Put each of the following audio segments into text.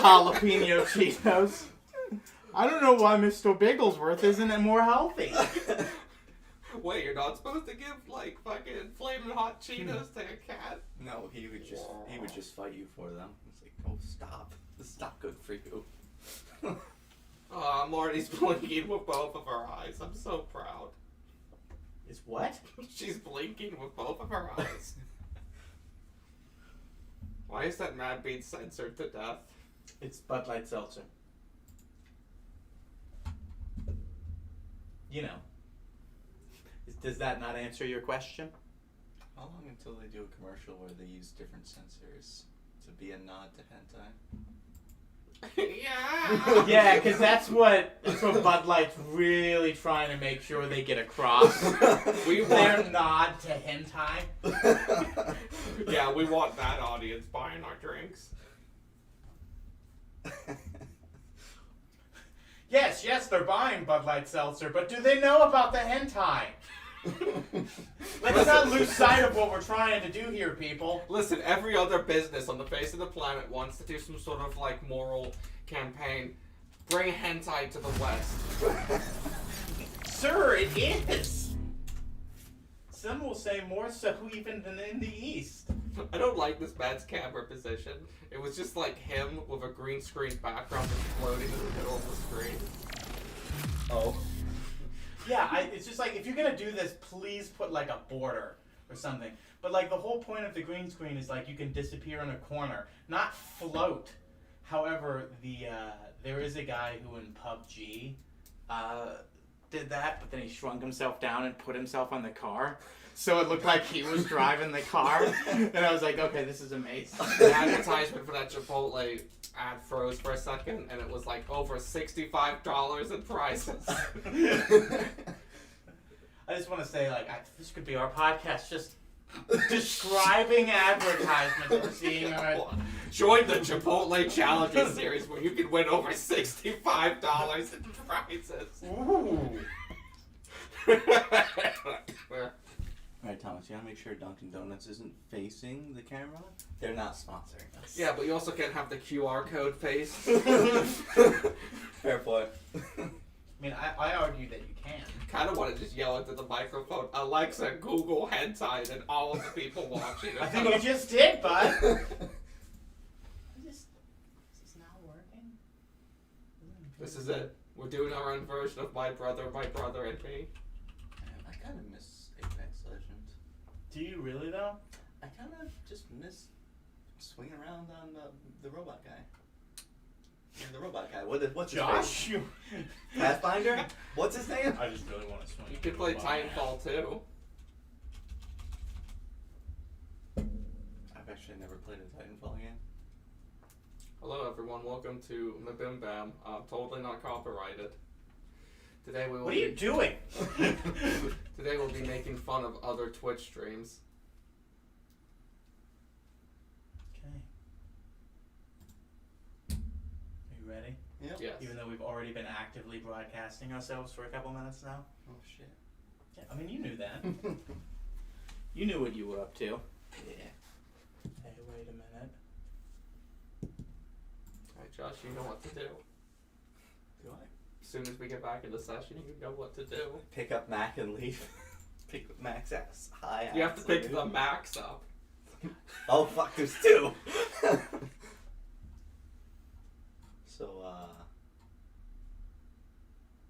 jalapeno Cheetos. I don't know why Mr. Bigglesworth isn't more healthy. Wait, you're not supposed to give like fucking flaming hot Cheetos to a cat? No, he would just fight you for them. It's like, oh, stop. This is not good for you. Oh, Marty's blinking with both of her eyes. I'm so proud. Is what? She's blinking with both of her eyes. Why is that mad bean censored to death? It's Bud Light Seltzer. You know. Does that not answer your question? How long until they do a commercial where they use different sensors to be a nod to hentai? Yeah. Yeah, because that's what Bud Light's really trying to make sure they get across. Their nod to hentai. Yeah, we want that audience buying our drinks. Yes, they're buying Bud Light Seltzer, but do they know about the hentai? Let's not lose sight of what we're trying to do here, people. Listen, every other business on the face of the planet wants to do some sort of like moral campaign. Bring hentai to the West. Sir, it is. Some will say more so even than in the East. I don't like this man's camera position. It was just like him with a green screen background floating in the middle of the screen. Oh. Yeah, it's just like, if you're gonna do this, please put like a border or something. But like the whole point of the green screen is like you can disappear in a corner, not float. However, there is a guy who in PUBG did that, but then he shrunk himself down and put himself on the car. So it looked like he was driving the car. And I was like, okay, this is amazing. The advertisement for that Chipotle ad froze for a second, and it was like over $65 in prices. I just want to say, like, this could be our podcast, just describing advertisements we're seeing on. Join the Chipotle Challenges series where you can win over $65 in prizes. Ooh. Alright, Thomas, you gotta make sure Dunkin' Donuts isn't facing the camera. They're not sponsoring us. Yeah, but you also can't have the QR code face. Fair point. I mean, I argue that you can. Kind of want to just yell into the microphone, Alexa, Google hentai, and all of the people watching it. I think you just did, bud. Is this not working? This is it. We're doing our own version of My Brother, and Me. Man, I kind of miss Apex Legends. Do you really, though? I kind of just miss swinging around on the robot guy. The robot guy. What's his Josh? name? Pathfinder? What's his name? I just really want to swing. You could play Titanfall too. I've actually never played a Titanfall game. Hello everyone, welcome to Mabim Bam. Totally not copyrighted. Today we will What are you doing? Today we'll be making fun of other Twitch streams. Okay. Are you ready? Yep. Yes. Even though we've already been actively broadcasting ourselves for a couple minutes now? Oh shit. Yeah, I mean, you knew that. You knew what you were up to. Yeah. Hey, wait a minute. Alright Josh, you know what to do. Do I? As soon as we get back in the session, you know what to do. Pick up Mac and leave. Pick up Mac's ass high. You have to pick the max up. Oh fuck, there's two! So,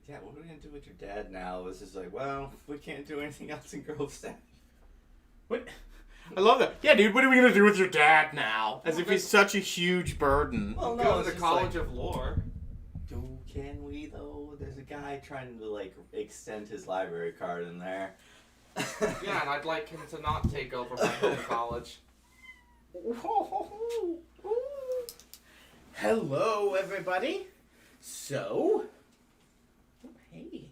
yeah, what are we gonna do with your dad now? It's just like, well, we can't do anything else in Grove Staff. What? I love that. Yeah, dude, what are we going to do with your dad now? As if he's such a huge burden. Well, Go no, to it's the just College like, of Lore. can we though? There's a guy trying to like extend his library card in there. Yeah, and I'd like him to not take over my home college. Hello, everybody. So, hey.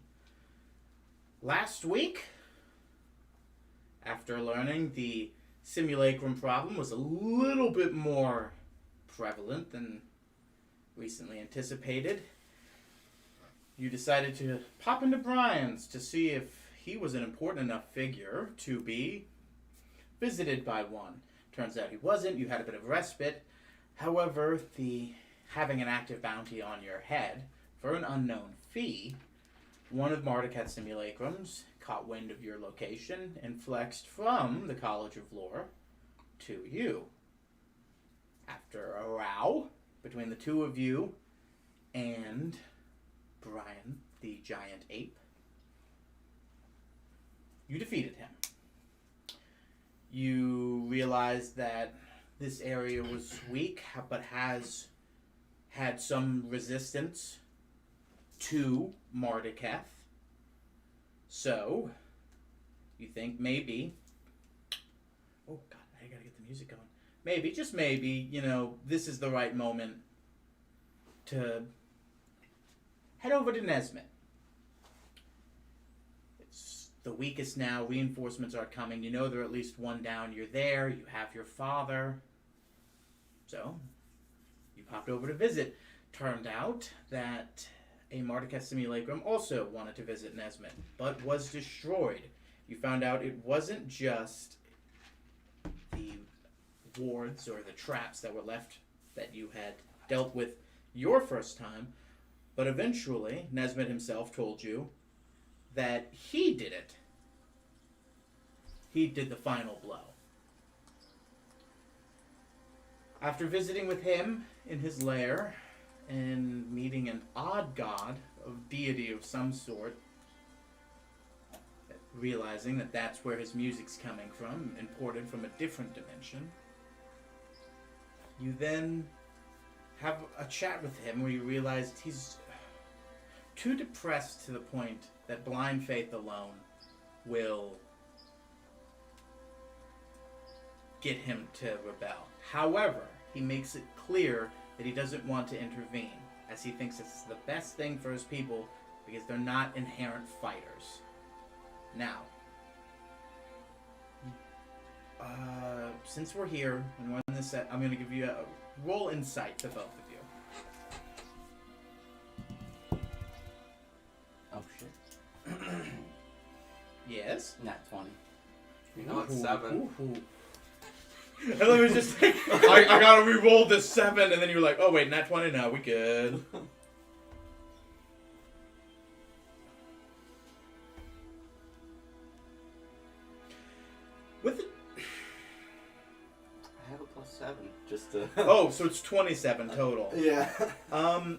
Last week, after learning the simulacrum problem was a little bit more prevalent than recently anticipated, you decided to pop into Brian's to see if he was an important enough figure to be visited by one. Turns out he wasn't. You had a bit of respite. However, the having an active bounty on your head for an unknown fee, one of Mardukat's simulacrums caught wind of your location and flexed from the College of Lore to you. After a row between the two of you and Brian, the giant ape, you defeated him. You realized that this area was weak, but has had some resistance to Marduketh. So, you think maybe... Oh, God, I gotta get the music going. Maybe, just maybe, this is the right moment to head over to Nesmith. It's the weakest now. Reinforcements are coming. You know there are at least one down. You're there. You have your father. So, you popped over to visit. Turned out that a Marduketh simulacrum also wanted to visit Nesmith, but was destroyed. You found out it wasn't just the wards or the traps that were left that you had dealt with your first time, but eventually Nesmith himself told you that he did it. He did the final blow. After visiting with him in his lair and meeting an odd god of deity of some sort, realizing that that's where his music's coming from, imported from a different dimension, you then have a chat with him where you realize he's too depressed to the point that blind faith alone will get him to rebel. However, he makes it clear that he doesn't want to intervene, as he thinks it's the best thing for his people because they're not inherent fighters. Now, since we're here and we're in this set, I'm going to give you a roll insight to both of you. Oh shit. Yes? Nat 20. You know it's 7. And then it was just like, I gotta re-roll this 7, and then you're like, oh wait, nat 20 now, we good. With it, I have a +7. Just to. oh, so it's 27 total. Yeah. I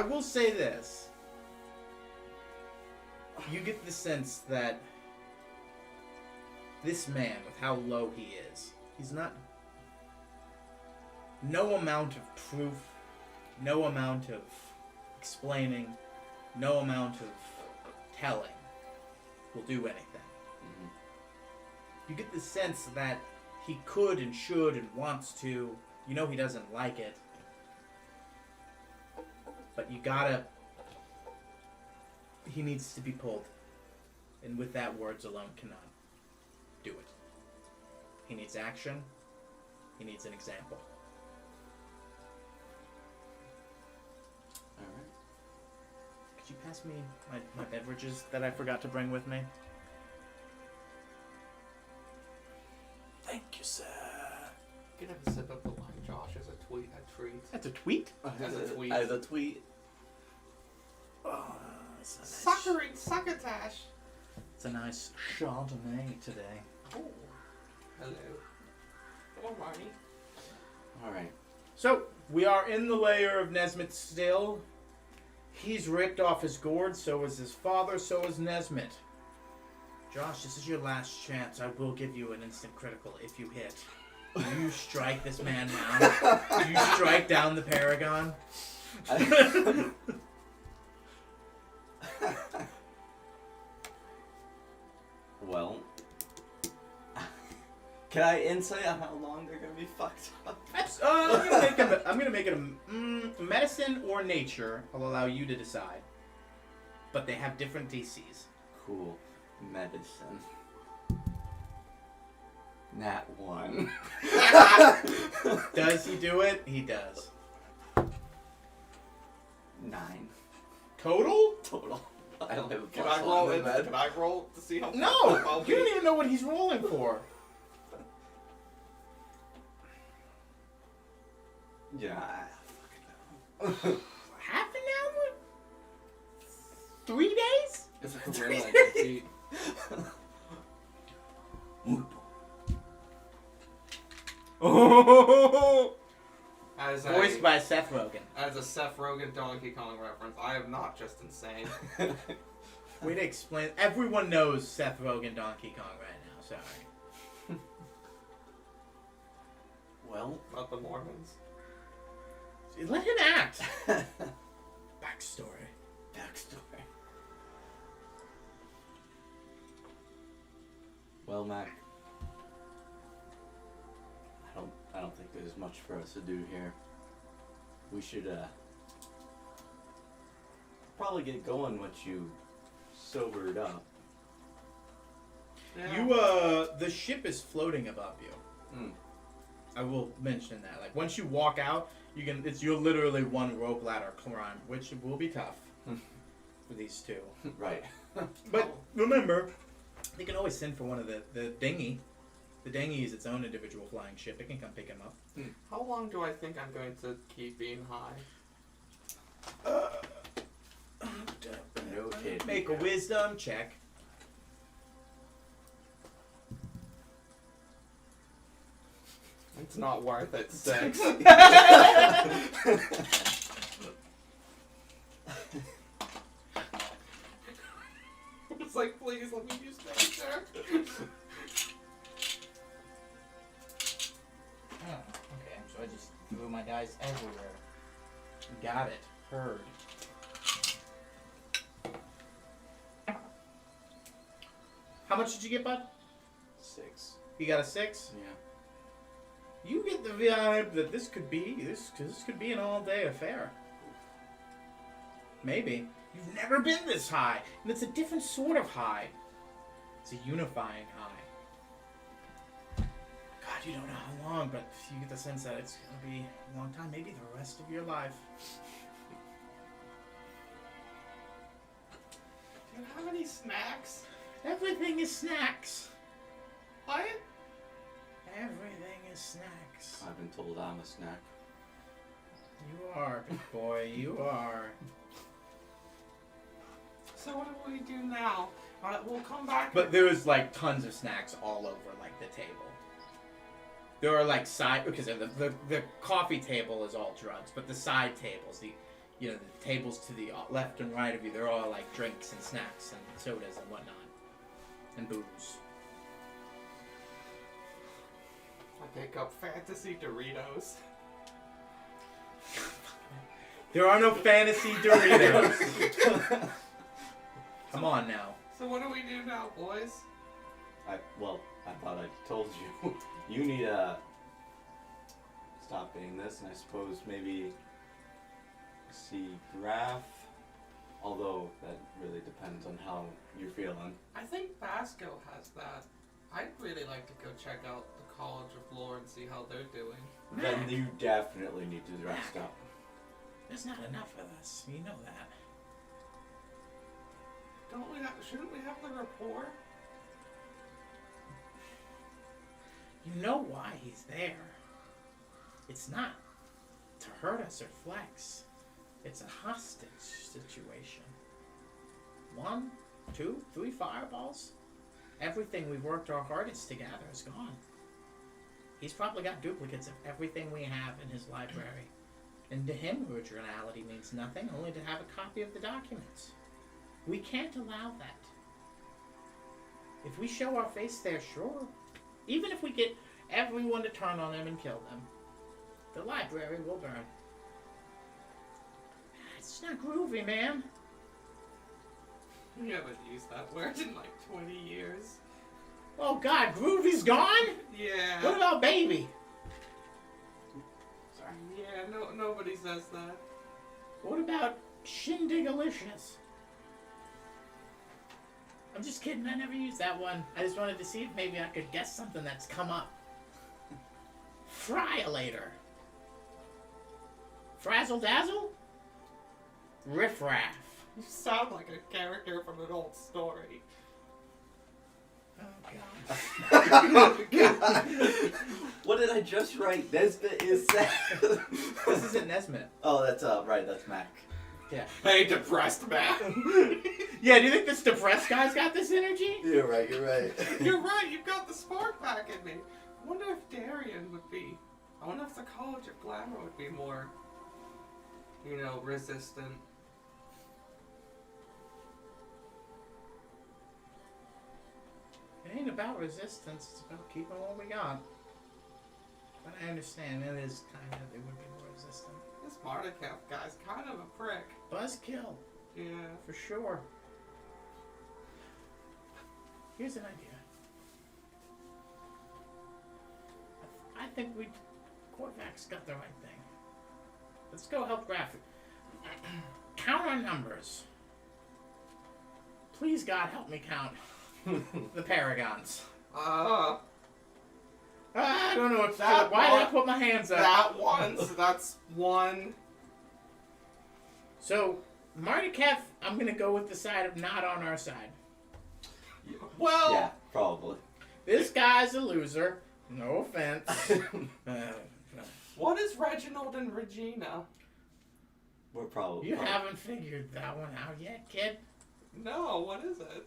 will say this. You get the sense that this man, with how low he is, he's not... No amount of proof, no amount of explaining, no amount of telling will do anything. Mm-hmm. You get the sense that he could and should and wants to. You know he doesn't like it. But you gotta... He needs to be pulled. And with that, words alone cannot do it. He needs action. He needs an example. Alright. Could you pass me my beverages that I forgot to bring with me? Thank you, sir. You can have a sip of the wine, Josh, as a treat. That's a tweet? As a tweet. As a tweet. Oh, it's a nice, Succotash. it's a nice Chardonnay today. Oh. Hello. Come on, Marty. Alright. So, we are in the lair of Nesmith still. He's ripped off his gourd, so is his father, so is Nesmith. Josh, this is your last chance. I will give you an instant critical if you hit. Do you strike this man down? Do you strike down the Paragon? Well, can I insight on how long they're gonna be fucked up? I'm gonna make it a medicine or nature. I'll allow you to decide. But they have different DCs. Cool. Medicine. Nat 1. Does he do it? He does. 9. Total? Total. I don't have a Can plus I one roll in it? med. Can I roll to see how No! I'll You don't be? even know what he's rolling for. Yeah. Fuck Half an hour? 3 days? It's a gorilla I can eat. As a, Voiced by Seth Rogen. as a Seth Rogen Donkey Kong reference, I am not just insane. Way to explain. Everyone knows Seth Rogen Donkey Kong right now. Sorry. Well, Not the Mormons. Let him act. Backstory. backstory. Well, Mac, I don't think there's much for us to do here. We should probably get going once you sobered up. Yeah. You the ship is floating above you. Mm. I will mention that. Like once you walk out, you're literally one rope ladder climb, which will be tough for these two. Right. But remember, they can always send for one of the dinghy. The dinghy is its own individual flying ship. It can come pick him up. How long do I think I'm going to keep being high? No kid. Make a wisdom check. It's not worth it. 6. It's like, please let me use nature. Oh, okay. So I just threw my dice everywhere. Got it. Heard. How much did you get, bud? 6. You got a 6? Yeah. You get the vibe that this could be an all-day affair. Maybe. You've never been this high, and it's a different sort of high. It's a unifying high. God, you don't know how long, but you get the sense that it's gonna be a long time, maybe the rest of your life. Do you have any snacks? Everything is snacks. What? Everything is snacks. I've been told I'm a snack. You are, big boy. You are. So what do we do now? We'll come back. But there was like tons of snacks all over like the table. There are like because the coffee table is all drugs, but the side tables, the tables to the left and right of you, they're all like drinks and snacks and sodas and whatnot, and booze. I pick up fantasy Doritos. There are no fantasy Doritos. Come on now. So what do we do now, boys? I thought I told you. You need to stop being this, and I suppose maybe see Graph. Although that really depends on how you're feeling. I think Basco has that. I'd really like to go check out the College of Lore and see how they're doing. Then you definitely need to rest up. There's not enough of us. You know that. Shouldn't we have the rapport? You know why he's there. It's not to hurt us or flex. It's a hostage situation. 1, 2, 3 fireballs. Everything we've worked our hardest to gather is gone. He's probably got duplicates of everything we have in his library. And to him, originality means nothing, only to have a copy of the documents. We can't allow that. If we show our face there, sure. Even if we get everyone to turn on him and kill them, the library will burn. It's not groovy, man. We haven't used that word in like 20 years. Oh God, groovy's gone? Yeah. What about baby? Sorry. Yeah, nobody says that. What about shindigalicious? I'm just kidding, I never used that one. I just wanted to see if maybe I could guess something that's come up. Fry-a-lator. Frazzle-dazzle? Riff-raff. You sound like a character from an old story. Oh God. What did I just write? Nesbit is sad. This isn't Nesmith. Oh, that's right. That's Mac. Yeah. Hey, depressed man. Yeah, do you think this depressed guy's got this energy? You're right. You're right. You're right, you've got the spark back in me. I wonder if Darien would be. I wonder if the College of Glamour would be more, resistant. It ain't about resistance, it's about keeping what we got. But I understand it is kind of, they would be more resistant. This Mardukov guy's kind of a prick. Buzzkill, Yeah. for sure. Here's an idea. I think Korvac's got the right thing. Let's go help Graphic. Count our numbers. Please, God, help me count the Paragons. I don't know what to do. Why did I put my hands up? That one, so that's one. So, Mardukov, I'm going to go with the side of not on our side. Well, Yeah, probably. This guy's a loser. No offense. what is Reginald and Regina? We're probably. You haven't figured that one out yet, kid? No, what is it?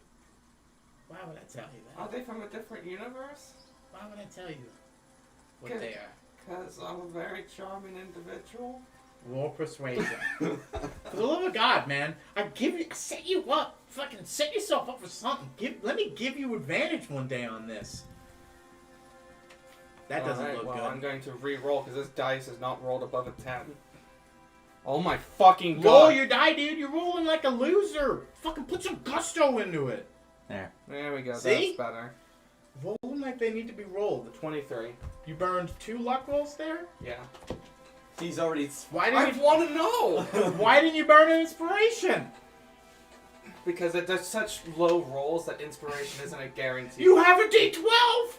Why would I tell you Are that? they from a different universe? Why would I tell you what Good. they are? Because I'm a very charming individual. Roll persuasion. For the love of God, man, I set you up. Fucking set yourself up for something. Let me give you advantage one day on this. That doesn't Alright, look well, good. I'm going to re-roll because this dice is not rolled above a 10. Oh my fucking god. Roll your die, dude. You're rolling like a loser. Fucking put some gusto into it. There. There we go. See? That's better. Roll them like they need to be rolled. 23. You burned 2 luck rolls there? Yeah. He's already. Why I didn't want to know! Why didn't you burn an inspiration? Because it does such low rolls that inspiration isn't a guarantee. You have a D12!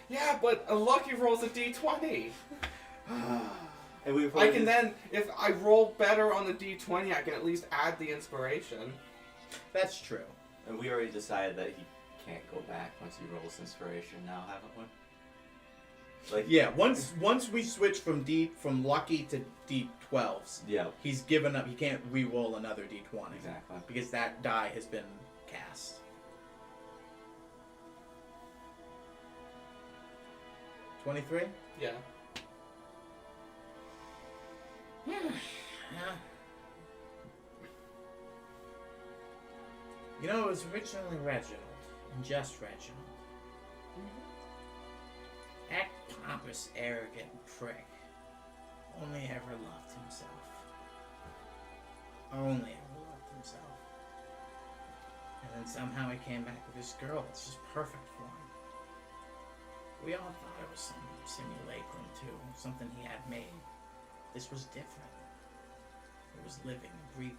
Yeah, but a lucky roll's a d20. And we I can then, if I roll better on the d20, I can at least add the inspiration. That's true. And we already decided that he can't go back once he rolls inspiration now, haven't we? Like, Yeah, once we switch from lucky to D12s, yeah, he's given up. He can't re-roll another D20 exactly. because that die has been cast. 23? Yeah. You know, it was originally Reginald, and just Reginald. That pompous, arrogant prick only ever loved himself. Only ever loved himself. And then somehow he came back with this girl that's just perfect for him. We all thought it was some simulacrum too, something he had made. This was different. It was living and breathing.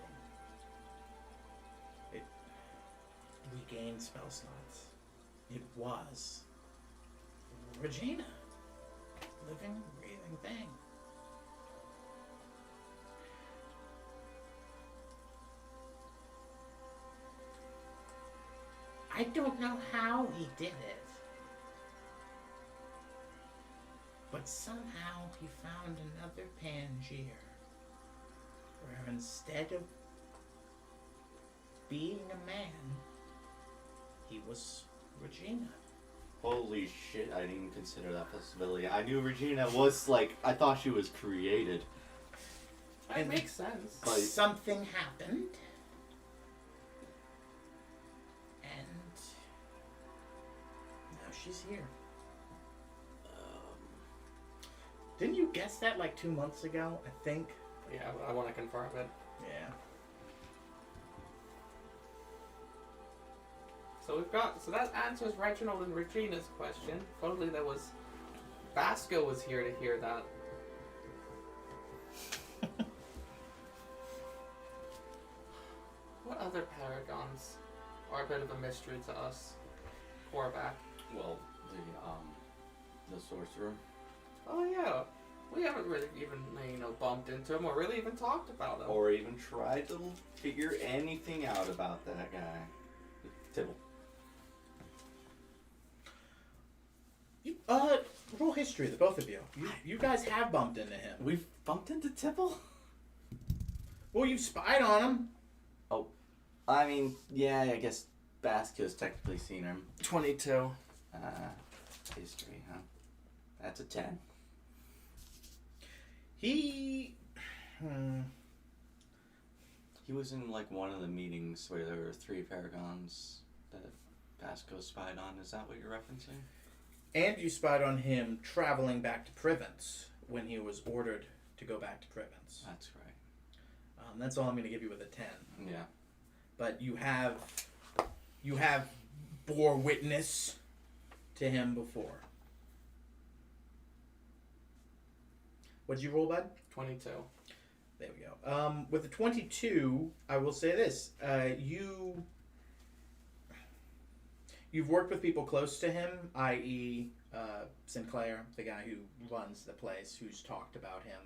It regained spell slots. It was Regina. Living, breathing thing. I don't know how he did it. But somehow he found another Pangier. Where instead of being a man, he was Regina. Holy shit, I didn't even consider that possibility. I knew Regina was I thought she was created. That And makes sense. Like- something happened. And now she's here. Didn't you guess that 2 months ago, I think? Yeah, I want to confirm it. Yeah. So that answers Reginald and Regina's question. If only there was, Basco was here to hear that. What other paragons are a bit of a mystery to us? Korvac. Well, the sorcerer. Oh yeah, we haven't really even bumped into him or really even talked about him. Or even tried to figure anything out about that guy. Tibble. Roll history, the both of you. You guys have bumped into him. We've bumped into Tipple? Well, you've spied on him. I mean, yeah, I guess Basco's technically seen him. 22. History, huh? That's a 10. He was in, like, one of the meetings where there were 3 Paragons that Basco spied on. Is that what you're referencing? And you spied on him traveling back to Privence when he was ordered to go back to Privence. That's right. That's all I'm going to give you with a 10. Yeah. But you have bore witness to him before. What'd you roll, bud? 22. There we go. With the 22, I will say this: you've worked with people close to him, i.e., Sinclair, the guy who runs the place, who's talked about him,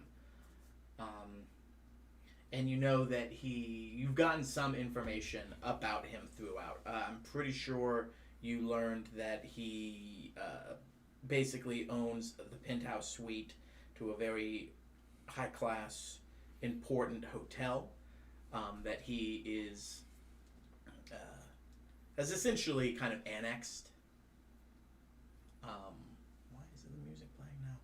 and you know that you've gotten some information about him throughout. I'm pretty sure you learned that he basically owns the penthouse suite to a very high-class, important hotel, that he has essentially kind of annexed. Why isn't the music playing now?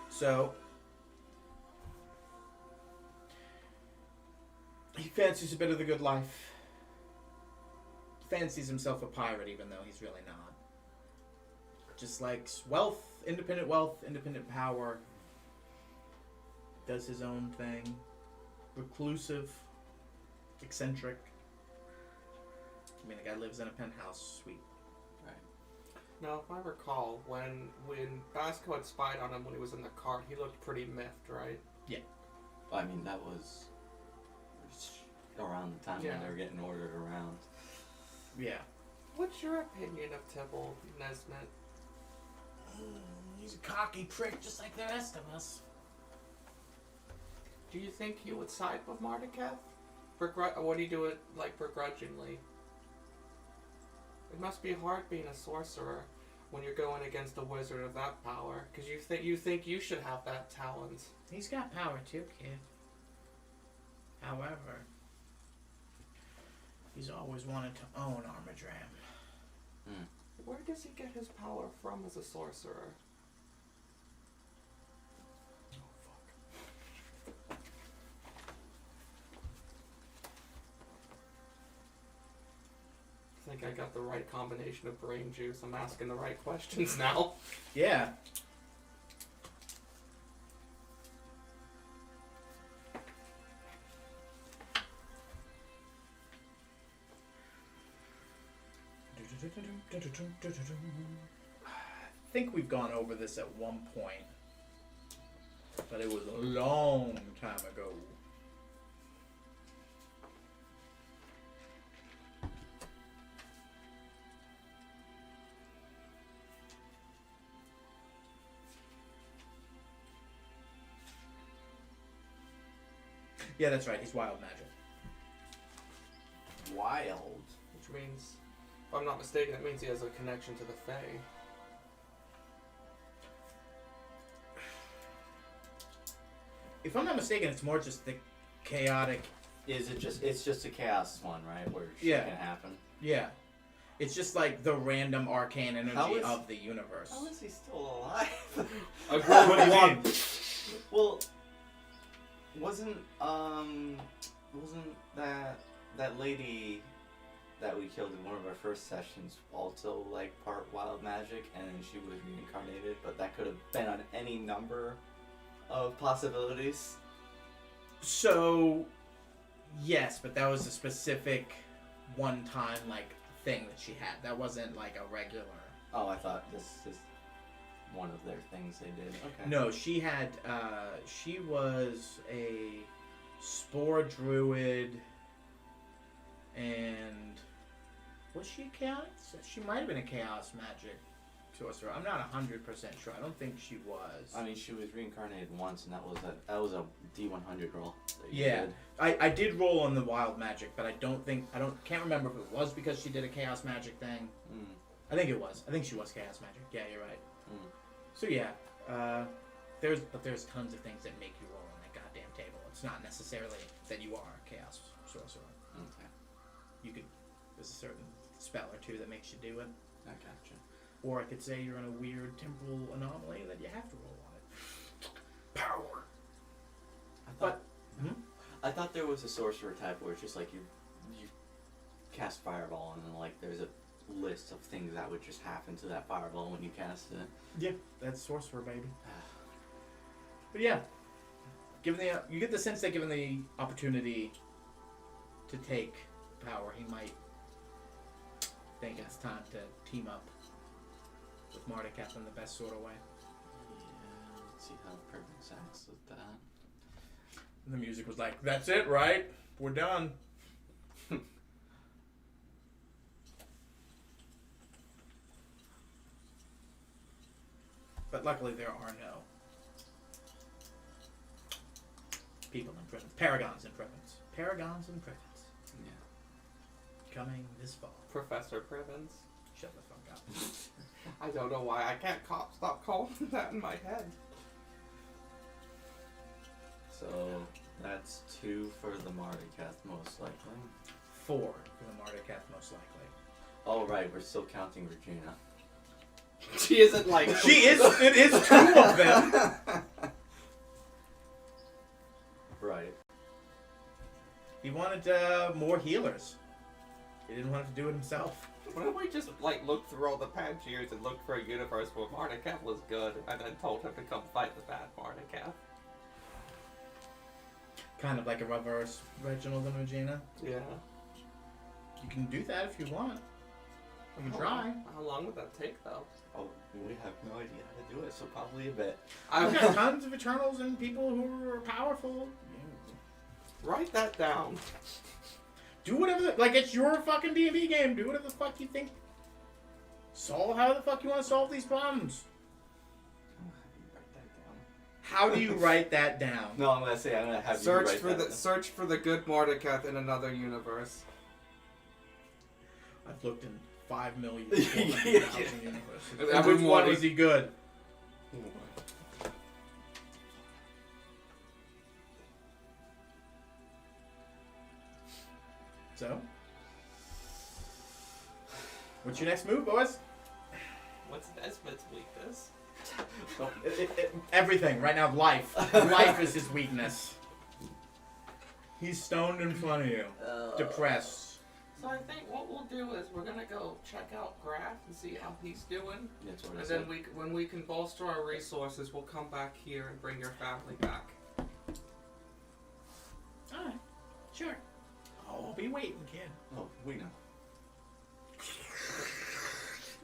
So, he fancies a bit of the good life. Fancies himself a pirate, even though he's really not. Just likes wealth, independent power. Does his own thing. Reclusive. Eccentric. I mean, the guy lives in a penthouse suite. Now, if I recall, when Basco had spied on him when he was in the cart, he looked pretty miffed, right? Yeah. I mean, that was around the time when they were getting ordered around. Yeah. What's your opinion of Tibble, Nesmith? He's a cocky prick just like the rest of us. Do you think he would side with Marduketh? Or would he do it, like, begrudgingly? It must be hard being a sorcerer when you're going against a wizard of that power, because you think you should have that talent. He's got power too, kid. However, he's always wanted to own Armadram. Where does he get his power from as a sorcerer? I think I got the right combination of brain juice. I'm asking the right questions now. Yeah. I think we've gone over this at one point, but it was a long time ago. Yeah, that's right. He's wild magic. Wild? Which means, if I'm not mistaken, that means he has a connection to the Fae. If I'm not mistaken, it's more just the chaotic. Is it just? It's just a chaos one, right? Where shit can happen. Yeah. It's just like the random arcane energy of the universe. How is he still alive? What do you mean? Well, wasn't that lady that we killed in one of our first sessions also like part wild magic, and then she was reincarnated? But that could have been on any number of possibilities. So, yes, but that was a specific one-time like thing that she had. That wasn't like a regular. Oh, I thought this is one of their things they did. Okay. No, she had. She was a spore druid, and was she a chaos? She might have been a chaos magic sorcerer. I'm not 100% sure. I don't think she was. I mean, she was reincarnated once, and that was a D100 roll. that you Yeah. did. I did roll on the wild magic, but I can't remember if it was because she did a chaos magic thing. Mm. I think it was. I think she was chaos magic. Yeah, you're right. Mm. So yeah, there's tons of things that make you roll on that goddamn table. It's not necessarily that you are a chaos sorcerer. Okay. There's a certain spell or two that makes you do it. I gotcha. Or I could say you're in a weird temporal anomaly that you have to roll on it. Power. I thought there was a sorcerer type where it's just like you cast fireball and then like there's a list of things that would just happen to that fireball when you cast it. Yeah, that's sorcerer, baby. But yeah, you get the sense that given the opportunity to take power, he might think it's time to team up with Marduketh in the best sort of way. Yeah, let's see how Privence acts with that. And the music was like, "That's it, right? We're done." But luckily, there are no people in Privence. Paragons in Privence. Paragons in Privence. Yeah. Coming this fall. Professor Privens. Shut the fuck up. I don't know why I can't stop calling that in my head. So that's 2 for the Marduketh, most likely. 4 for the Marduketh, most likely. Oh right, we're still counting Regina. She isn't like... She is. It is 2 of them. Right. He wanted more healers. He didn't want to do it himself. Why don't we just, like, look through all the past years and look for a universe where Marduketh was good, and then told him to come fight the bad Marduketh? Kind of like a reverse Reginald and Regina. Yeah. You can do that if you want. You can try. How long would that take, though? Oh, we have no idea how to do it, so probably a bit. I've got tons of Eternals and people who are powerful. Write that down. Do whatever, like, it's your fucking D&D game. Do whatever the fuck you think. Solve how the fuck you want to solve these problems. How do you write that down? No, I'm gonna say I'm gonna have Search you write for that the down. search for the good Marduketh in another universe. I've looked in 5 million, Yeah. 400,000 universes. And Every which one morning. was he good? So? What's your next move, boys? What's Nesbitt's weakness? Everything. Right now, life. Life is his weakness. He's stoned in front of you. Depressed. So I think what we'll do is we're gonna go check out Graf and see how he's doing, That's what I and said. then when we can bolster our resources, we'll come back here and bring your family back. Alright. Sure. I'll be waiting, kid. Oh, we know.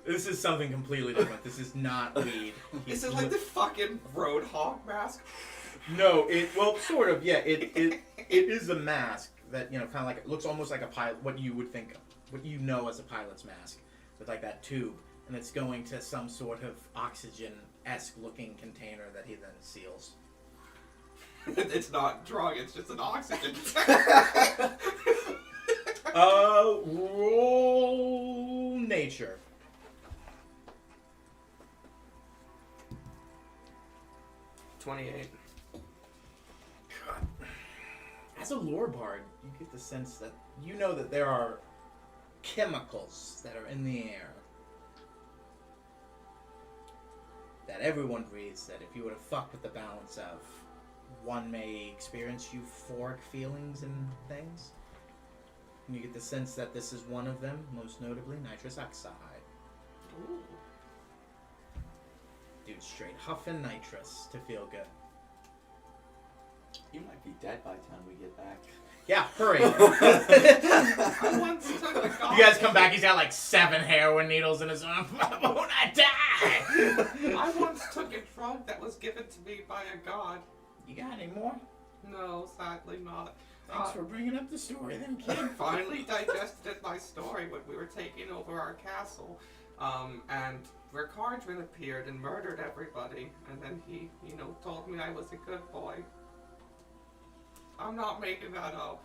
This is something completely different. This is not weed. Is it like the fucking Roadhog mask? No, well, sort of, yeah. It is a mask that, kind of like, it looks almost like a pilot, what you would think of, what you know as a pilot's mask, with like that tube, and it's going to some sort of oxygen-esque looking container that he then seals. It's not drug, it's just an oxygen. Roll nature. 28. God. As a lore bard, you get the sense that you know that there are chemicals that are in the air that everyone breathes, that if you were to fuck with the balance of, one may experience euphoric feelings and things. And you get the sense that this is one of them, most notably nitrous oxide. Ooh. Dude, straight huffing nitrous to feel good. You might be dead by the time we get back. Yeah, hurry. I once took a You guys come back, he's got like 7 heroin needles in his arm. Won't I die? I once took a drug that was given to me by a god. You got any more? No, sadly not. Thanks for bringing up the story then, kid. Finally digested my story when we were taking over our castle. And Ricardman appeared and murdered everybody, and then he, told me I was a good boy. I'm not making that up.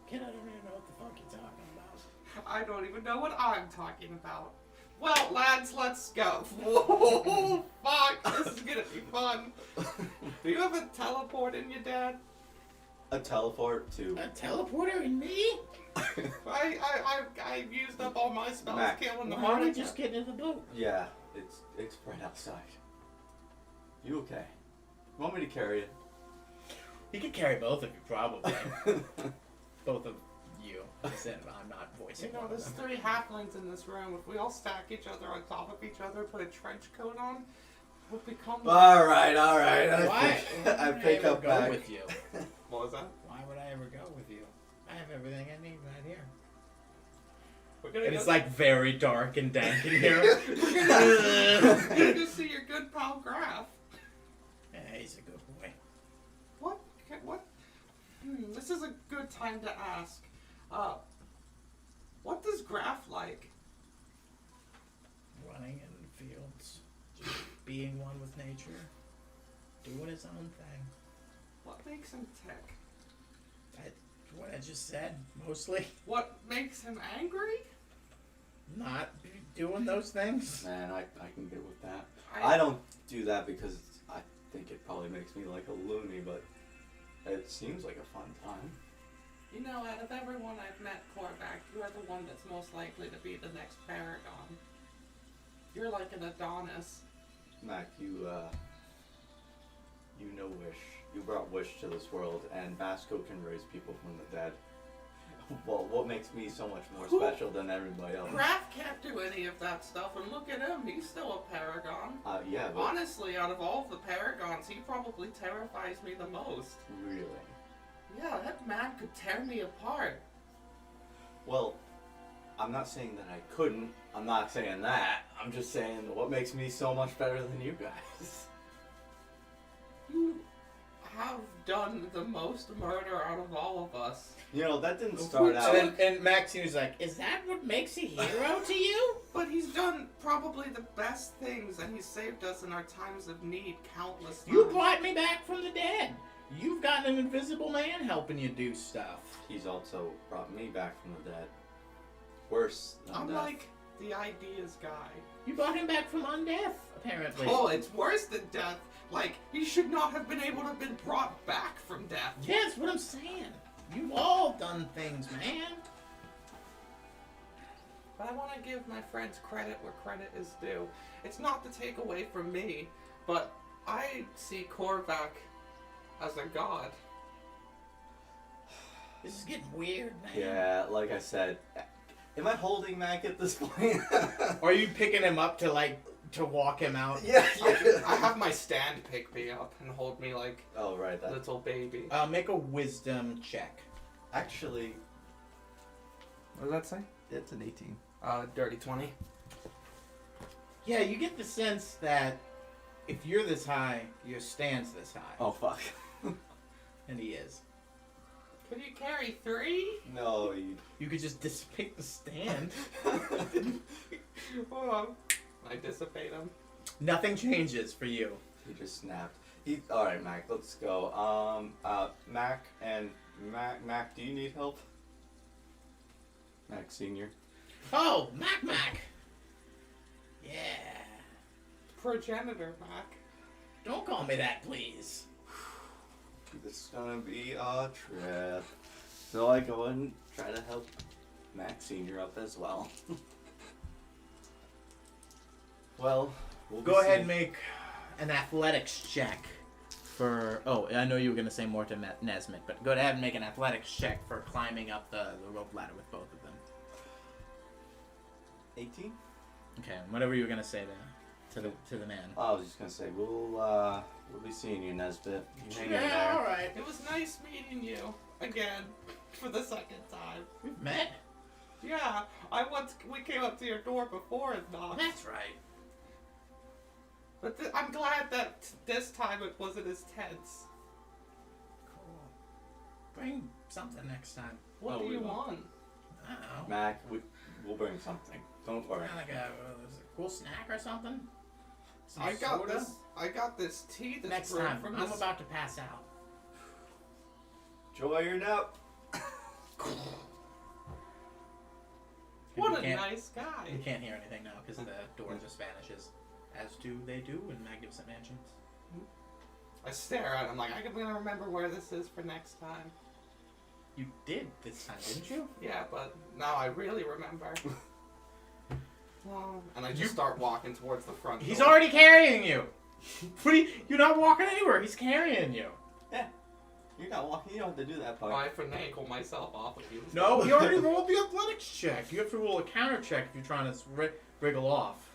Kid, I don't even know what the fuck you're talking about. I don't even know what I'm talking about. Well, lads, let's go. Whoa, fuck, this is gonna be fun. Do you have a teleport in you, Dad? A teleport to. A teleporter in me? I've used up all my spells Mac, killing the Why don't we Marnica. just get in the boat? Yeah, it's right outside. You okay? You want me to carry it? He could carry both of you, probably. Both of you. I said I'm not voicing one of There's them. 3 halflings in this room. If we all stack each other on top of each other, put a trench coat on, we'll become. All right. Why? I pick ever up go back. with you? What was that? Why would I ever go with you? I have everything I need right here. We're gonna And go it's like very dark and dank in here. We're gonna go see your good pal Graf. Yeah, he's a good boy. What? This is a good time to ask. What does Graf like? Running in the fields, just being one with nature, doing his own thing. What makes him tick? What I just said, mostly. What makes him angry? Not doing those things. Man, I can get with that. I don't do that because I think it probably makes me like a loony, but it seems like a fun time. Out of everyone I've met, Korvac, you are the one that's most likely to be the next Paragon. You're like an Adonis. Mac, you know Wish. You brought Wish to this world, and Vasco can raise people from the dead. Well, what makes me so much more special than everybody else? Graf can't do any of that stuff, and look at him, he's still a Paragon. Yeah, but Honestly, out of all of the Paragons, he probably terrifies me the most. really? Yeah, that man could tear me apart. Well, I'm not saying that I couldn't. I'm not saying that. I'm just saying what makes me so much better than you guys. You have done the most murder out of all of us. That didn't start out. And Maxine's like, is that what makes a hero to you? But he's done probably the best things, and he's saved us in our times of need countless times. You brought me back from the dead. You've got an invisible man helping you do stuff. He's also brought me back from the dead. Worse than I'm death. like the ideas guy. You brought him back from undeath, apparently. Oh, it's worse than death. Like, he should not have been able to have been brought back from death. Yeah, that's what I'm saying. You've all done things, man. But I want to give my friends credit where credit is due. It's not to take away from me, but I see Korvac as a god. This is getting weird, man. Yeah, like I said, am I holding Mac at this point? Or are you picking him up to walk him out? Yeah. I have my stand pick me up and hold me like Oh, right. a little baby. Make a wisdom check. Actually, What does that say? it's an 18. Dirty 20. Yeah, you get the sense that if you're this high, your stand's this high. Oh, fuck. And he is. Can you carry 3? No, you... You could just pick the stand. Hold on. I dissipate him. Nothing changes for you. He just snapped. Alright, Mac, let's go. Mac, do you need help? Mac Sr. Oh, Mac. Yeah. Progenitor, Mac. Don't call me that, please. This is gonna be a trip. So I go and try to help Mac Sr. up as well. Well, we'll Go ahead and make an athletics check for... Oh, I know you were going to say more to Nesmith, but go ahead and make an athletics check for climbing up the rope ladder with both of them. 18? Okay, whatever you were going to say to the man. I was just gonna say we'll be seeing you, Nesbit. You hang in Yeah, there. alright. It was nice meeting you again for the second time. We've met? Yeah, we came up to your door before and knocked. That's right. But I'm glad that this time it wasn't as tense. Cool. Bring something next time. What do we you will. want? I don't know. Mac, we'll bring something. Don't worry. Like a cool snack or something? Some I got soda? this. I got this tea that's Next brewed time, from I'm this. about to pass out. Enjoy your nap. What You a can't- nice guy. You can't hear anything now because the door just vanishes, as do they do in Magnificent Mansions. I stare at him like I'm gonna remember where this is for next time. You did this time, didn't you? Yeah, but now I really remember. And I just You- start walking towards the front He's door. already carrying you. You're not walking anywhere. He's carrying you. You're not walking. You don't have to do that part. I finagle myself off of you. No, he already rolled the athletics check. You have to roll a counter check if you're trying to wriggle off.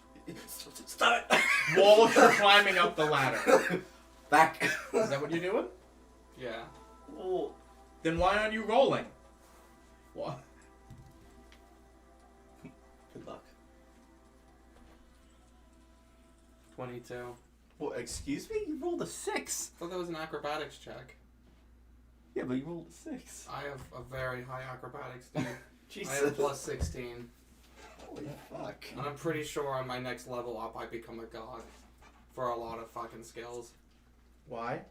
Stop it. While you're climbing up the ladder. Back. Is that what you're doing? Yeah. Well, Then why aren't you rolling? What? good luck. 22. Well, excuse me? You rolled a 6. I thought that was an acrobatics check. Yeah, but you rolled a 6. I have a very high acrobatics, dude. Jesus. I have plus 16. Holy fuck. And I'm pretty sure on my next level up, I become a god. For a lot of fucking skills. Why?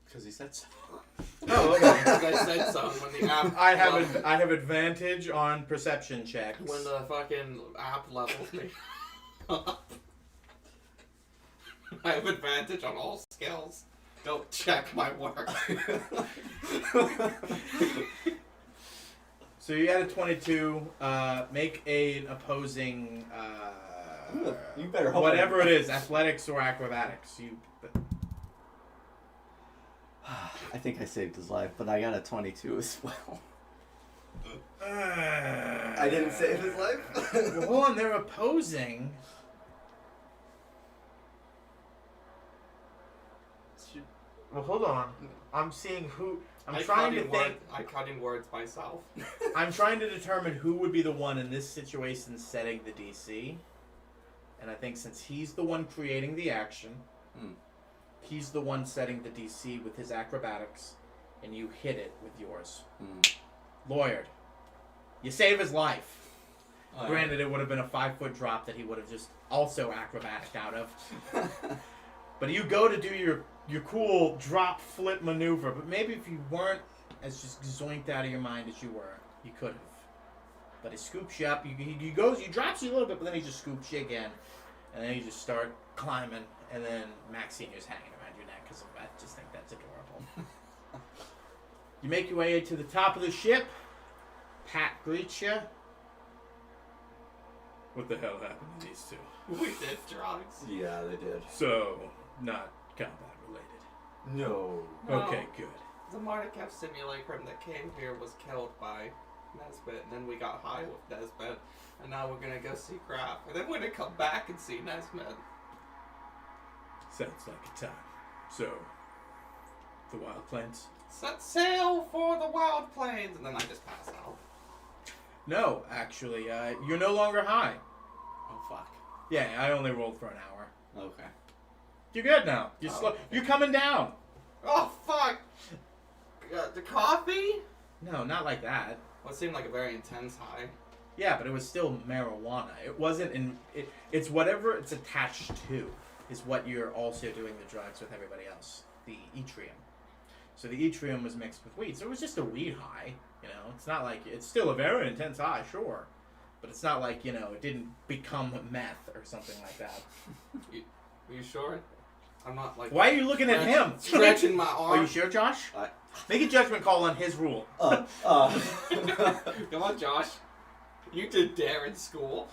Because he said so. Oh, okay. Because I said so when the app... I have advantage on perception checks. When the fucking app levels me up. I have advantage on all skills. Don't check my work. So you had a 22. Make an opposing. You better hope whatever it is, athletics or acrobatics. I think I saved his life, but I got a 22 as well. I didn't save his life? Well, hold on, they're opposing. Well, hold on. I'm seeing who. I'm trying to think. I cut in words myself. I'm trying to determine who would be the one in this situation setting the DC. And I think since he's the one creating the action, he's the one setting the DC with his acrobatics, and you hit it with yours. Lawyered. You save his life. Granted, it would have been a 5-foot drop that he would have just also acrobatic out of. But you go to do your cool drop flip maneuver, but maybe if you weren't as just zoinked out of your mind as you were, you could have. But he scoops you up. He drops you a little bit, but then he just scoops you again, and then you just start climbing, and then Max Senior's hanging around your neck because I just think that's adorable. You make your way to the top of the ship. Pat greets you. What the hell happened to these two? We did drugs. Yeah, they did. So, not combat related. No. No. Okay, good. The Mardikev simulacrum that came here was killed by Nesbit, and then we got high with Nesbit, and now we're gonna go see Graf, and then we're gonna come back and see Nesbit. Sounds like a time. So, the Wild Plains? Set sail for the wild plains, and then I just pass out. No, actually, you're no longer high. Oh, fuck. Yeah, I only rolled for an hour. Okay. You're good now. You're Oh, slow. okay. You're coming down. Oh fuck! The coffee? No, not like that. Well, it seemed like a very intense high. Yeah, but it was still marijuana. It wasn't in. It's whatever it's attached to is what you're also doing the drugs with everybody else. The yttrium. So the yttrium was mixed with weed. So it was just a weed high. You know, it's not like it's still a very intense high, sure, but it's not like it didn't become meth or something like that. Are you sure? I'm not like. Why are you looking at him? Stretching my Are you arm. sure, Josh? I- Make a judgment call on his rule. Come on, Josh. You did dare in school.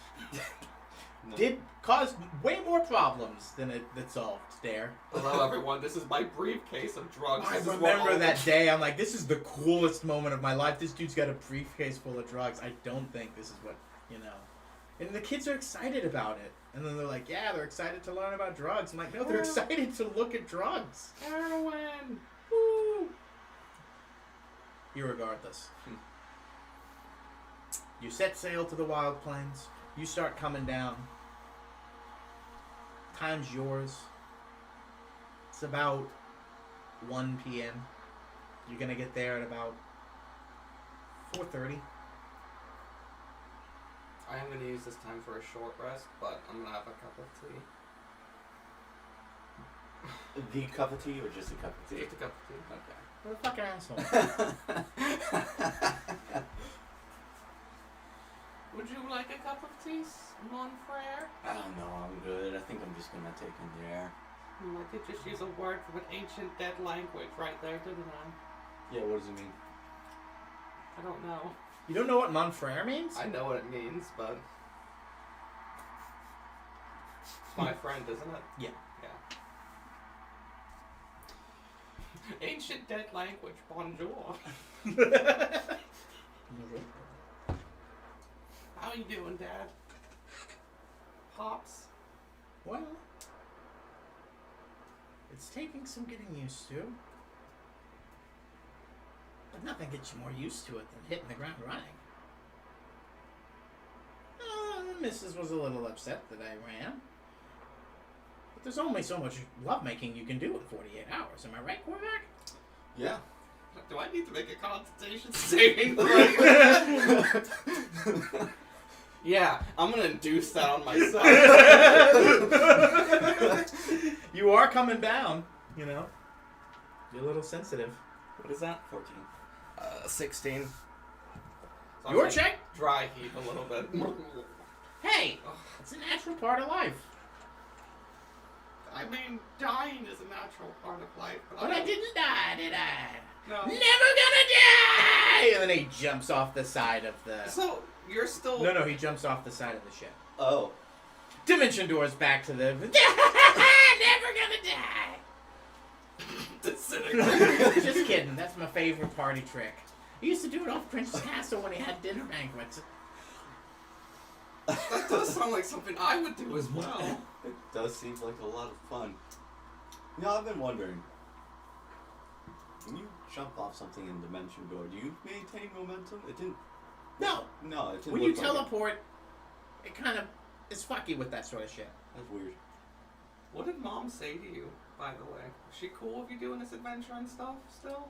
No. Did cause way more problems than it solved there. Hello, everyone. This is my briefcase of drugs. I This is what remember all that day. I'm like, this is the coolest moment of my life. This dude's got a briefcase full of drugs. I don't think this is what, And the kids are excited about it. And then they're like, yeah, they're excited to learn about drugs. I'm like, no, they're excited to look at drugs. Heroin. Woo! Irregardless. You set sail to the Wild Plains. You start coming down. Time's yours. It's about 1 p.m. You're going to get there at about 4:30. I'm gonna use this time for a short rest, but I'm gonna have a cup of tea. The cup of tea or just a cup of tea? Just a cup of tea. Okay. What a fucking asshole. Would you like a cup of tea, mon frere? I don't know, I'm good. I think I'm just gonna take in the air. I did just use a word from an ancient dead language right there, didn't I? Yeah, what does it mean? I don't know. You don't know what mon frere means? I know what it means, but it's my friend, isn't it? Yeah. Yeah. Ancient dead language, bonjour. How you doing, Dad? Pops? Well, it's taking some getting used to. But nothing gets you more used to it than hitting the ground running. The missus was a little upset that I ran. But there's only so much lovemaking you can do in 48 hours. Am I right, Quarterback? Yeah. Do I need to make a consultation saving throw? Yeah, I'm gonna induce that on myself. You are coming down, you know. You're a little sensitive. What is that? 14. 16. So I'm Your gonna check? Dry heat a little bit. Hey, it's a natural part of life. I mean, dying is a natural part of life, But I didn't die, did I? No. Never gonna die! And then he jumps off the side of the... So, you're still... No, he jumps off the side of the ship. Oh. Dimension doors back to the... Never gonna die! Disintegrate. Just kidding, that's my favorite party trick. He used to do it off Prince's Castle when he had dinner banquets. That does sound like something I would do as well. It does seem like a lot of fun. You know, I've been wondering. When you jump off something in Dimension Door, do you maintain momentum? It didn't... No! No, it didn't When you look like it. teleport, it kind of is fucky with that sort of shit. That's weird. What did Mom say to you, by the way? Is she cool with you doing this adventure and stuff still?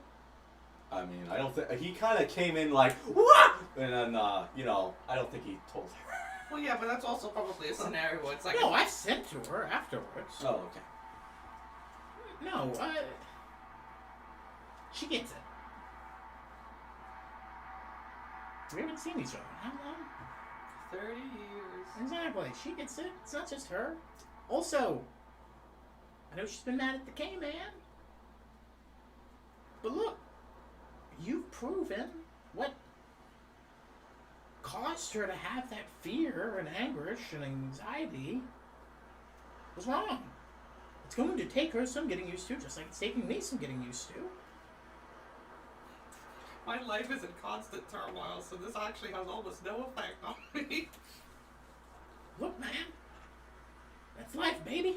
I mean, I don't think... He kind of came in like, what? And then, you know, I don't think he told her. Well, yeah, but that's also probably a scenario where it's like... No, I sent to her afterwards. Oh, okay. No, she gets it. We haven't seen each other in how long? 30 years. Exactly. She gets it. It's not just her. Also, I know she's been mad at the K-Man. But look, you've proven what caused her to have that fear and anguish and anxiety was wrong. It's going to take her some getting used to, just like it's taking me some getting used to. My life is in constant turmoil, so this actually has almost no effect on me. Look, man. That's life, baby.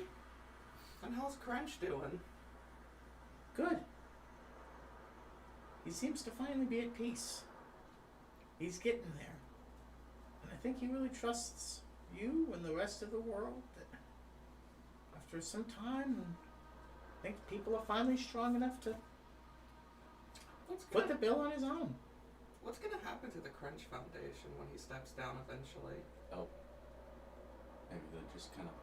And how's Crunch doing? Good. He seems to finally be at peace. He's getting there. And I think he really trusts you and the rest of the world that after some time, I think people are finally strong enough to put the bill on his own. What's gonna happen to the Crunch Foundation when he steps down eventually? Oh. Maybe they'll just kind of...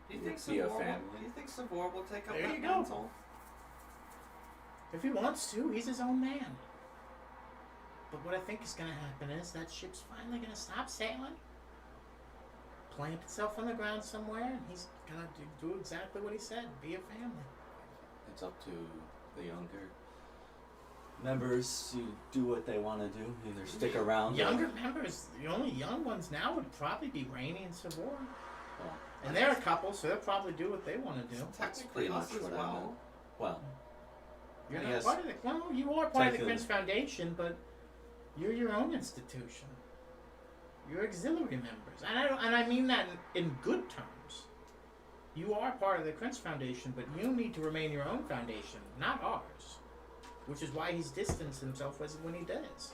Do you think Be a Savor? family. Do you think Savor will take up There that you go. mantle? If he wants to, he's his own man. But what I think is going to happen is that ship's finally going to stop sailing, plant itself on the ground somewhere, and he's going to do exactly what he said, be a family. It's up to the younger members to do what they want to do. Either stick around Younger or... members, the only young ones now would probably be Rainey and Savor. Well, And they're a couple, so they'll probably do what they want to do. Technically pretty us much as what I well. meant. Well, You're I not guess part of the... Well, you are part of the technically- Prince Foundation, but you're your own institution. You're auxiliary members. And I mean that in good terms. You are part of the Prince Foundation, but you need to remain your own foundation, not ours. Which is why he's distanced himself when he does.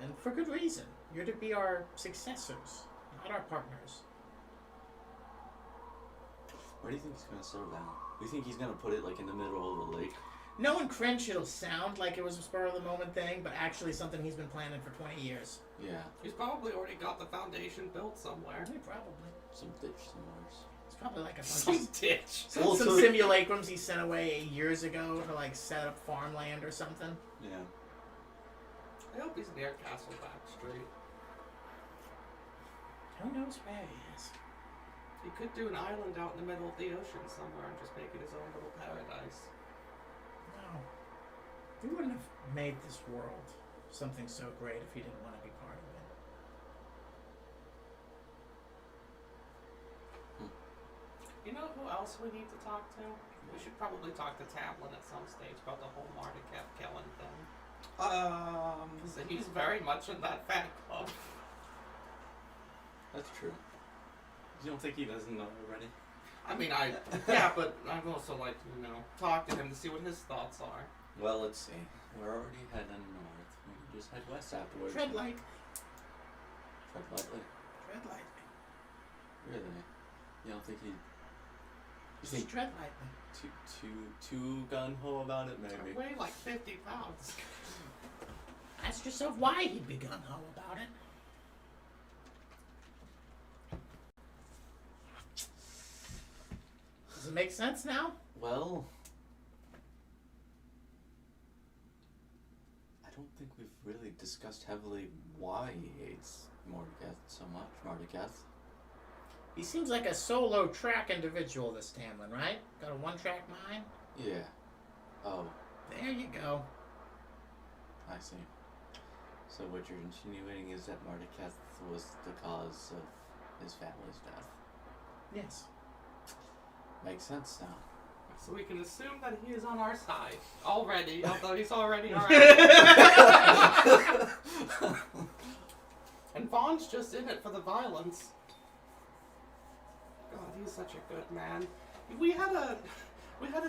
And for good reason. You're to be our successors, not our partners. where do you think he's going to settle down? Do you think he's going to put it like in the middle of the lake? Knowing Cringe, it'll sound like it was a spur of the moment thing, but actually something he's been planning for 20 years. Yeah. He's probably already got the foundation built somewhere. Yeah, probably. Some ditch somewhere. It's probably like a bunch Some of ditch. some Also- simulacrums he sent away years ago to like set up farmland or something. Yeah. I hope he's near Castleback Street. Who knows where he is? He could do an island out in the middle of the ocean somewhere and just make it his own little paradise. No. He wouldn't have made this world something so great if he didn't want to be part of it. You know who else we need to talk to? We should probably talk to Tamlin at some stage about the whole Marduketh killing thing. So he's very much in that fan club. That's true. You don't think he doesn't know already? I mean, yeah, but I'd also like to, talk to him to see what his thoughts are. Well, let's see. We're already heading north. We can just head west afterwards. Tread lightly. Tread lightly. Tread lightly. Really? You don't think he? You Just think tread lightly. too gun ho about it? I Maybe. weigh like 50 pounds. Ask yourself why he'd be gung-ho about it. Does it make sense now? Well, I don't think we've really discussed heavily why he hates Mordekaiser so much. Mordekaiser. He seems like a solo track individual, this Tamlin, right? Got a one-track mind? Yeah. Oh, There you go. I see. So what you're insinuating is that Mordekaiser was the cause of his family's death. Yes. Makes sense now. So we can assume that he is on our side already, although he's already our ally. And Vaughn's just in it for the violence. God, he's such a good man. We had a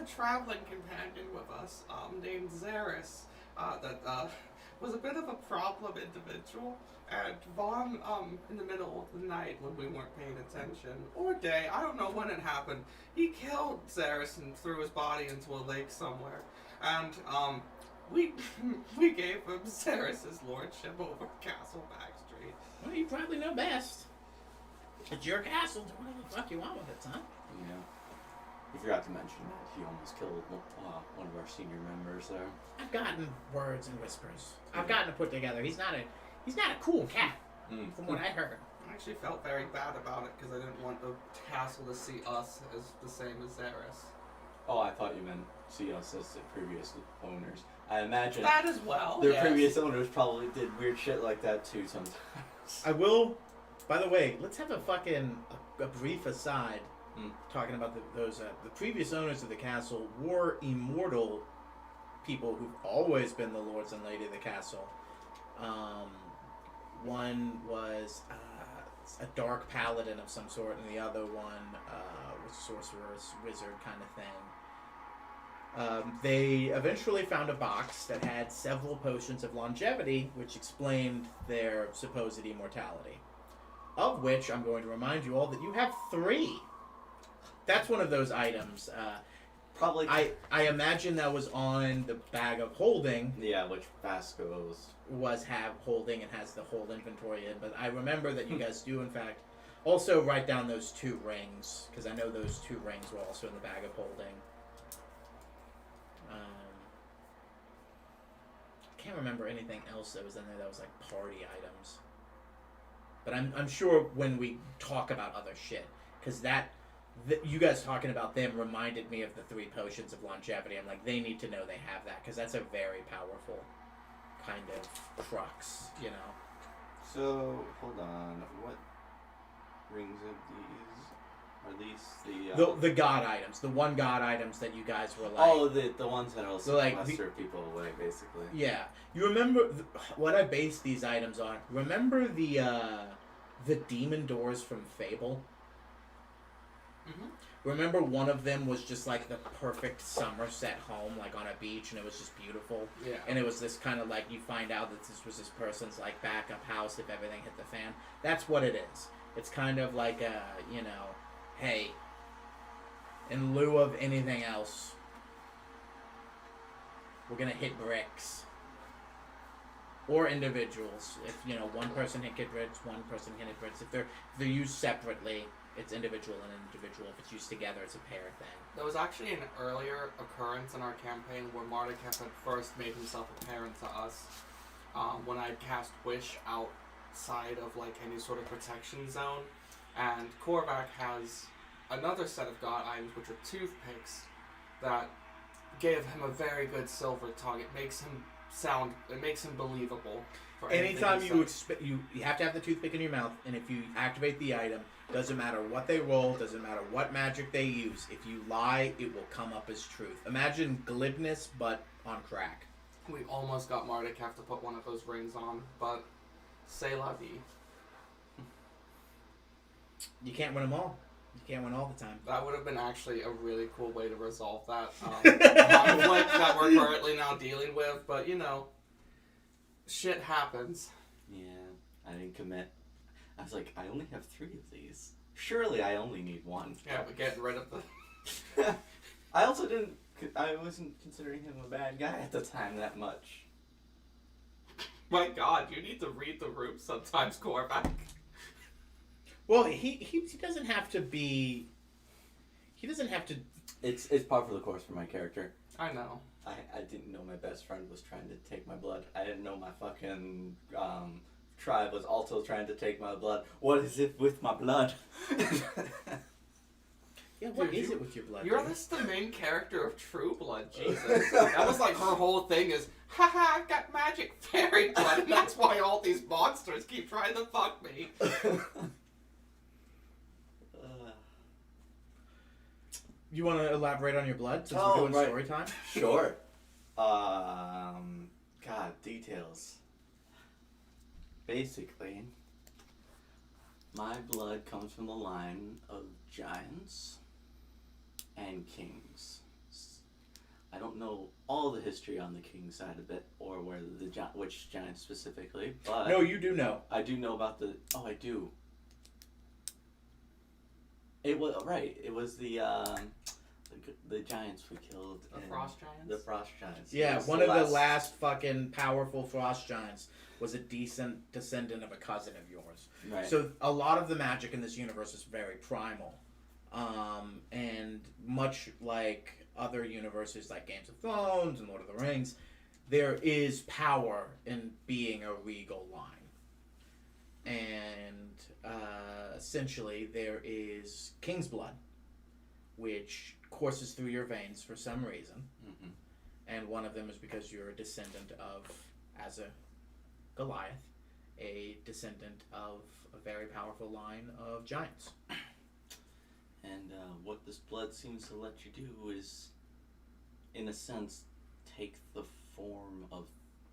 traveling companion with us, named Xeris, that was a bit of a problem individual. And Vaughn, in the middle of the night when we weren't paying attention, or day, I don't know when it happened, he killed Xeris and threw his body into a lake somewhere. And we gave him Xeris' lordship over Castleback Street. Well, you probably know best. It's your castle. Do whatever the fuck you want with it, son. Yeah. You forgot to mention that he almost killed one of our senior members there. I've gotten words and whispers. I've gotten to put together. He's not a cool cat, from what I heard. I actually felt very bad about it because I didn't want the castle to see us as the same as Xeris. Oh, I thought you meant see us as the previous owners. I imagine That as well. their yes. previous owners probably did weird shit like that too sometimes. I will. By the way, let's have a brief aside. Talking about the previous owners of the castle were immortal people who've always been the lords and lady of the castle. One was a dark paladin of some sort, and the other one was a sorcerer's wizard kind of thing. They eventually found a box that had several potions of longevity, which explained their supposed immortality. Of which I'm going to remind you all that you have 3. That's one of those items. Probably. I imagine that was on the bag of holding. Yeah, which Vasco's. Have holding and has the whole inventory in, but I remember that you guys do in fact also write down those 2 rings, because I know those 2 rings were also in the bag of holding. I can't remember anything else that was in there that was like party items. But I'm sure when we talk about other shit, because you guys talking about them reminded me of the 3 potions of longevity. I'm like, they need to know they have that, because that's a very powerful kind of crux, you know. So, hold on. What rings of these? Are these The god items, the 1 god items that you guys were like. Oh, the ones that also So, like, cluster people away, basically. Yeah, you remember what I based these items on? Remember the demon doors from Fable? Mm-hmm. Remember one of them was just like the perfect Somerset home, like on a beach, and it was just beautiful. Yeah. And it was this kind of like, you find out that this was this person's like backup house if everything hit the fan. That's what it is. It's kind of like a, hey, in lieu of anything else, We're gonna hit bricks. Or individuals. If one person hit bricks, one person hit bricks. If they're used separately, it's individual and individual. If it's used together, it's a pair thing. There was actually an earlier occurrence in our campaign where Marduketh had first made himself apparent to us when I cast Wish outside of like any sort of protection zone, and Korvac has another set of god items which are toothpicks that gave him a very good silver tongue. It makes him believable. For Anytime anything you have to have the toothpick in your mouth, and if you activate the item, doesn't matter what they roll, doesn't matter what magic they use. If you lie, it will come up as truth. Imagine glibness, but on crack. We almost got Marduketh to put one of those rings on, but c'est la vie. You can't win them all. You can't win all the time. That would have been actually a really cool way to resolve that conflict that we're currently now dealing with, but shit happens. Yeah, I didn't commit. I was like, I only have 3 of these. Surely I only need 1. Yeah, but getting rid of the... I wasn't considering him a bad guy at the time that much. My god, you need to read the room sometimes, Korvac. Well, he doesn't have to be... He doesn't have to... It's par for the course for my character. I know. I didn't know my best friend was trying to take my blood. I didn't know my fucking tribe was also trying to take my blood. What is it with my blood? Yeah, what Dude, is it with your blood? You're dude? just the main character of True Blood, Jesus. That was like her whole thing is, haha, I've got magic fairy blood, and that's why all these monsters keep trying to fuck me. You want to elaborate on your blood since Oh, we're doing right. story time? Sure. God, details. Basically, my blood comes from the line of giants and kings. I don't know all the history on the king side of it, or where which giant specifically, but No, you do know. I do know about the. Oh, I do. It was right. It was the giants we killed. The in- frost giants? The frost giants. It Yeah, was one of the last fucking powerful frost giants was a decent descendant of a cousin of yours. Right. So a lot of the magic in this universe is very primal. And much like other universes like Games of Thrones and Lord of the Rings, there is power in being a regal line. And essentially there is king's blood, which courses through your veins for some reason. Mm-hmm. And one of them is because you're a descendant of, as a Goliath, a descendant of a very powerful line of giants. And what this blood seems to let you do is, in a sense, take the form of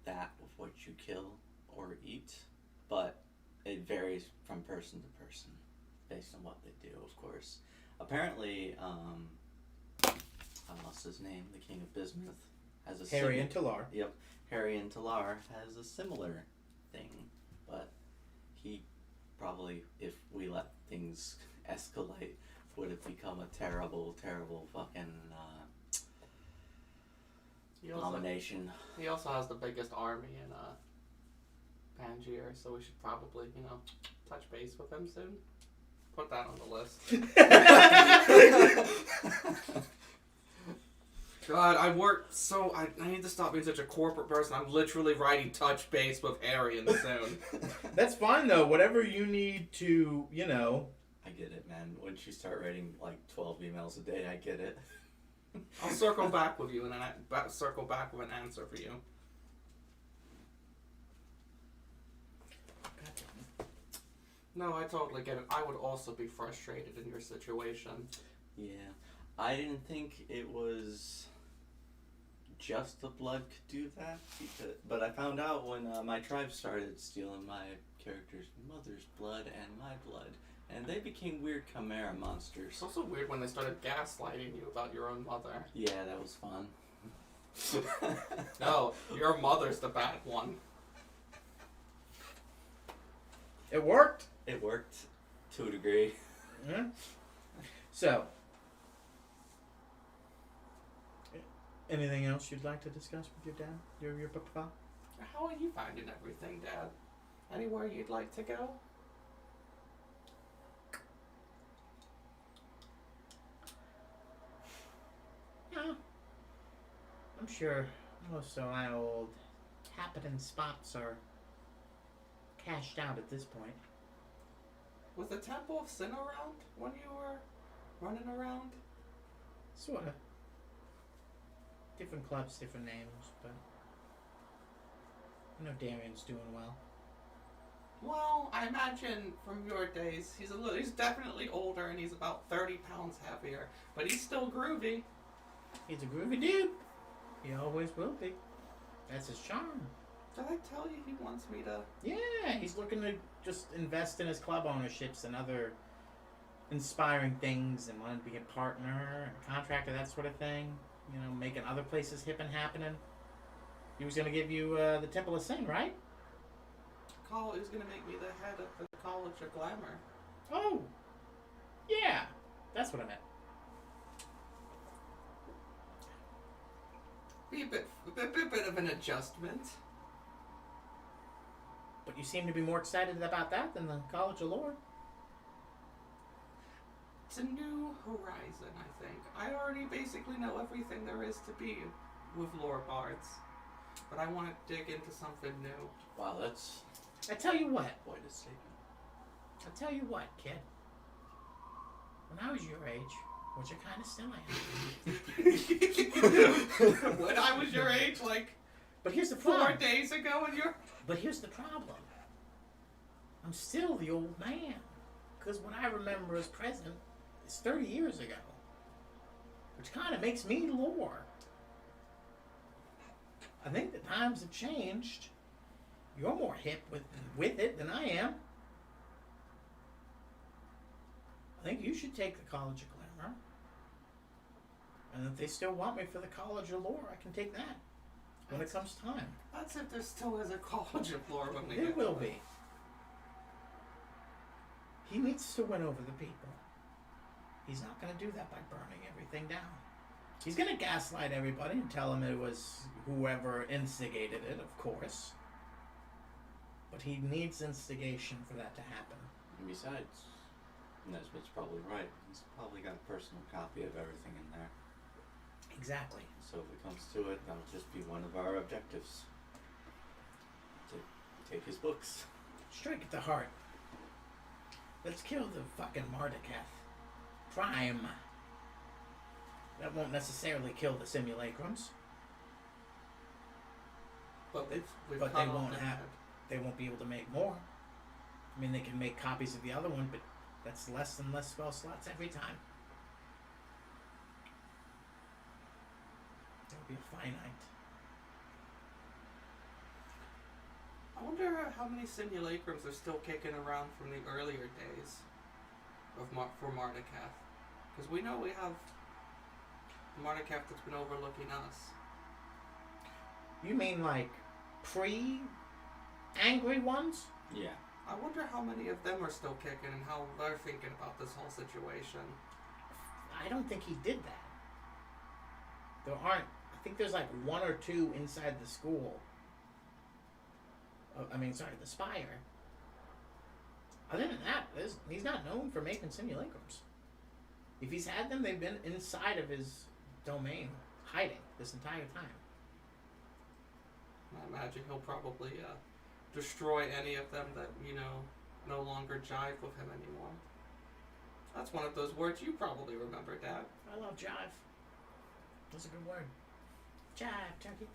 that of what you kill or eat, but it varies from person to person based on what they do, of course. Apparently, I lost his name, the King of Bismuth, has a Harry and Talar. Yep, Harry and Talar has a similar thing, but he probably, if we let things escalate, would have become a terrible, terrible fucking abomination. He also has the biggest army in Pangaea, so we should probably, touch base with him soon. Put that on the list. God, I need to stop being such a corporate person. I'm literally writing touch base with Arian soon. That's fine though. Whatever you need to, I get it, man. Once you start writing like 12 emails a day, I get it. I'll circle back with you and then circle back with an answer for you. No, I totally get it. I would also be frustrated in your situation. Yeah, I didn't think it was just the blood could do that, but I found out when my tribe started stealing my character's mother's blood and my blood, and they became weird chimera monsters. It's also weird when they started gaslighting you about your own mother. Yeah, that was fun. No, your mother's the bad one. It worked. It worked to a degree. Yeah. So, Anything else you'd like to discuss with your dad? Your papa? How are you finding everything, Dad? Anywhere you'd like to go? Yeah. I'm sure most of my old happening spots are cashed out at this point. Was the Temple of Sin around when you were running around? Sorta. Different clubs, different names, but I know Darian's doing well. Well, I imagine from your days, he's definitely older and he's about 30 pounds heavier, but he's still groovy. He's a groovy dude. He always will be. That's his charm. Did I tell you he wants me to? Yeah, he's looking to just invest in his club ownerships and other inspiring things and want to be a partner, a contractor, that sort of thing. You know, making other places hip and happening. He was going to give you the Temple of Sin, right? He was gonna make me the head of the College of Glamour. Oh, yeah. That's what I meant. Be a bit of an adjustment. But you seem to be more excited about that than the College of Lore. It's a new horizon, I think. I already basically know everything there is to be with lore bards, but I want to dig into something new. Wow, that's I tell you what. quite a statement. I tell you what, kid. When I was your age, which I kind of still am. When I was your age, like But here's the 4 problem. days ago, and you're... But here's the problem. I'm still the old man. Because what I remember as present is 30 years ago. Which kind of makes me lore. I think the times have changed. You're more hip with it than I am. I think you should take the College of Glamour. And if they still want me for the College of Lore, I can take that. When it comes time. That's if there still is a College of Lore when we There get will to it. be. He needs to win over the people. He's not going to do that by burning everything down. He's going to gaslight everybody and tell them it was whoever instigated it, of course. But he needs instigation for that to happen. And besides, Nesbitt's probably right. He's probably got a personal copy of everything in there. Exactly. So if it comes to it, that'll just be one of our objectives. To take his books. Strike at the heart. Let's kill the fucking Mardakath. Prime. That won't necessarily kill the simulacrums. But we've But cut they off won't the have- head. They won't be able to make more. I mean, they can make copies of the other one, but that's less and less spell slots every time. There'll be a finite. I wonder how many simulacrums are still kicking around from the earlier days of for Mardakath. Because we know we have Mardakath that's been overlooking us. You mean like pre-angry ones? Yeah. I wonder how many of them are still kicking and how they're thinking about this whole situation. I don't think he did that. There aren't. I think there's like one or two inside the school. The Spire. Other than that, he's not known for making simulacrums. If he's had them, they've been inside of his domain, hiding this entire time. I imagine he'll probably destroy any of them that, no longer jive with him anymore. That's one of those words you probably remember, Dad. I love jive. That's a good word. Jive, turkey.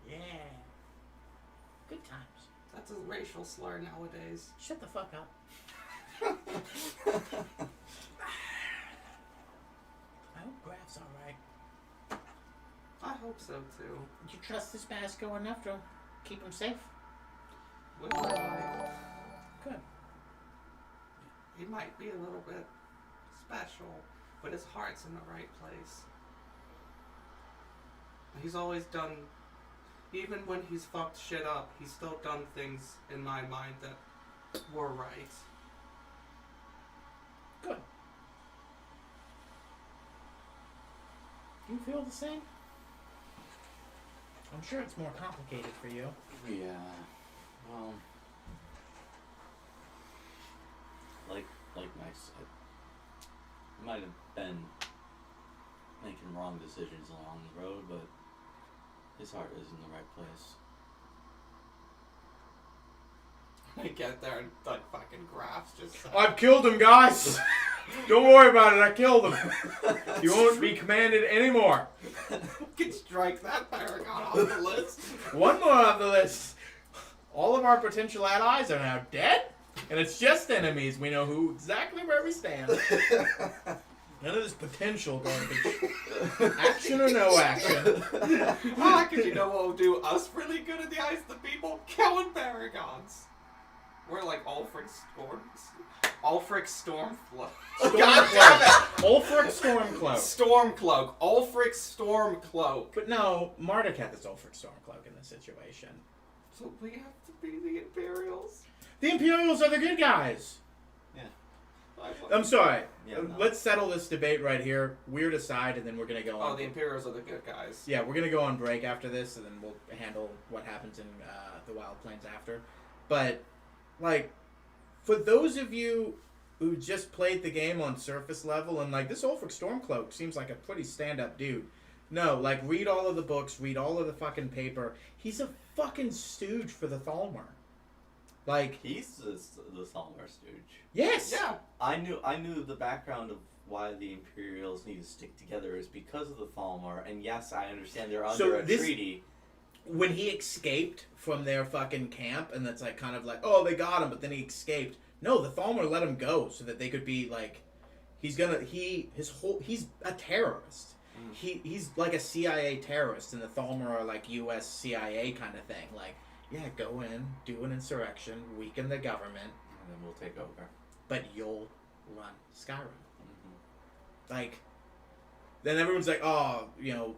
Yeah. Good times. That's a racial slur nowadays. Shut the fuck up. I hope Graf's alright. I hope so too. Did you trust this Basco enough to keep him safe? With my life, Good. he might be a little bit special, but his heart's in the right place. He's always done, even when he's fucked shit up, he's still done things in my mind that were right. Good. You feel the same? I'm sure it's more complicated for you. Yeah. Well, like Max said, might have been making wrong decisions along the road, but his heart is in the right place. I get there and like fucking graphs just. I've killed him, guys. Don't worry about it. I killed him. You won't be commanded anymore. Can strike that paragon off the list. One more on the list. All of our potential allies are now dead, and it's just enemies. We know exactly where we stand. None of this potential garbage. Action or no action. Because you know what will do us really good in the eyes of the people? Killing paragons. We're like Ulfric Stormcloak. Ulfric Stormcloak. Stormcloak. Ulfric Stormcloak. But no, Marduketh is Ulfric Stormcloak in this situation. So we have to be the Imperials? The Imperials are the good guys. I'm sorry. Yeah, no. Let's settle this debate right here. Weird aside, and then we're going to go on. Oh, the Imperials are the good guys. Yeah, we're going to go on break after this, and then we'll handle what happens in the Wild Plains after. But, like, for those of you who just played the game on surface level, and, like, this Ulfric Stormcloak seems like a pretty stand-up dude. No, like, read all of the books, read all of the fucking paper. He's a fucking stooge for the Thalmor. Like, He's the Thalmor stooge. yes! Yeah. I knew the background of why the Imperials need to stick together is because of the Thalmor, and yes, I understand they're under a treaty. When he escaped from their fucking camp, and that's like kind of like, oh, they got him, but then he escaped. No, the Thalmor let him go so that they could be like, he's a terrorist. He's like a CIA terrorist, and the Thalmor are like U.S. CIA kind of thing. Like, yeah, go in, do an insurrection, weaken the government, And then we'll take over. but you'll run Skyrim. Mm-hmm. Like, then everyone's like, oh, it's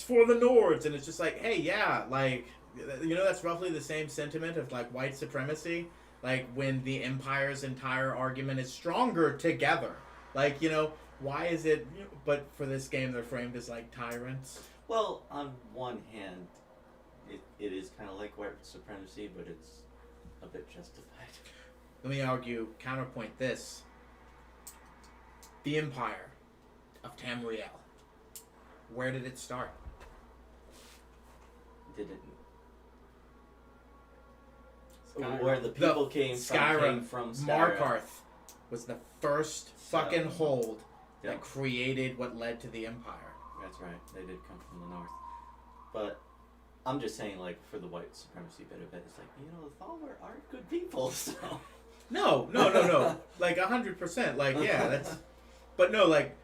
for the Nords, and it's just like, hey, yeah, like, that's roughly the same sentiment of like white supremacy, like when the Empire's entire argument is stronger together. Like, why is it? But for this game, they're framed as like tyrants. Well, on one hand, it is kind of like white supremacy, but it's a bit justified. Let me argue, counterpoint this. The Empire of Tamriel. Where did it start? Didn't. Skyrim. Where the people came from Skyrim. Markarth was the first fucking So, hold yeah. that created what led to the Empire. That's right. They did come from the north. But I'm just saying, like, for the white supremacy bit of it, it's like, the Thalmor are good people, so... No. Like 100%. Like, yeah, that's... But no, like...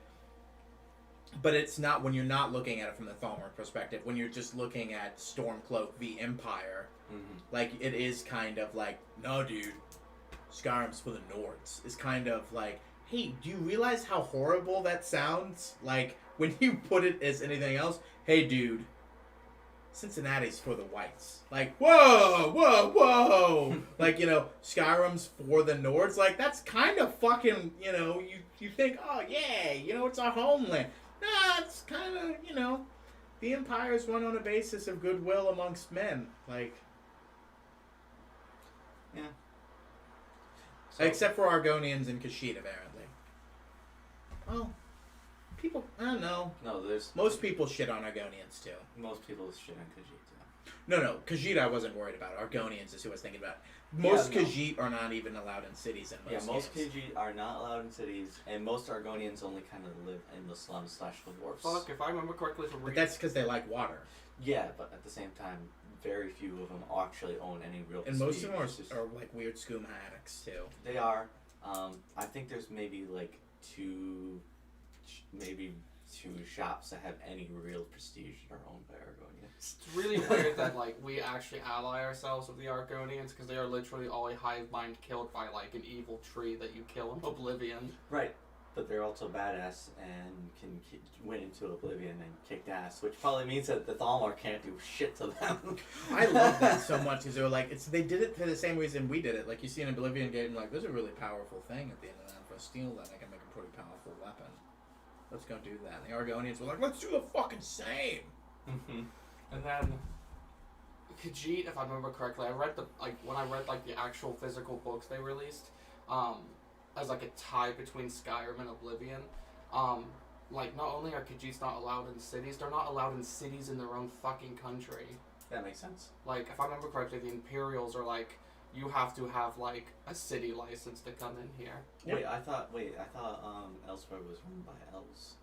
But it's not when you're not looking at it from the Thalmor perspective. When you're just looking at Stormcloak v. Empire, like, it is kind of like, no, dude, Skyrim's for the Nords. It's kind of like, hey, do you realize how horrible that sounds? Like, when you put it as anything else, hey, dude, Cincinnati's for the whites. Like, whoa! Like, Skyrim's for the Nords. Like, that's kind of fucking, you think, oh, yeah, it's our homeland. Nah, it's kind of, the Empire's run on a basis of goodwill amongst men. Like, Yeah. except for Argonians and Khajiit, apparently. Well, people, I don't know. No, there's... Most people shit on Argonians, too. Most people shit on Khajiit, too. No, Khajiit I wasn't worried about. Argonians is who I was thinking about. Most Yeah, no. Khajiit are not even allowed in cities in most Most games. Khajiit are not allowed in cities, and most Argonians only kind of live in the slums / the wharfs. Fuck, if I remember correctly from But that's because they like water. Yeah, but at the same time, very few of them actually own any real And most of prestige. them are like weird skooma addicts, too. They are. I think there's maybe like two shops that have any real prestige that are owned by Argonians. It's really weird that we actually ally ourselves with the Argonians because they are literally all a hive mind killed by an evil tree that you kill in Oblivion. Right, but they're also badass and can went into Oblivion and kicked ass, which probably means that the Thalmor can't do shit to them. I love that so much because they were like, they did it for the same reason we did it. Like, you see an Oblivion game, like, there's a really powerful thing at the end of that. If I steal that, I can make a pretty powerful weapon. Let's go do that. And the Argonians were like, let's do the fucking same. And then Khajiit, if I remember correctly, I read when I read like the actual physical books they released, as like a tie between Skyrim and Oblivion. Like not only are Khajiits not allowed in cities, they're not allowed in cities in their own fucking country. That makes sense. Like if I remember correctly, the Imperials are like you have to have like a city license to come in here. Wait, I thought Elsewhere was run by elves.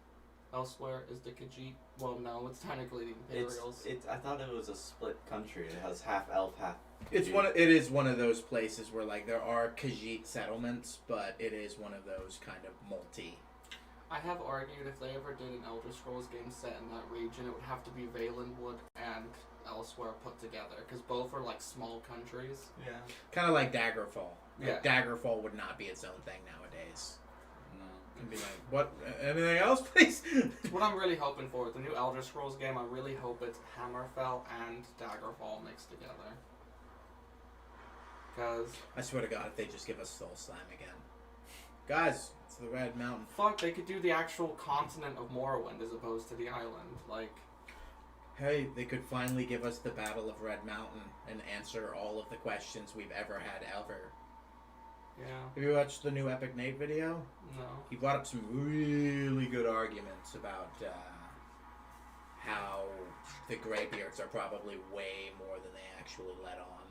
Elsewhere is the Khajiit. Well, no, it's technically the Imperials. I thought it was a split country. It has half elf, half. It is one of those places where like there are Khajiit settlements, but it is one of those kind of multi. I have argued if they ever did an Elder Scrolls game set in that region, it would have to be Valenwood and Elsewhere put together, because both are like small countries. Yeah. Kind of like Daggerfall. Yeah. Daggerfall would not be its own thing nowadays. No. It'd be like, what? Anything else, please? What I'm really hoping for with the new Elder Scrolls game, I really hope it's Hammerfell and Daggerfall mixed together. Because I swear to God, if they just give us Soul Slime again. Guys, it's the Red Mountain. fuck, they could do the actual continent of Morrowind as opposed to the island. Like, Hey, they could finally give us the Battle of Red Mountain and answer all of the questions we've ever had ever. yeah, Have you watched the new Epic Nate video? no. He brought up some really good arguments about how the Greybeards are probably way more than they actually let on.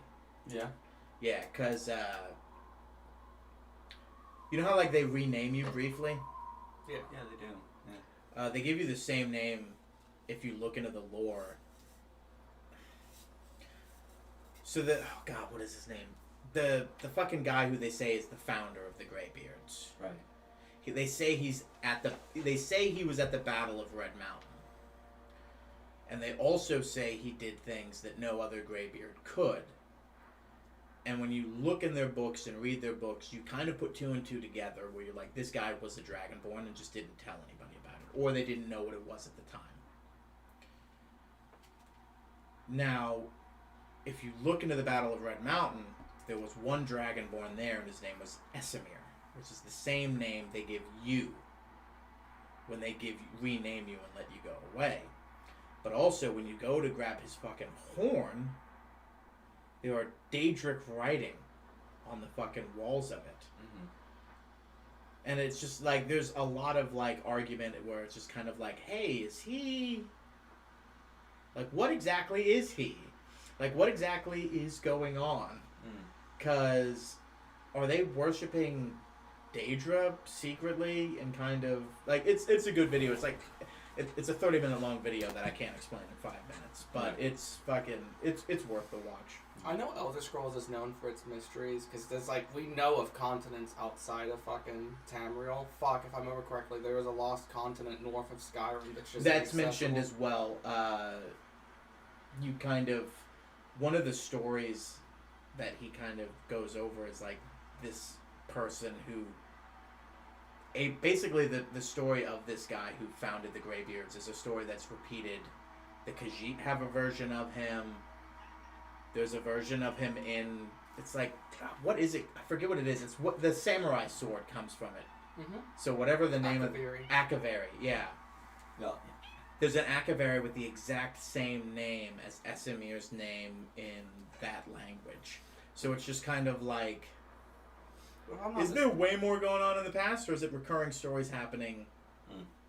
Yeah. Yeah, because, you know how, like, they rename you briefly? Yeah. Yeah, they do. Yeah. They give you the same name if you look into the lore. So oh God, what is his name? The fucking guy who they say is the founder of the Greybeards. Right. They say he was at the Battle of Red Mountain. And they also say he did things that no other Greybeard could. And when you look in their books and read their books, you kind of put two and two together where you're like, this guy was a Dragonborn and just didn't tell anybody about it. Or they didn't know what it was at the time. Now, if you look into the Battle of Red Mountain, there was one Dragonborn there and his name was Esamir, which is the same name they give you when they rename you and let you go away. But also, when you go to grab his fucking horn, there are Daedric writing on the fucking walls of it. Mm-hmm. And it's just like, there's a lot of like argument where it's just kind of like, hey, is he... Like, what exactly is he? Like, what exactly is going on? Because are they worshipping Daedra secretly and kind of... Like, it's a good video. It's like... It's a 30-minute long video that I can't explain in 5 minutes. But it's fucking... It's worth the watch. I know Elder Scrolls is known for its mysteries, because there's like, we know of continents outside of fucking Tamriel. Fuck, if I remember correctly, there was a lost continent north of Skyrim that's just That's inaccessible. mentioned as well. You kind of... One of the stories that he kind of goes over is like this person who... Basically, the story of this guy who founded the Greybeards is a story that's repeated. The Khajiit have a version of him. There's a version of him in... It's like... What is it? I forget what it is. It's what the samurai sword comes from it. Mm-hmm. So whatever the name Akaviri. of... Akaviri, yeah. No. There's an Akaviri with the exact same name as Esamir's name in that language. So it's just kind of like... Is there way more going on in the past, or is it recurring stories happening?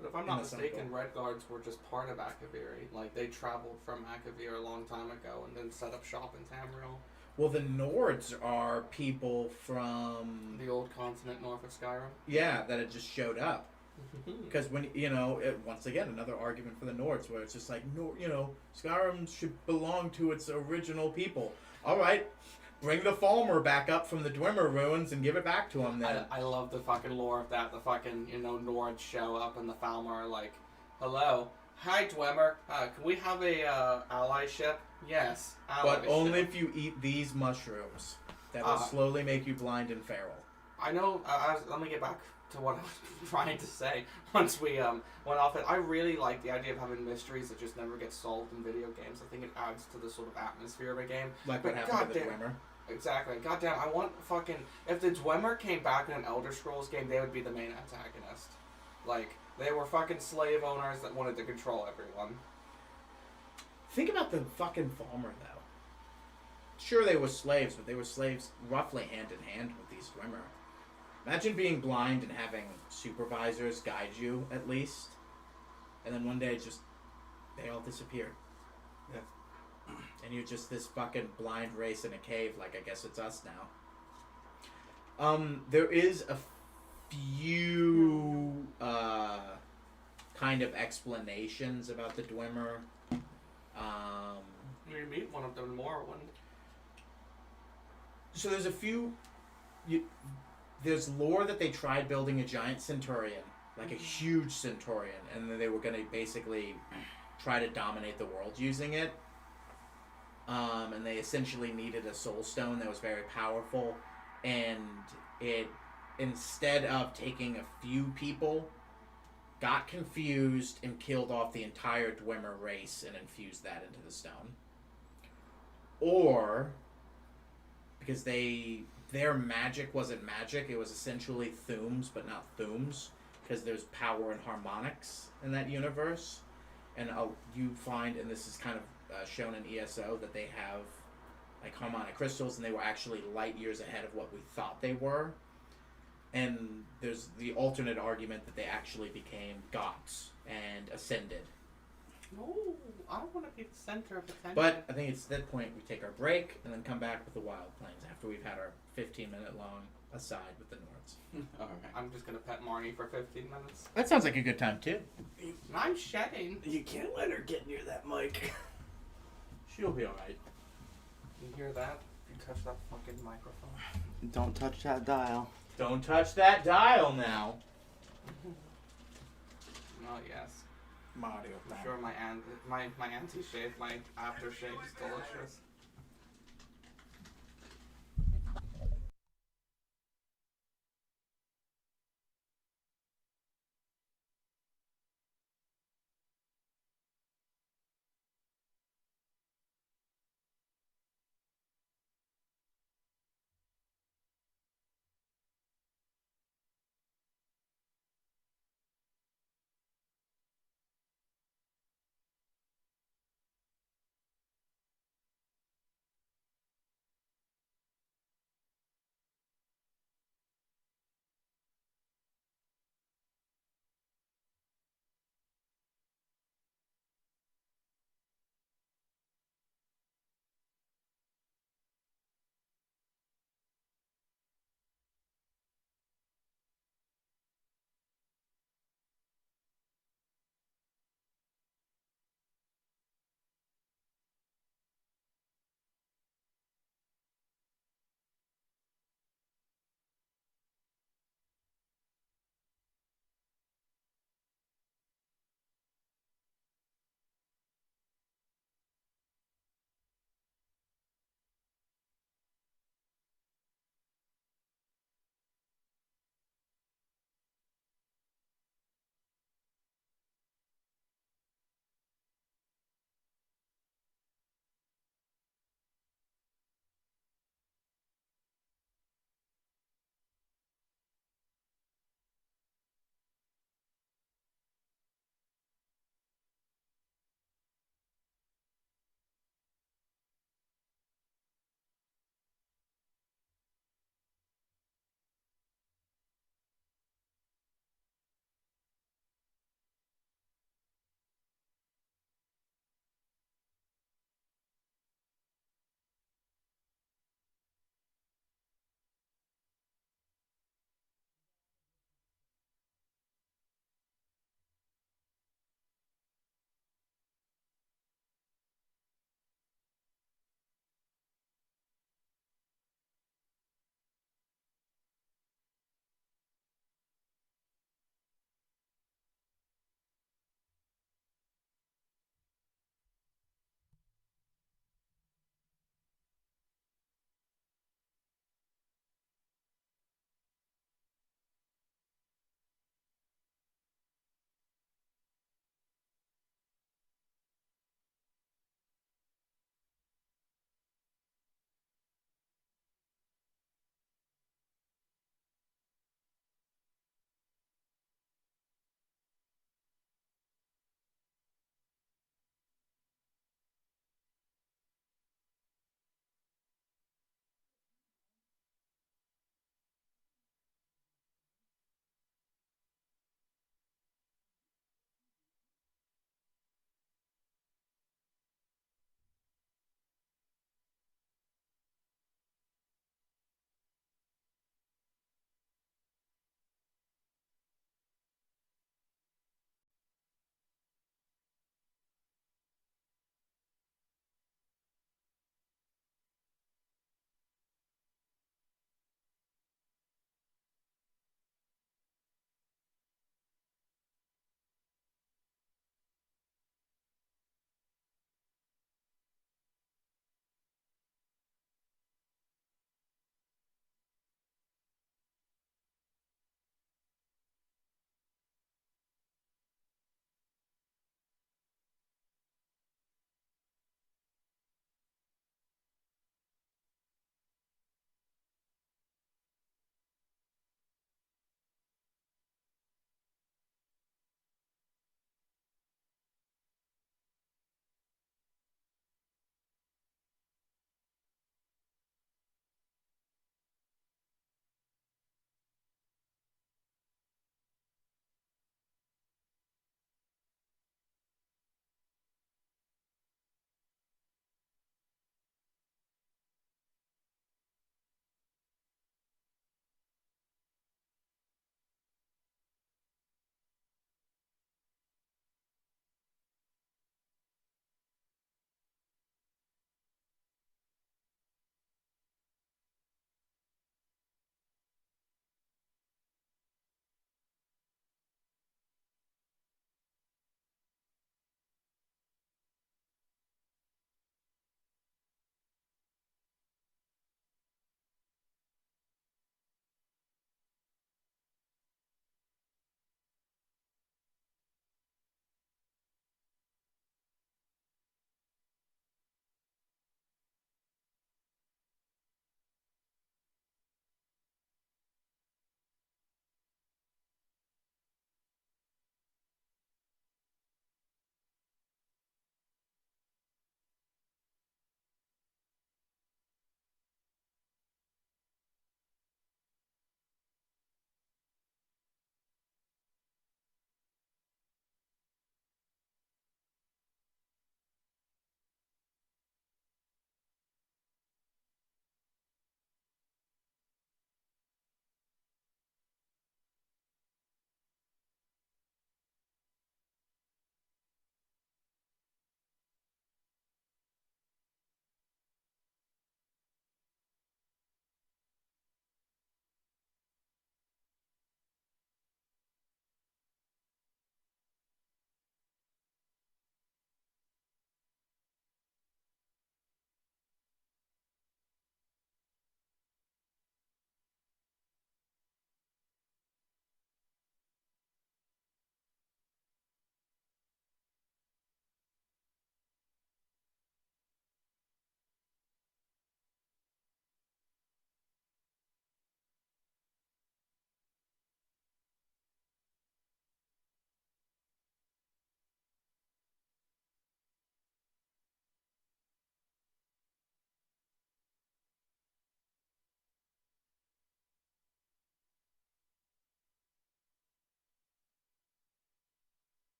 But if I'm not mistaken, Red Guards were just part of Akaviri. Like, they traveled from Akavir a long time ago and then set up shop in Tamriel. Well, the Nords are people from... The old continent north of Skyrim. Yeah, that had just showed up. Because when, once again, another argument for the Nords, where it's just like, Skyrim should belong to its original people. All right, bring the Falmer back up from the Dwemer ruins and give it back to them then. I love the fucking lore of that. The fucking, Nords show up and the Falmer are like, hello. Hi, Dwemer. Can we have a ally ship? Yes. But only if you eat these mushrooms. That will slowly make you blind and feral. I know. Let me get back to what I was trying to say. Once we went off it, I really like the idea of having mysteries that just never get solved in video games. I think it adds to the sort of atmosphere of a game. Like what happened to the Dwemer. Exactly. Goddamn, I want fucking... If the Dwemer came back in an Elder Scrolls game, they would be the main antagonist. Like, they were fucking slave owners that wanted to control everyone. Think about the fucking farmer, though. Sure, they were slaves, but they were slaves roughly hand in hand with these Dwemer. Imagine being blind and having supervisors guide you, at least. And then one day, just, they all disappeared. Yeah. And you're just this fucking blind race in a cave, like I guess it's us now. There is a few, kind of explanations about the Dwemer. You meet one of them in Morrowind. So there's a few. There's lore that they tried building a giant centurion, like a huge centurion, and then they were going to basically try to dominate the world using it. And they essentially needed a soul stone that was very powerful, and it, instead of taking a few people, got confused and killed off the entire Dwemer race and infused that into the stone. Or because their magic wasn't magic, it was essentially Thumes, but not Thumes, because there's power and harmonics in that universe. And you find, and this is kind of shown in ESO, that they have like harmonic crystals, and they were actually light years ahead of what we thought they were. And there's the alternate argument that they actually became gods and ascended. No, I don't want to be the center of attention. But I think it's at that point we take our break and then come back with the Wild Plains after we've had our 15-minute long aside with the Nords. Alright. I'm just gonna pet Marnie for 15 minutes. That sounds like a good time too. I'm shedding. You can't let her get near that mic. She'll be alright. You hear that? You touch that fucking microphone. Don't touch that dial. Don't touch that dial now. Oh yes. Mario. I'm sure my anti-shave, my aftershave is delicious.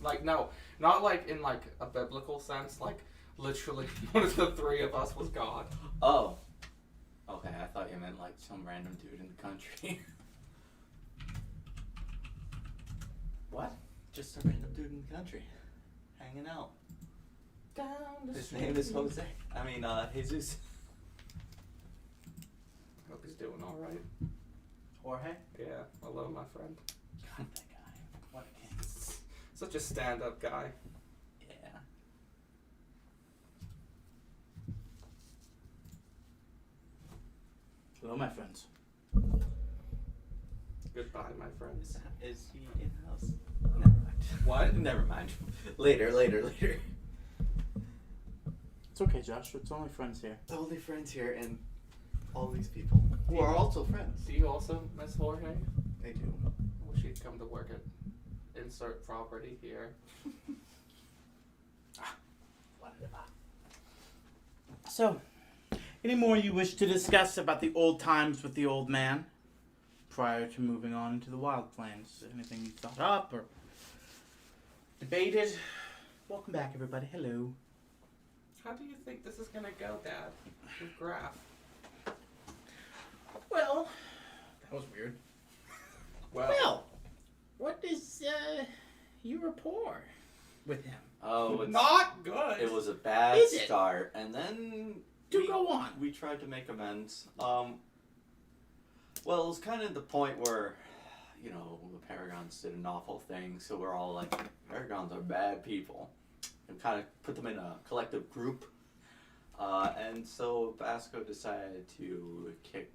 Like, no, not like in like a biblical sense. Like, literally, one of the three of us was God. Oh. Okay, I thought you meant like some random dude in the country. What? Just a random dude in the country. Hanging out. Down the His street. name is Jose. I mean, Jesus. Hope he's doing all right. Jorge? Yeah, I love my friend. God, that guy. What a king. Such a stand-up guy. Yeah. Hello, my friends. Goodbye, my friend. Is he in the house? Never mind. What? Never mind. Later. It's okay, Josh. It's only friends here. Only friends here and all these people who are also friends. Do you also miss Jorge? They do. Wish he'd come to work at insert property here. So, any more you wish to discuss about the old times with the old man prior to moving on into the wild plains? Anything you thought up or debated? Welcome back, everybody. Hello. How do you think this is gonna go, Dad? With Graf? Well, that was weird. Well, what is your rapport with him? Oh, it's Not good. It was a bad Is it? start, and then Do go on. we tried to make amends. Well, it was kind of the point where, you know, the Paragons did an awful thing, so we're all like, Paragons are bad people, and kind of put them in a collective group. And so Basco decided to kick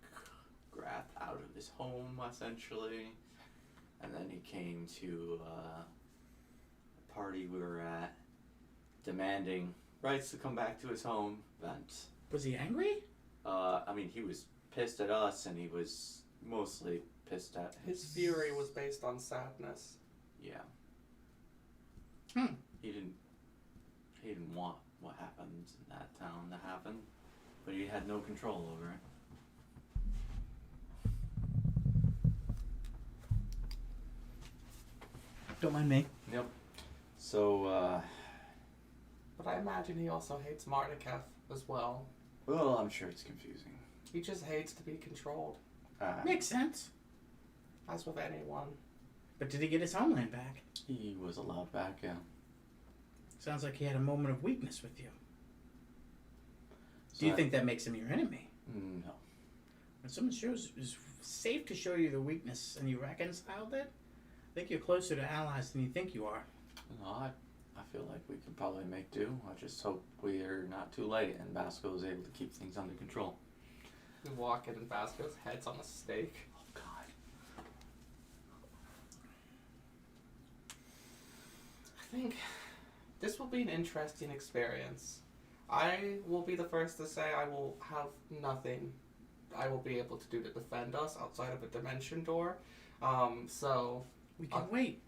Graf out of his home, essentially, and then he came to a party we were at, demanding rights to come back to his home, vent. Was he angry? I mean, he was pissed at us, and he was mostly pissed at His fury was based on sadness. Yeah. Hmm. He didn't want what happened in that town to happen, but he had no control over it. Don't mind me. Yep. So, But I imagine he also hates Mardukov as well. well, I'm sure it's confusing. He just hates to be controlled, Makes sense. as with anyone. But did he get his homeland back? He was allowed back, yeah. Sounds like he had a moment of weakness with you. So Do you think that makes him your enemy? No. When someone shows is safe to show you the weakness and you reconciled it, I think you're closer to allies than you think you are. No, I feel like we can probably make do. I just hope we're not too late and Basco is able to keep things under control. We walk in and Vasco's head's on a stake. Oh, God. I think this will be an interesting experience. I will be the first to say I will have nothing I will be able to do to defend us outside of a dimension door. So We can wait.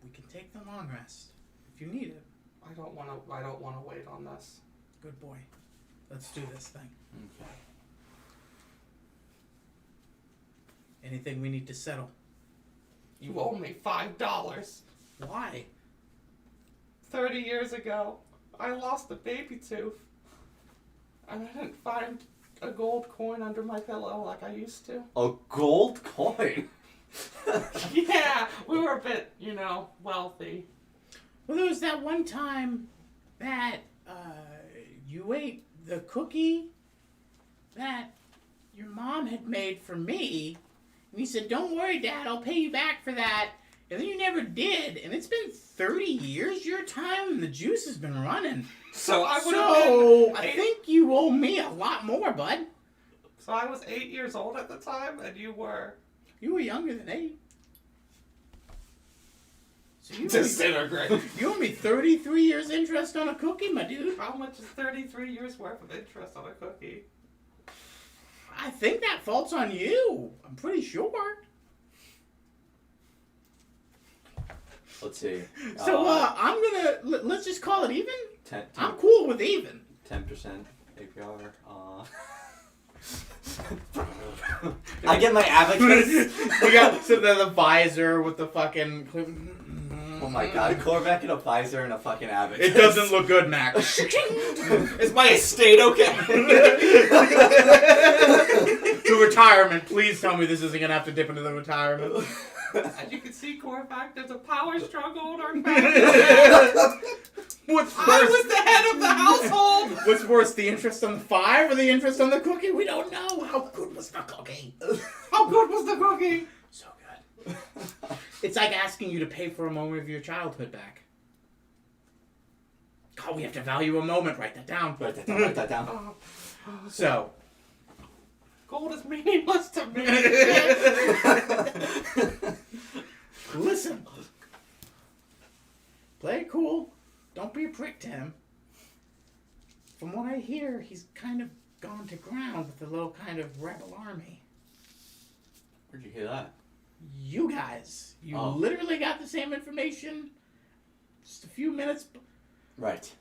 We can take the long rest if you need it. I don't want to wait on this. Good boy. Let's do this thing. Okay. Anything we need to settle? You owe me $5. Why? 30 years ago, I lost a baby tooth. And I didn't find a gold coin under my pillow like I used to. A gold coin? Yeah, we were a bit, wealthy. Well, there was that one time that you ate the cookie that your mom had made for me, and you said, "Don't worry, Dad, I'll pay you back for that." And then you never did, and it's been 30 years your time, and the juice has been running. So I would So have I think you owe me a lot more, bud. So I was 8 years old at the time, and you were... You were younger than 8. So you Disintegrate. owe me 33 years interest on a cookie, my dude. How much is 33 years worth of interest on a cookie? I think that fault's on you. I'm pretty sure. Let's see. So I'm gonna let's just call it even. 10, I'm cool with even. 10% APR. I get my abacus. We got so the visor with the fucking. Oh my god, Korvac in a visor and a fucking abacus. It doesn't look good, Mac. Is my estate okay? The retirement. Please tell me this isn't gonna have to dip into the retirement. As you can see, Korvac, there's a power struggle in our family. What's I worse? was the head of the household. What's worse, the interest on the 5 or the interest on the cookie? We don't know. How good was the cookie? How good was the cookie? So good. It's like asking you to pay for a moment of your childhood back. God, we have to value a moment. Write that down. Write that down, write that down. So. Gold is meaningless to me. Listen. Play it cool. Don't be a prick to him. From what I hear, he's kind of gone to ground with a little kind of rebel army. Where'd you hear that? You guys. You literally got the same information just a few minutes Right.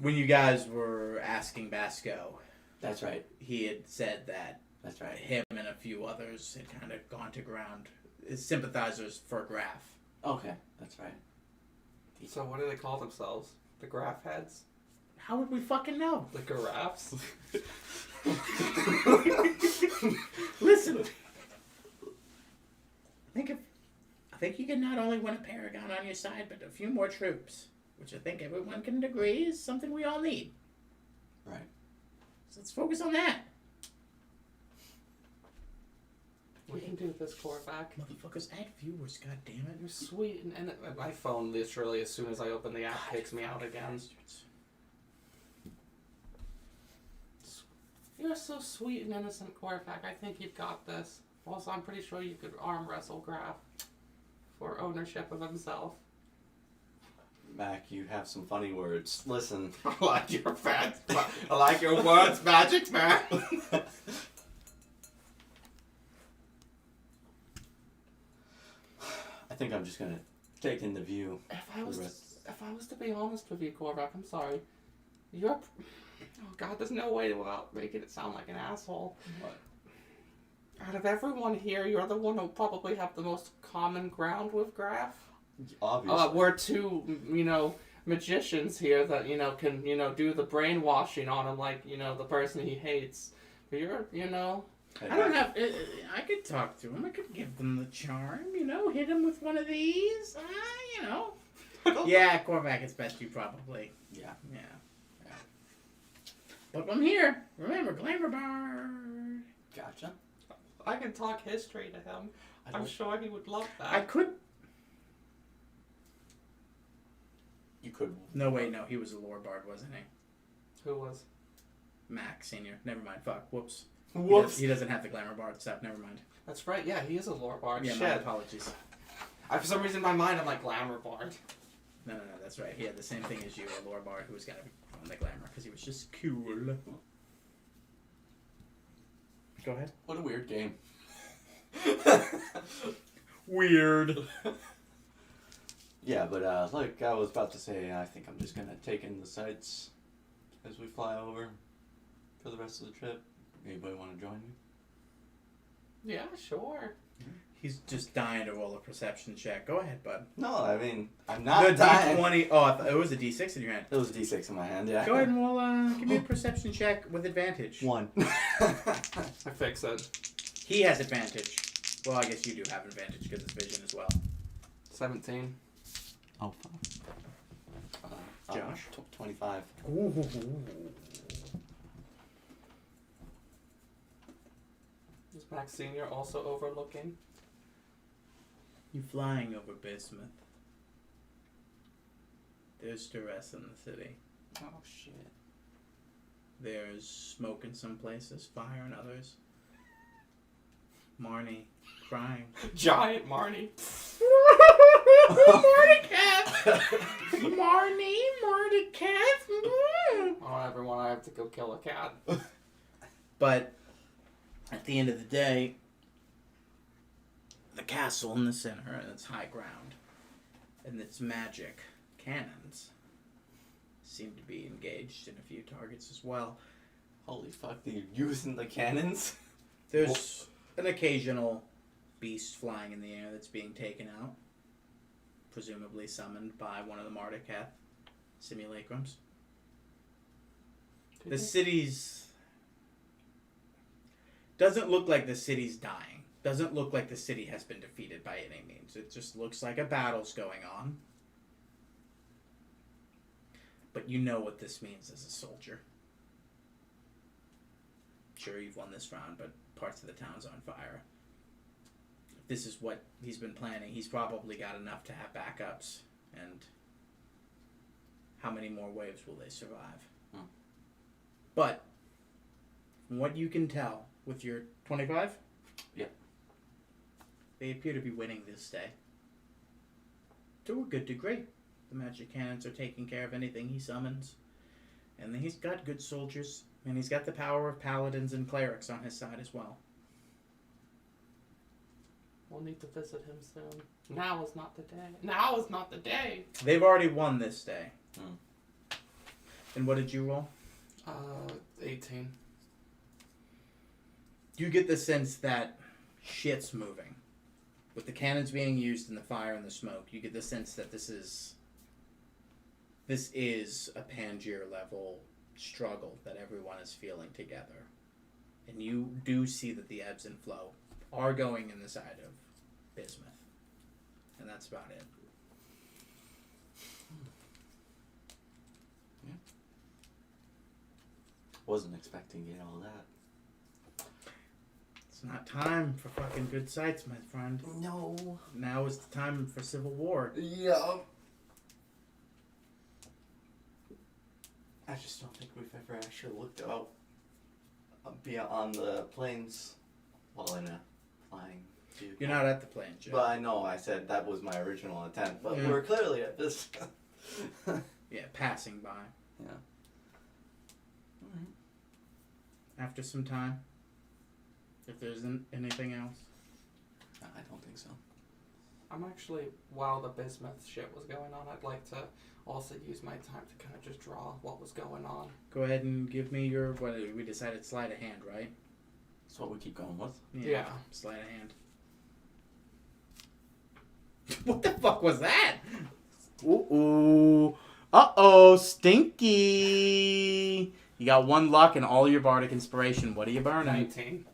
when you guys were asking Basco. That's right. He had said that That's right. him and a few others had kind of gone to ground as sympathizers for Graf. Okay, that's right. So what do they call themselves? The graph heads? How would we fucking know? The giraffes? Listen. I think you can not only win a Paragon on your side, but a few more troops, which I think everyone can agree is something we all need. Right. So let's focus on that. We can do this, Korvac. Motherfuckers, add viewers, god damn it. You're sweet, and my phone literally, as soon as I open the app, kicks me out again. Bastards. You're so sweet and innocent, Korvac. I think you've got this. Also, I'm pretty sure you could arm wrestle Graf for ownership of himself. Mac, you have some funny words. Listen. I like your facts. I like your words, Magic Man. I think I'm just gonna take in the view. If I was to be honest with you, Korvac, I'm sorry. You're... Oh god, there's no way without making it sound like an asshole. What? Out of everyone here, you're the one who'll probably have the most common ground with Graf. Obviously. We're two, magicians here that, can, do the brainwashing on him like, the person he hates. But you're, I don't have... I could talk to him. I could give them the charm, hit him with one of these. Yeah, Korvac, it's best you probably. Yeah. Yeah. But I'm here. Remember, Glamour Bar. Gotcha. I can talk history to him. I'm sure he would love that. I could... You could. No, wait, no. He was a lore bard, wasn't he? Who was? Mac, Senior. Never mind. Fuck. Whoops. Whoops. He doesn't have the Glamour Bard stuff. Never mind. That's right, yeah, he is a lore bard. Yeah, my Shit. apologies. For some reason in my mind, I'm like, glamour bard. No, that's right. He had the same thing as you, a lore bard who was going to be on the Glamour because he was just cool. Go ahead. What a weird game. Weird. Yeah, but like I was about to say, I think I'm just gonna take in the sights as we fly over for the rest of the trip. Anybody want to join me? Yeah, sure. He's just dying to roll a perception check. Go ahead, bud. No, I mean I'm not The dying. D20. Oh, it was a D6 in your hand. It was a D6 in my hand. Yeah. Go ahead and roll. Give me a perception check with advantage. 1. I fix it. He has advantage. Well, I guess you do have advantage because it's vision as well. 17. Oh, fuck. Josh? 25. Ooh. Is Max Senior also overlooking? You flying over Bismuth. There's duress in the city. Oh shit. There's smoke in some places, fire in others. Marnie crying. Giant Marnie. Marnie cat! Marnie cat! Oh, everyone, I have to go kill a cat. But at the end of the day, the castle in the center and its high ground and its magic cannons seem to be engaged in a few targets as well. Holy fuck, they're using the cannons? There's an occasional beast flying in the air that's being taken out. presumably summoned by one of the Mardakath simulacrums. The city's... Doesn't look like the city's dying. Doesn't look like the city has been defeated by any means. It just looks like a battle's going on. But you know what this means as a soldier. Sure, you've won this round, but parts of the town's on fire. If this is what he's been planning, he's probably got enough to have backups. And how many more waves will they survive? But, from what you can tell with your 25? Yep. They appear to be winning this day. To a good degree. The magic cannons are taking care of anything he summons. And he's got good soldiers. And he's got the power of paladins and clerics on his side as well. We'll need to visit him soon. Now is not the day. Now is not the day. They've already won this day. And what did you roll? 18. You get the sense that shit's moving. With the cannons being used and the fire and the smoke, you get the sense that this is a Pangier level struggle that everyone is feeling together. And you do see that the ebbs and flow are going in the side of Bismuth. And that's about it. Yeah. Wasn't expecting to get all that. It's not time for fucking good sights, my friend. No. Now is the time for civil war. Yeah. I just don't think we've ever actually looked out beyond the plains while in a flying vehicle. You're not at the plains yet. But I know I said that was my original intent, but Yeah. we're clearly at this. Yeah, passing by. Yeah. Alright. After some time. If there isn't anything else. I don't think so. I'm actually, while the bismuth shit was going on, I'd like to also use my time to kind of just draw what was going on. Go ahead and give me your... What we decided? Sleight of hand, right? That's what we keep going with. Yeah. Sleight of hand. What the fuck was that? Ooh. Uh-oh. Stinky. You got 1 luck and all your bardic inspiration. What are you burning? 19.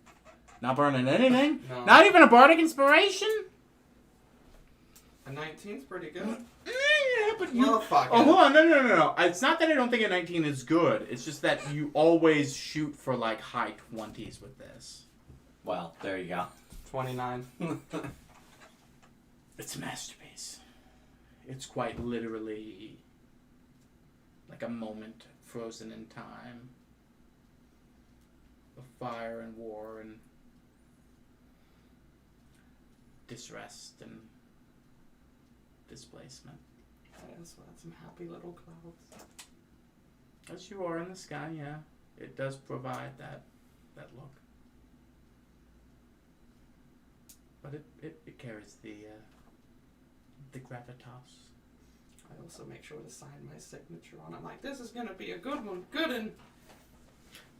Not burning anything? No. Not even a bardic inspiration? A 19's pretty good. Yeah, but you... Well, fuck Oh, it. hold on. No. It's not that I don't think a 19 is good. It's just that you always shoot for, like, high 20s with this. Well, there you go. 29. It's a masterpiece. It's quite literally like a moment frozen in time of fire and war and disrest and displacement. I just want some happy little clouds. As you are in the sky, yeah. It does provide that look. But it carries the gravitas. I also make sure to sign my signature on it. I'm like, this is going to be a good one. Good one.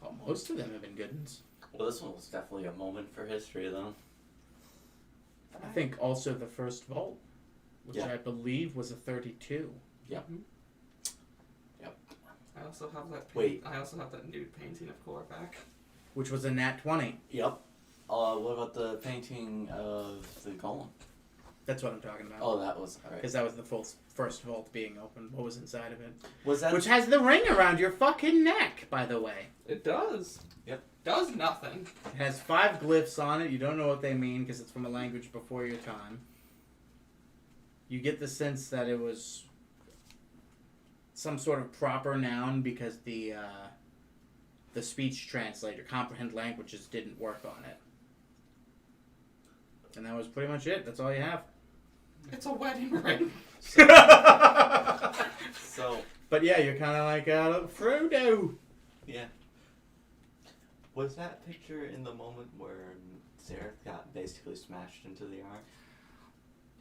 Oh, most of them have been good ones. Well, this one was definitely a moment for history, though. I think also the first vault, which Yeah. I believe was a 32. Yep. Mhm. Yep. I also have that. Wait. I also have that nude painting of Korvac. Which was a nat 20. Yep. What about the painting of the golem? That's what I'm talking about. Oh, that was alright. Because that was the first vault being opened. What was inside of it? Was that? Which has the ring around your fucking neck, by the way. It does. Yep. Does nothing. It has 5 glyphs on it. You don't know what they mean because it's from a language before your time. You get the sense that it was some sort of proper noun because the speech translator, comprehend languages, didn't work on it. And that was pretty much it. That's all you have. It's a wedding ring. So, But yeah, you're kind of like Frodo. yeah. Was that picture in the moment where Zareth got basically smashed into the arm?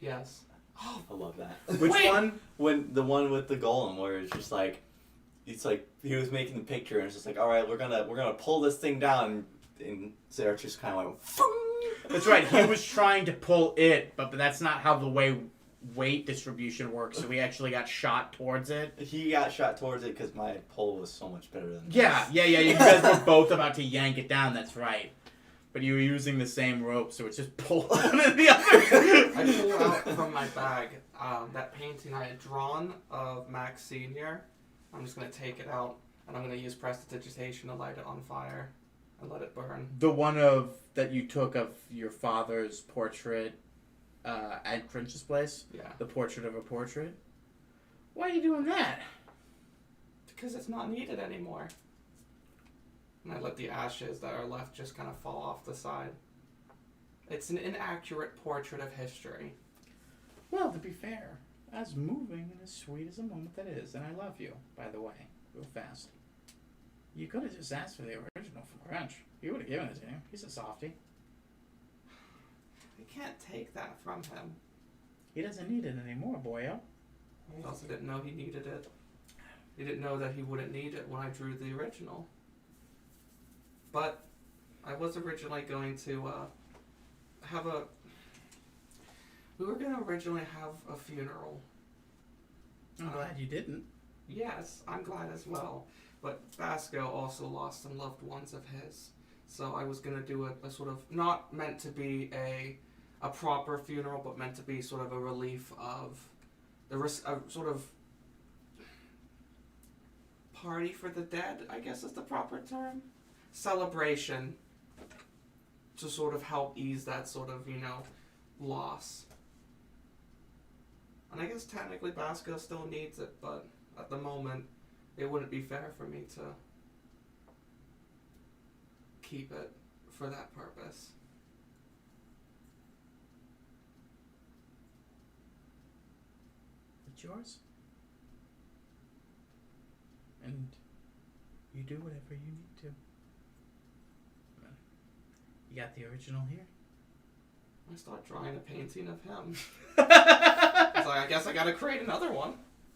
Yes. I love that. Which Wait. one? When the one with the golem, where it's just like, it's like he was making the picture, and it's just like, all right, we're gonna pull this thing down, and Zareth just kind of went. That's right. He was trying to pull it, but that's not how the way weight distribution works, so we actually got shot towards it. He got shot towards it because my pole was so much better than Yeah, this. yeah. You guys were both about to yank it down. That's right. But you were using the same rope, so it's just pulled one and the other. I pull out from my bag that painting I had drawn of Max Senior. I'm just gonna take it out and I'm gonna use prestidigitation to light it on fire and let it burn. The one that you took of your father's portrait at Crinch's place? Yeah. The portrait of a portrait? Why are you doing that? Because it's not needed anymore. And I let the ashes that are left just kind of fall off the side. It's an inaccurate portrait of history. Well, to be fair, as moving and as sweet as a moment that is, and I love you, by the way, real fast. You could have just asked for the original from Crunch. He would have given it to you. He's a softie. I can't take that from him. He doesn't need it anymore, boyo. He also didn't know he needed it. He didn't know that he wouldn't need it when I drew the original. But I was originally going to have a... We were going to originally have a funeral. I'm glad you didn't. Yes, I'm glad as well. But Basco also lost some loved ones of his. So I was going to do a sort of, not meant to be a proper funeral, but meant to be sort of a relief of, a sort of party for the dead, I guess is the proper term. Celebration to sort of help ease that sort of, loss. And I guess technically Basco still needs it, but at the moment, it wouldn't be fair for me to keep it for that purpose. It's yours. And you do whatever you need to. You got the original here? I start drawing a painting of him. It's like, I guess I gotta create another one.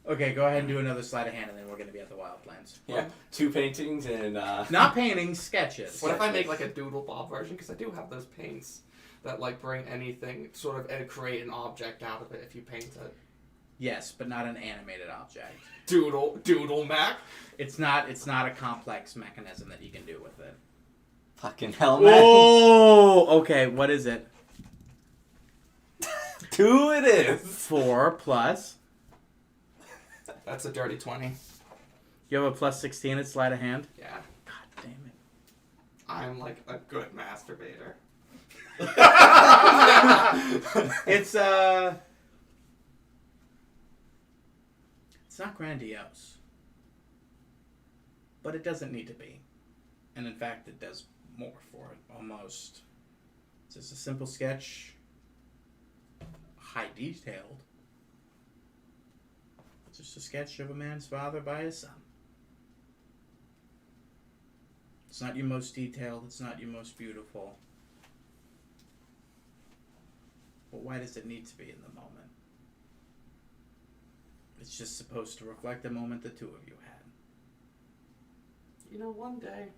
Okay, go ahead and do another sleight of hand, and then we're going to be at the Wildlands. Yeah, 2 paintings and... Not paintings, sketches. What if I make like a Doodle Bob version? Because I do have those paints that like bring anything, sort of, and create an object out of it if you paint it. Yes, but not an animated object. Doodle Mac. It's not a complex mechanism that you can do with it. Fucking hell, man. Oh, okay. What is it? 2 it is. 4 plus. That's a dirty 20. You have a plus 16 at sleight of hand? Yeah. God damn it. I'm like a good masturbator. It's not grandiose. But it doesn't need to be. And in fact, it does more for it, almost. It's just a simple sketch. High detailed. It's just a sketch of a man's father by his son. It's not your most detailed, it's not your most beautiful. But why does it need to be in the moment? It's just supposed to reflect the moment the two of you had. One day,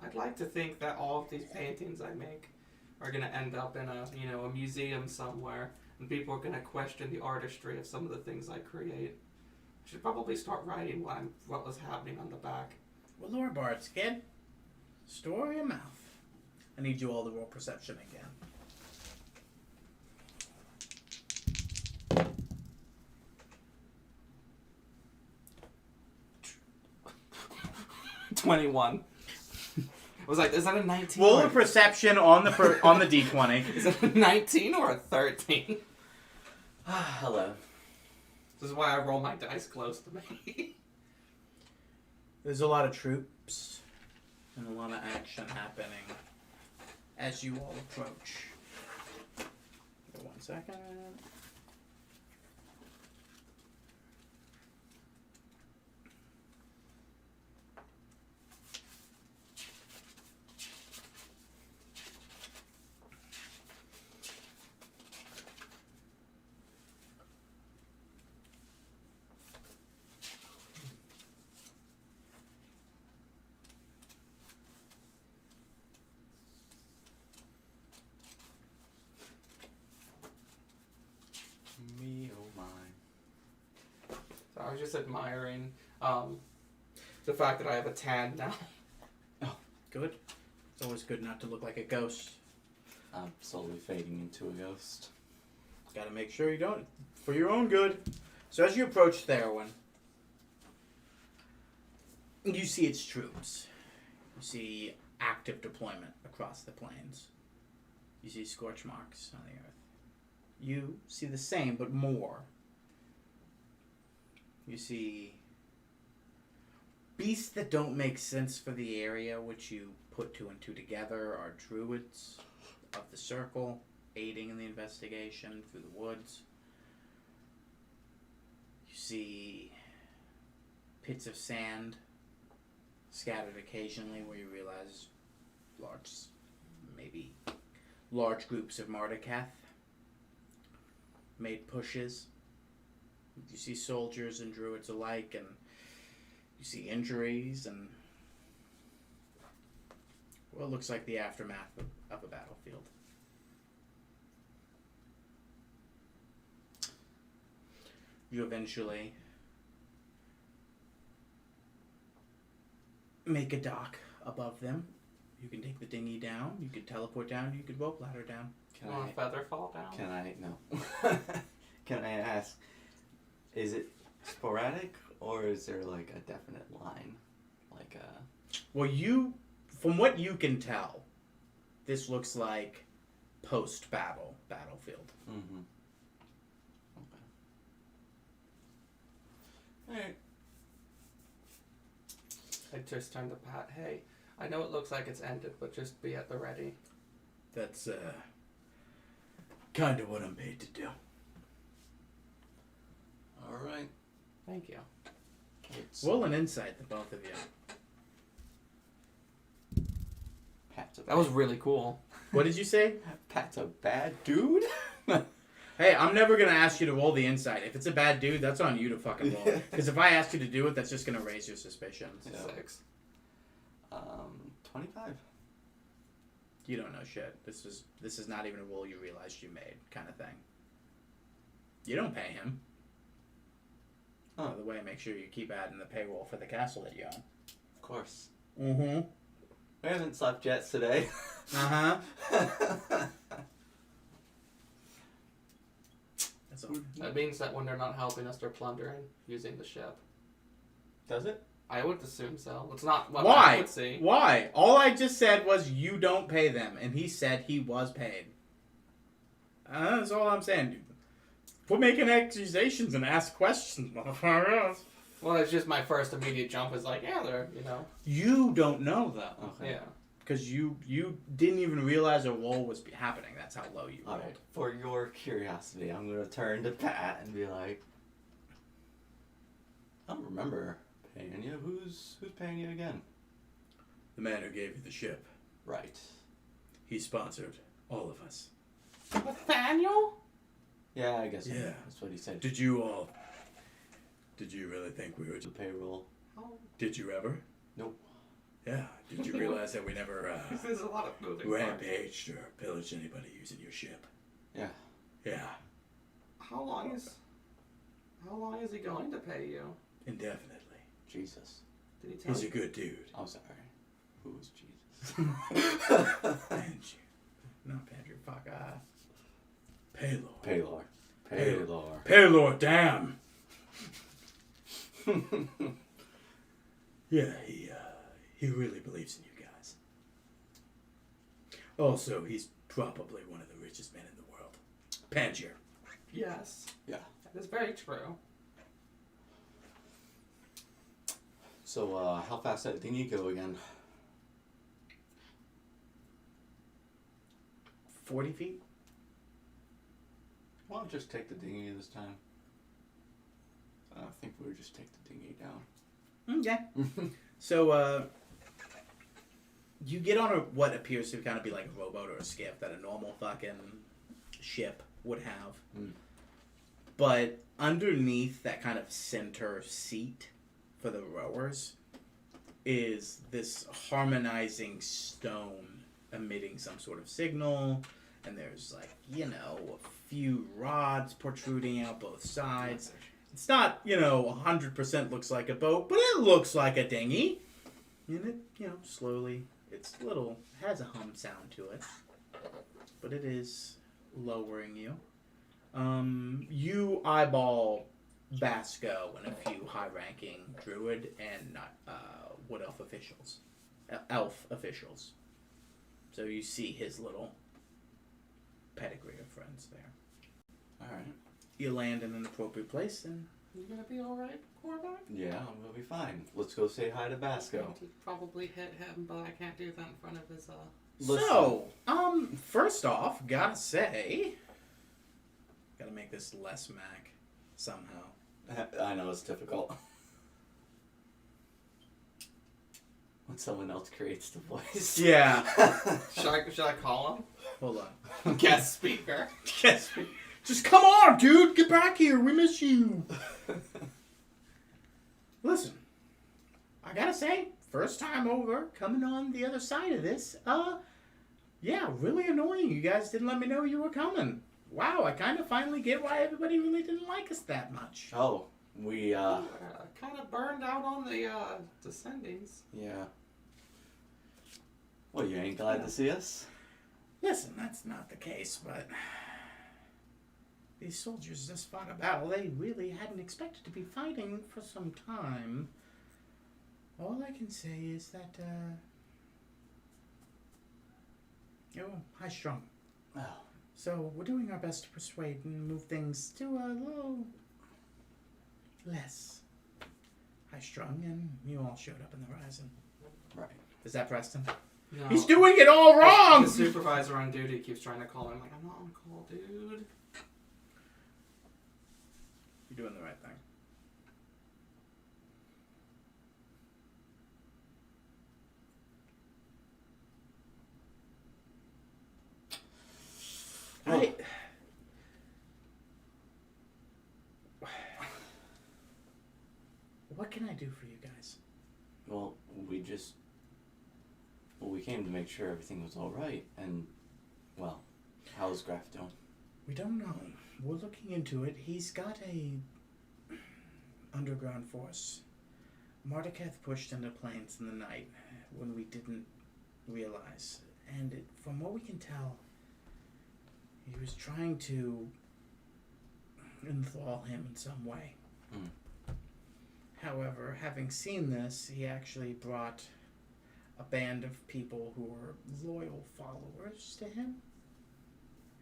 I'd like to think that all of these paintings I make are going to end up in a museum somewhere, and people are going to question the artistry of some of the things I create. I should probably start writing what was happening on the back. Well, Lord Bart's kid, store your mouth. I need you all to roll perception again. 21. I was like, is that a 19? Roll a perception on the on the d20. Is it a 19 or a 13? Hello. This is why I roll my dice close to me. There's a lot of troops and a lot of action happening as you all approach. 1 second. just admiring the fact that I have a tan now. Good. It's always good not to look like a ghost. I'm slowly fading into a ghost. Got to make sure you don't, for your own good. So as you approach Therowen, you see its troops. You see active deployment across the plains. You see scorch marks on the earth. You see the same, but more. You see beasts that don't make sense for the area, which you put two and two together, are druids of the circle, aiding in the investigation through the woods. You see pits of sand scattered occasionally where you realize large groups of Mardakath made pushes. You see soldiers and druids alike, and you see injuries and what looks like the aftermath of a battlefield. You eventually make a dock above them. You can take the dinghy down, you could teleport down, you could rope ladder down. Can Want I? a feather fall down? Can I? No. Can I ask? Is it sporadic or is there like a definite line, like a? Well, from what you can tell, this looks like post-battle battlefield. Mm-hmm. Okay. Alright. I just turned to Pat. Hey, I know it looks like it's ended, but just be at the ready. That's kind of what I'm paid to do. Alright. Thank you. Roll an insight, the both of you. Pat's a That was really cool. What did you say? Pat's a bad dude. Hey, I'm never going to ask you to roll the insight. If it's a bad dude, that's on you to fucking roll. Because if I ask you to do it, that's just going to raise your suspicions. Yeah. 6. 25. You don't know shit. This is not even a roll you realized you made kind of thing. You don't pay him. Oh. By the way, make sure you keep adding the payroll for the castle that you own. Of course. Mm-hmm. We haven't slept yet today. Uh-huh. That's all. That means that when they're not helping us, they're plundering using the ship. Does it? I would assume so. It's not what I Why? would see. Why? All I just said was you don't pay them, and he said he was paid. That's all I'm saying, dude. Quit making accusations and ask questions, motherfuckers. Well, it's just my first immediate jump is like, yeah, they're, You don't know, though. Okay. yeah. Because you didn't even realize a roll was happening. That's how low you rolled. Alright. For your curiosity, I'm going to turn to Pat and be like, I don't remember paying you. Who's paying you again? The man who gave you the ship. Right. He sponsored all of us. Nathaniel? Yeah, I guess Yeah. that's what he said. Did you really think we were... The payroll. Oh, Did you ever? Nope. Yeah. Did you realize that we never there's a lot of moving parts. rampaged or pillaged anybody using your ship? Yeah. Yeah. How long is he going to pay you? Indefinitely. Jesus. Did he tell He's a you? good dude. I'm sorry. Who is Jesus? Andrew. Not Andrew. Fuck. Paylor. Paylor. Paylor. Paylor, damn! Yeah, he really believes in you guys. Also, he's probably one of the richest men in the world. Pangier. Yes. Yeah. That is very true. So, how fast did dinghy go again? 40 feet? Why don't just take the dinghy this time? I think we would just take the dinghy down. Okay. So, you get on what appears to kind of be like a rowboat or a skiff that a normal fucking ship would have. Mm. But underneath that kind of center seat for the rowers is this harmonizing stone emitting some sort of signal. And there's like, a few rods protruding out both sides. It's not, 100% looks like a boat, but it looks like a dinghy. And it, slowly, has a hum sound to it. But it is lowering you. You eyeball Basco and a few high-ranking druid and wood elf officials. So you see his little pedigree of friends there. All right. You land in an appropriate place, and You gonna be alright, Cormac? Yeah, I'm gonna be fine. Let's go say hi to Basco. Probably hit him, but I can't do that in front of his, Listen. So, first off, gotta make this less Mac somehow. I know it's difficult. When someone else creates the voice. Yeah. Should I call Hold him? Guest speaker. Yes. Just come on, dude. Get back here. We miss you. Listen, I gotta say, first time over, coming on the other side of this, yeah, really annoying. You guys didn't let me know you were coming. Wow, I kind of finally get why everybody really didn't like us that much. Oh, we, Kind of burned out on the, descendings. yeah. Well, you ain't glad to see us? Listen, that's not the case, but these soldiers just fought a battle they really hadn't expected to be fighting for some time. All I can say is that, high strung. Oh. So we're doing our best to persuade and move things to a little less high strung, and you all showed up in the horizon. Right. Is that Preston? No. He's doing it all wrong! The supervisor on duty keeps trying to call him. Like, I'm not on call, dude. You're doing the right thing. Well, What can I do for you guys? well, we came to make sure everything was alright, and, well, how's Graf doing? We don't know. We're looking into it. He's got a underground force. Marduketh pushed into planes in the night when we didn't realize. And from what we can tell, he was trying to enthrall him in some way. However, having seen this, he actually brought a band of people who were loyal followers to him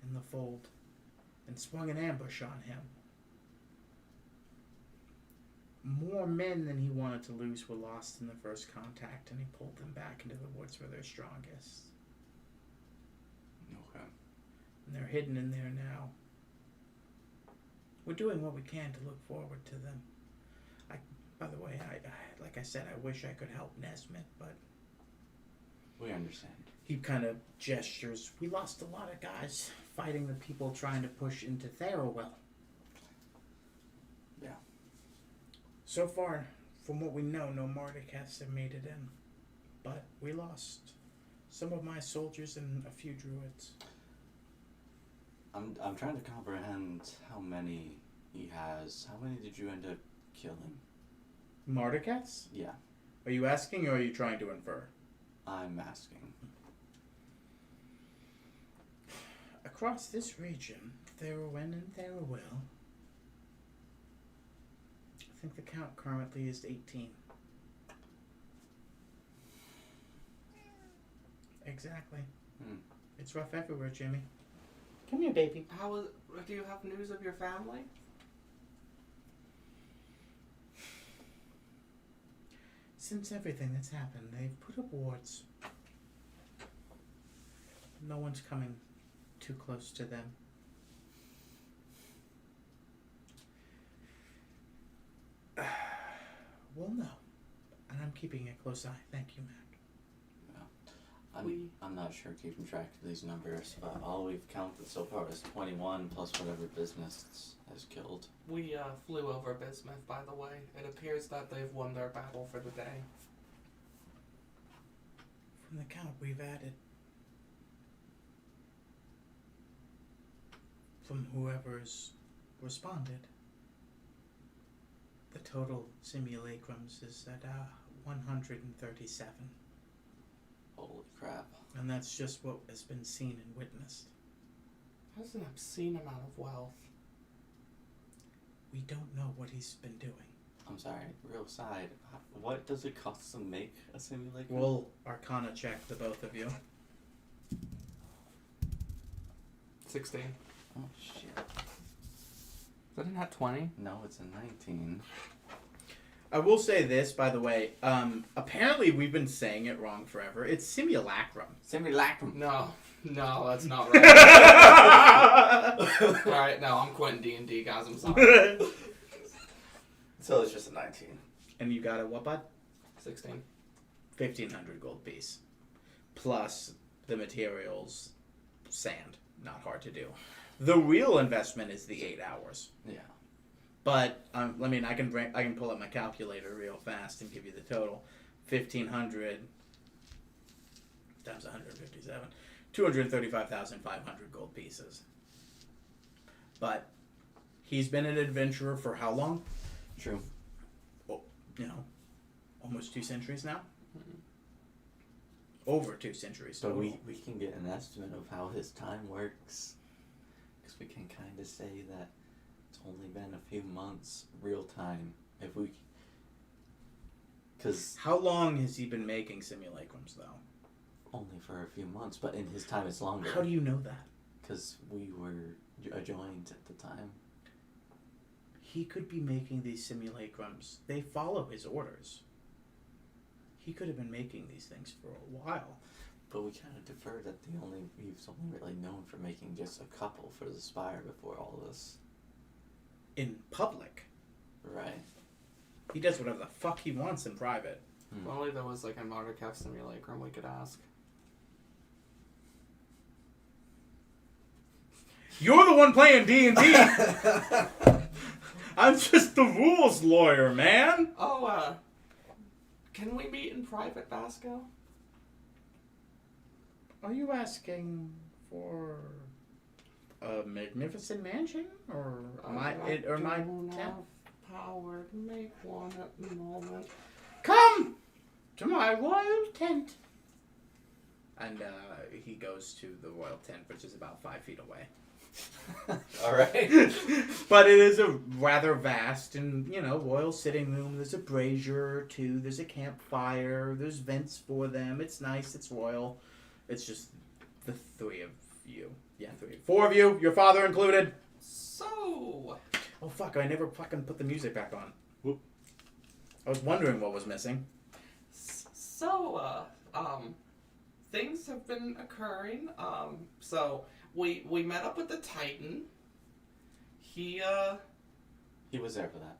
in the fold and swung an ambush on him. More men than he wanted to lose were lost in the first contact, and he pulled them back into the woods where they're strongest. Okay. And they're hidden in there now. We're doing what we can to look forward to them. By the way, I like I said, I wish I could help Nesmith, but We understand. he kind of gestures. We lost a lot of guys fighting the people trying to push into Therawell. Yeah. So far, from what we know, no Mardukeths have made it in. But we lost some of my soldiers and a few druids. I'm trying to comprehend how many he has. How many did you end up killing? Mardukeths? Yeah, Are you asking or are you trying to infer? I'm asking. Across this region, Therowen and Therowill, I think the count currently is 18. Exactly. It's rough everywhere, Jimmy. Come here, baby. Do you have news of your family? Since everything that's happened, they've put up wards. No one's coming too close to them. Well, no. And I'm keeping a close eye. Thank you, Mac. I'm not sure keeping track of these numbers, but all we've counted so far is 21 plus whatever business has killed. We flew over Bismuth, by the way. It appears that they've won their battle for the day. From the count we've added, from whoever's responded, The total simulacrums is at 137. Holy crap. And that's just what has been seen and witnessed. That's an obscene amount of wealth. We don't know what he's been doing. I'm sorry, real side. What does it cost to make a simulacrum? We'll Arcana check the both of you. 16. Oh shit. Is that a nat 20? No, it's a 19. I will say this, by the way. Apparently, we've been saying it wrong forever. It's simulacrum. Simulacrum. No, that's not right. Alright, no, I'm quitting D&D, guys. I'm sorry. So it's just a 19. And you got a what, bud? 16. 1,500 gold piece. Plus the materials, sand. Not hard to do. The real investment is the 8 hours. Yeah. But I mean, I can pull up my calculator real fast and give you the total. 1,500 times 157, 235,500 gold pieces. But he's been an adventurer for how long? True. Oh, almost 2 centuries now. Over 2 centuries. So Total. we can get an estimate of how his time works. Because we can kind of say that it's only been a few months real time. If we... Because... How long has he been making simulacrums, though? Only for a few months, but in his time it's longer. How do you know that? Because we were adjoined at the time. He could be making these simulacrums. They follow his orders. He could have been making these things for a while. But we kind of defer that he's only really known for making just a couple for the Spire before all this. In public. Right. He does whatever the fuck he wants in private. If only there was like a Martyr simulacrum we could ask. You're the one playing D&D. I'm just the rules lawyer, man. Oh, can we meet in private, Basco? Are you asking for a magnificent mansion or my don't tent? have power to make one at the moment. Come to my royal tent. And he goes to the royal tent, which is about 5 feet away. Alright. But it is a rather vast and, royal sitting room. There's a brazier, too. There's a campfire. There's vents for them. It's nice. It's royal. It's just the 3 of you. Yeah, 4 of you. Your father included. So... Oh, fuck. I never fucking put the music back on. Whoop. I was wondering what was missing. Things have been occurring. So we met up with the Titan. He was there for that.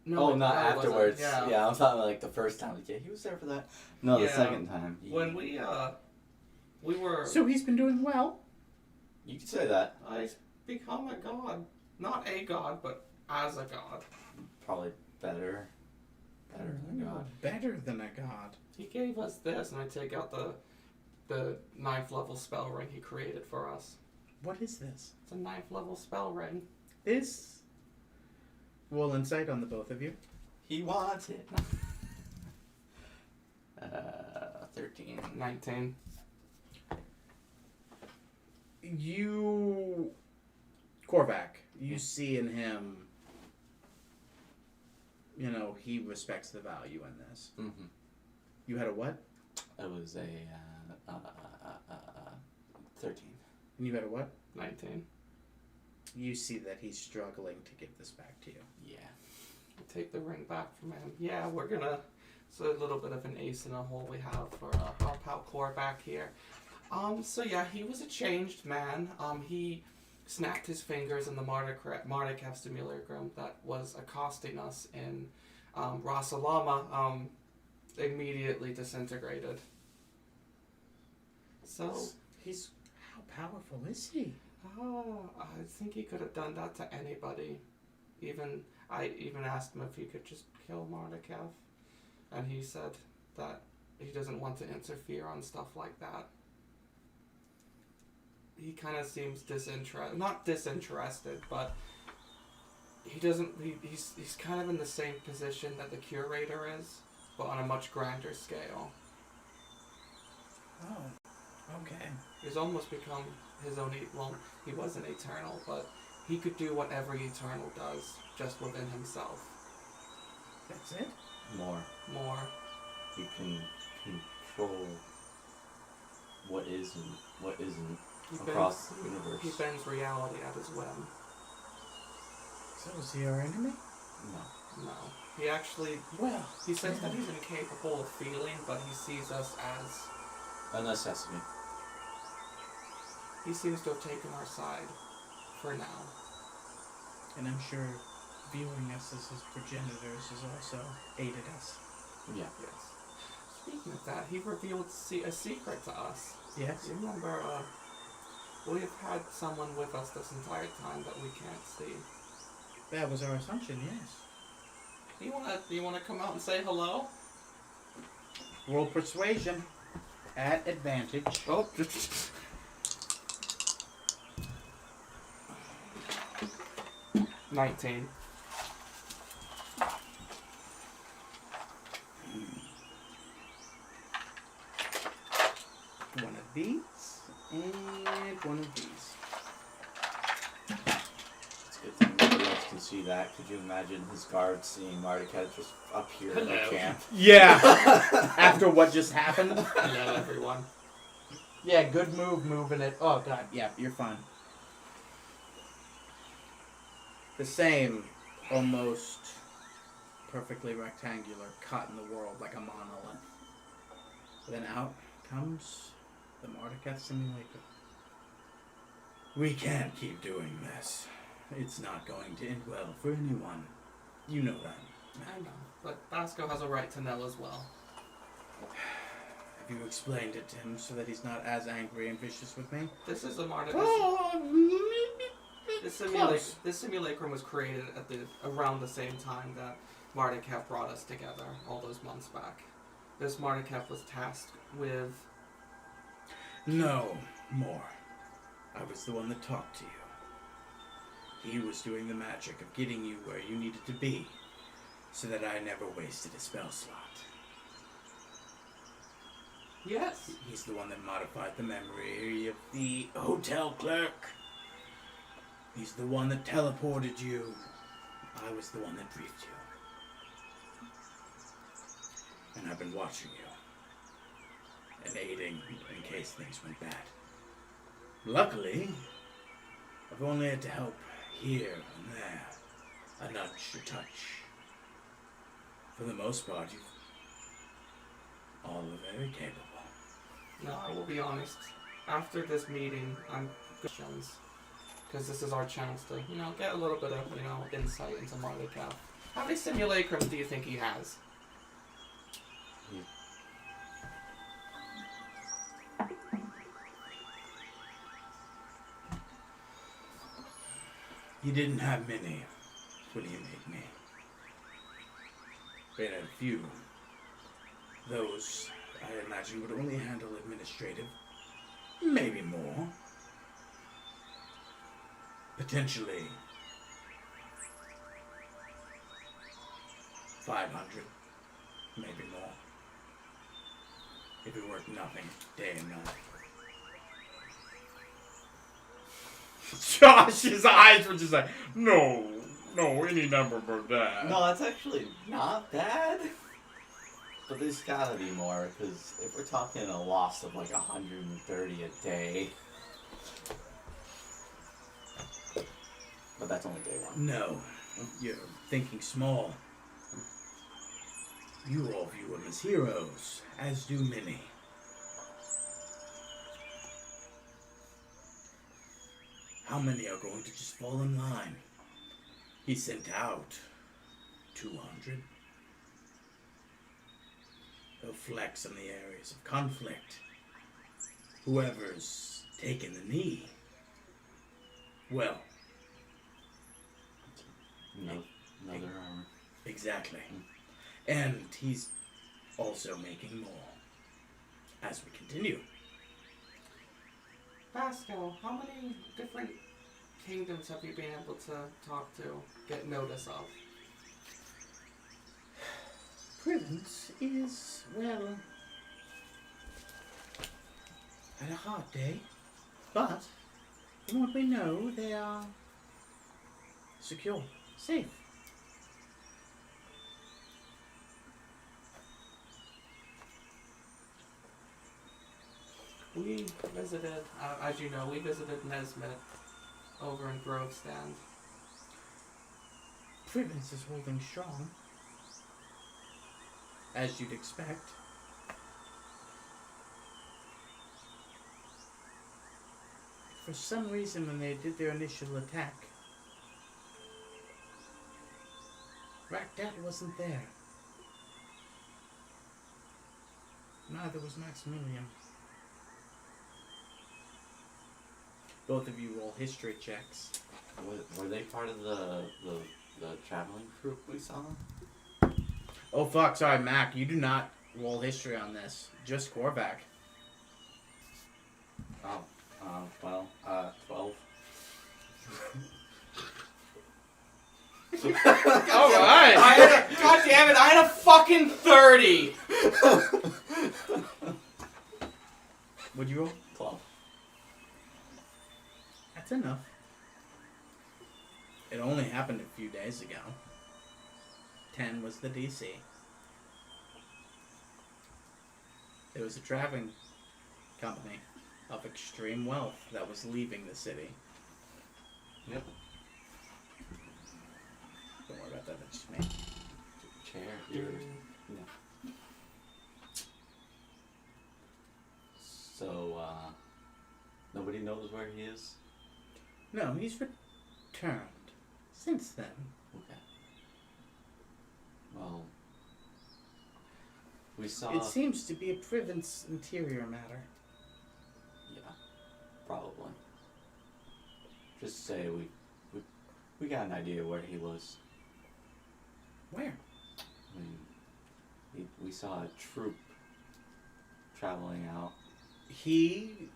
No, not no, it wasn't. afterwards. Yeah. I'm talking like the first time. Yeah, he was there for that. No, the Yeah. second time. When we were... So he's been doing well. You could say that. I become a god. Not a god, but as a god. Probably better. Better than God. Better than a god. He gave us this, and I take out the 9th level spell ring he created for us. What is this? It's a 9th level spell ring. This... Roll insight on the both of you. He wants it. 13. 19. You... Korvac, you see in him... he respects the value in this. Mm-hmm. You had a what? It was a 13. And you had a what? 19. You see that he's struggling to give this back to you. Yeah. Take the ring back from him. Yeah, we're gonna... It's a little bit of an ace in a hole we have for our pal Korvac here. So yeah, he was a changed man. He snapped his fingers in the Martyr simulacrum that was accosting us in Rasalama. Immediately disintegrated. So... He's... How powerful is he? I think he could have done that to anybody. I even asked him if he could just kill Mardikev, and he said that he doesn't want to interfere on stuff like that. He kind of seems not disinterested, but he doesn't. He's kind of in the same position that the curator is, but on a much grander scale. Oh, okay. He's almost become his own. Well, he was an eternal, but he could do what every eternal does, just within himself. That's it? More. You can control what is and what isn't across the universe. He bends reality at his whim. So is he our enemy? No. He actually. Well, He says that he's incapable of feeling, but he sees us as. A necessity. He seems to have taken our side. For now. and I'm sure viewing us as his progenitors has also aided us. Yeah. Yes. Speaking of that, he revealed a secret to us. Yes? You remember, we've had someone with us this entire time that we can't see. That was our assumption, yes. You wanna come out and say hello? Roll persuasion at advantage. Oh, 19. One of these and one of these. It's a good thing nobody else can see that. Could you imagine his guards seeing Mardicat just up here in the Hello. camp? Yeah. After what just happened. Hello, everyone. Yeah, good move moving it. Oh god, yeah, you're fine. The same, almost perfectly rectangular cut in the world, like a monolith. Then out comes the Mardicat simulator. We can't keep doing this. It's not going to end well for anyone. You know that. I know, but Basco has a right to know as well. Have you explained it to him so that he's not as angry and vicious with me? This is a Mardicat. Oh, This simulacrum was created at around the same time that Mardicat brought us together, all those months back. This Mardicat was tasked with... No, more. I was the one that talked to you. He was doing the magic of getting you where you needed to be, so that I never wasted a spell slot. Yes. He's the one that modified the memory of the hotel clerk. He's the one that teleported you. I was the one that briefed you. And I've been watching you. And aiding in case things went bad. Luckily, I've only had to help here and there. A nudge, a touch. For the most part, you've all are very capable. No, I will be honest. After this meeting, I'm questions. Because this is our chance to, get a little bit of, insight into Mardicat. How many simulacrums do you think he has? He didn't have many when he made me. But a few. Those, I imagine, would only handle administrative. Maybe more. Potentially 500. Maybe more. If it worked nothing, day and night. Josh's eyes were just like, no, any number but that. No, that's actually not bad. But there's gotta be more, because if we're talking a loss of like 130 a day. But that's only day one. No, you're thinking small. You all view them as heroes, as do many. How many are going to just fall in line? He sent out 200. They'll flex on the areas of conflict. Whoever's taken the knee, well, Another armor. exactly. And he's also making more as we continue. Basco, how many different kingdoms have you been able to talk to, get notice of? Privence is, well, had a hard day, but from what we know, they are secure, safe. We visited, as you know, we visited Nesmith over in Grovestand. Privence is holding strong, as you'd expect. For some reason, when they did their initial attack, Rakdat wasn't there. Neither was Maximilian. Both of you roll history checks. Were they part of the traveling group we saw? Oh fuck, sorry, Mac, you do not roll history on this. Just Korvac. Oh, well, 12. Alright! God damn it, I had a fucking 30! What'd you roll? 12. That's enough. It only happened a few days ago. 10 was the DC. There was a traveling company of extreme wealth that was leaving the city. Yep. Don't worry about that, that's just me. Chair here. Yeah. So, nobody knows where he is? No, he's returned. Since then. Okay. Well, we saw... It seems to be a Privence interior matter. Yeah, probably. Just say we got an idea where he was. Where? I mean, we saw a troop traveling out. He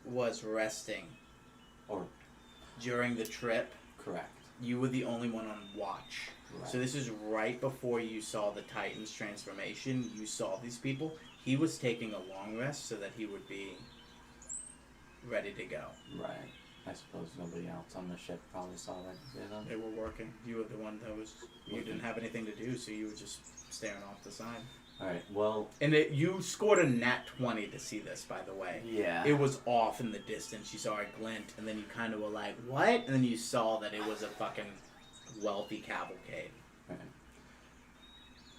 was resting Or, during the trip. correct. You were the only one on watch. Right. So this is right before you saw the Titan's transformation. You saw these people. He was taking a long rest so that he would be ready to go. Right. I suppose nobody else on the ship probably saw that then. They were working. You were the one that was... You didn't have anything to do, so you were just staring off the side. Alright, well... And you scored a nat 20 to see this, by the way. Yeah. It was off in the distance. You saw a glint, and then you kind of were like, what? And then you saw that it was a fucking wealthy cavalcade. Right.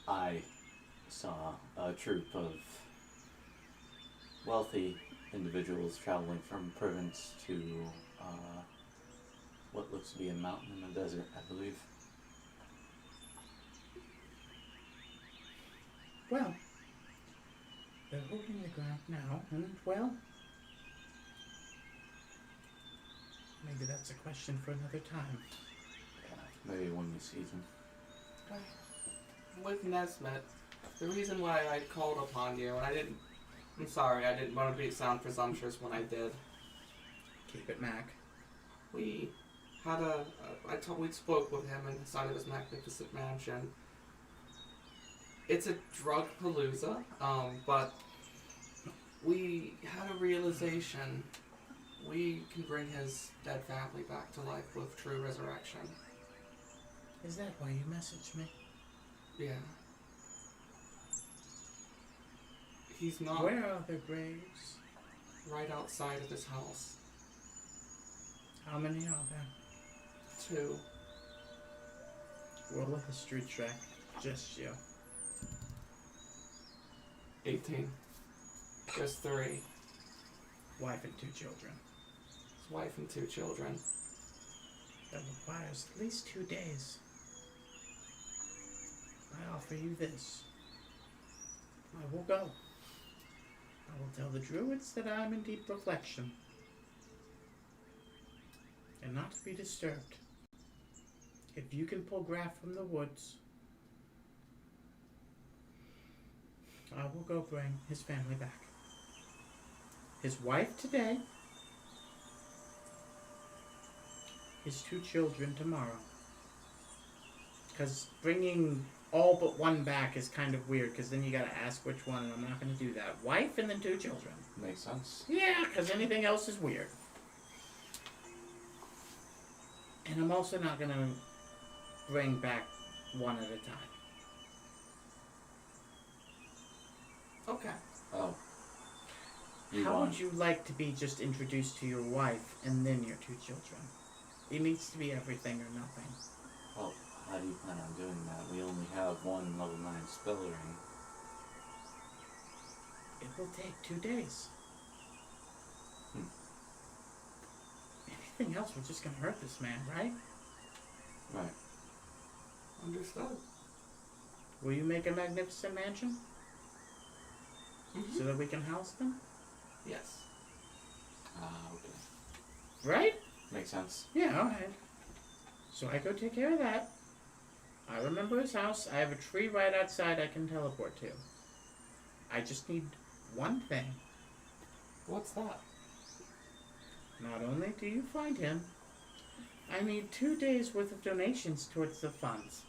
I saw a troop of wealthy individuals traveling from Privence to what looks to be a mountain in the desert, I believe. Well, they're holding the ground now, and well, maybe that's a question for another time. Maybe when we see them. With Nesmith, the reason why I called upon you, and I'm sorry, I didn't want to sound presumptuous when I did. Keep it, Mac. We had we spoke with him inside of his magnificent mansion. It's a drug palooza, but we had a realization. We can bring his dead family back to life with true resurrection. Is that why you messaged me? Yeah. He's not Where are their graves? right outside of his house. How many are there? 2. Roll a history check. Just you. 18. Just 3. Wife and 2 children. His wife and 2 children. That requires at least 2 days. I offer you this. I will go. I will tell the druids that I am in deep reflection. And not to be disturbed. If you can pull Graf from the woods, I will go bring his family back. His wife today, his 2 children tomorrow. Because bringing all but one back is kind of weird, because then you gotta ask which one, and I'm not gonna do that. Wife and then 2 children. Makes sense. Yeah, because anything else is weird. And I'm also not gonna bring back one at a time. Okay. Oh. How would you like to be just introduced to your wife and then your 2 children? It needs to be everything or nothing. Well, how do you plan on doing that? We only have one level 9 spell ring. It will take 2 days. Anything else, we're just gonna hurt this man, right? Right. Understood. Will you make a magnificent mansion so that we can house them? Yes. Okay. Right? Makes sense. Yeah, alright. So I go take care of that. I remember his house. I have a tree right outside I can teleport to. I just need one thing. What's that? Not only do you find him, I need 2 days worth of donations towards the funds.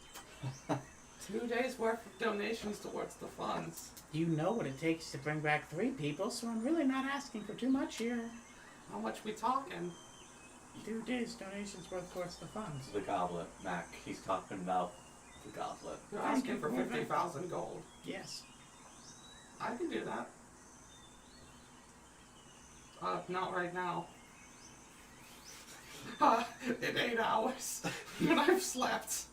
2 days worth of donations towards the funds. You know what it takes to bring back 3 people, so I'm really not asking for too much here. How much we talking? 2 days donations worth towards the funds. The goblet, Mac. He's talking about the goblet. You're Thank asking you for for that. 50,000 gold. Yes. I can do that. Not right now. In 8 hours. When I've slept.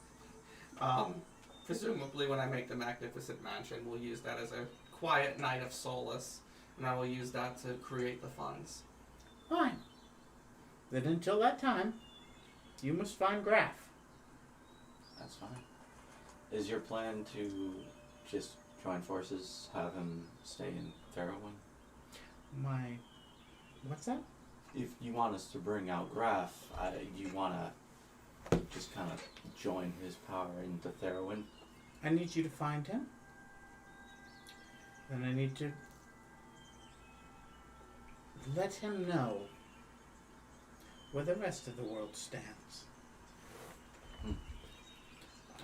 Presumably when I make the Magnificent Mansion, we'll use that as a quiet night of solace. And I will use that to create the funds. Fine. Then until that time, you must find Graf. That's fine. Is your plan to just join forces, have him stay in Therowen? What's that? If you want us to bring out Graf, you want to just kind of join his power into Therowen? I need you to find him. Then I need to let him know where the rest of the world stands.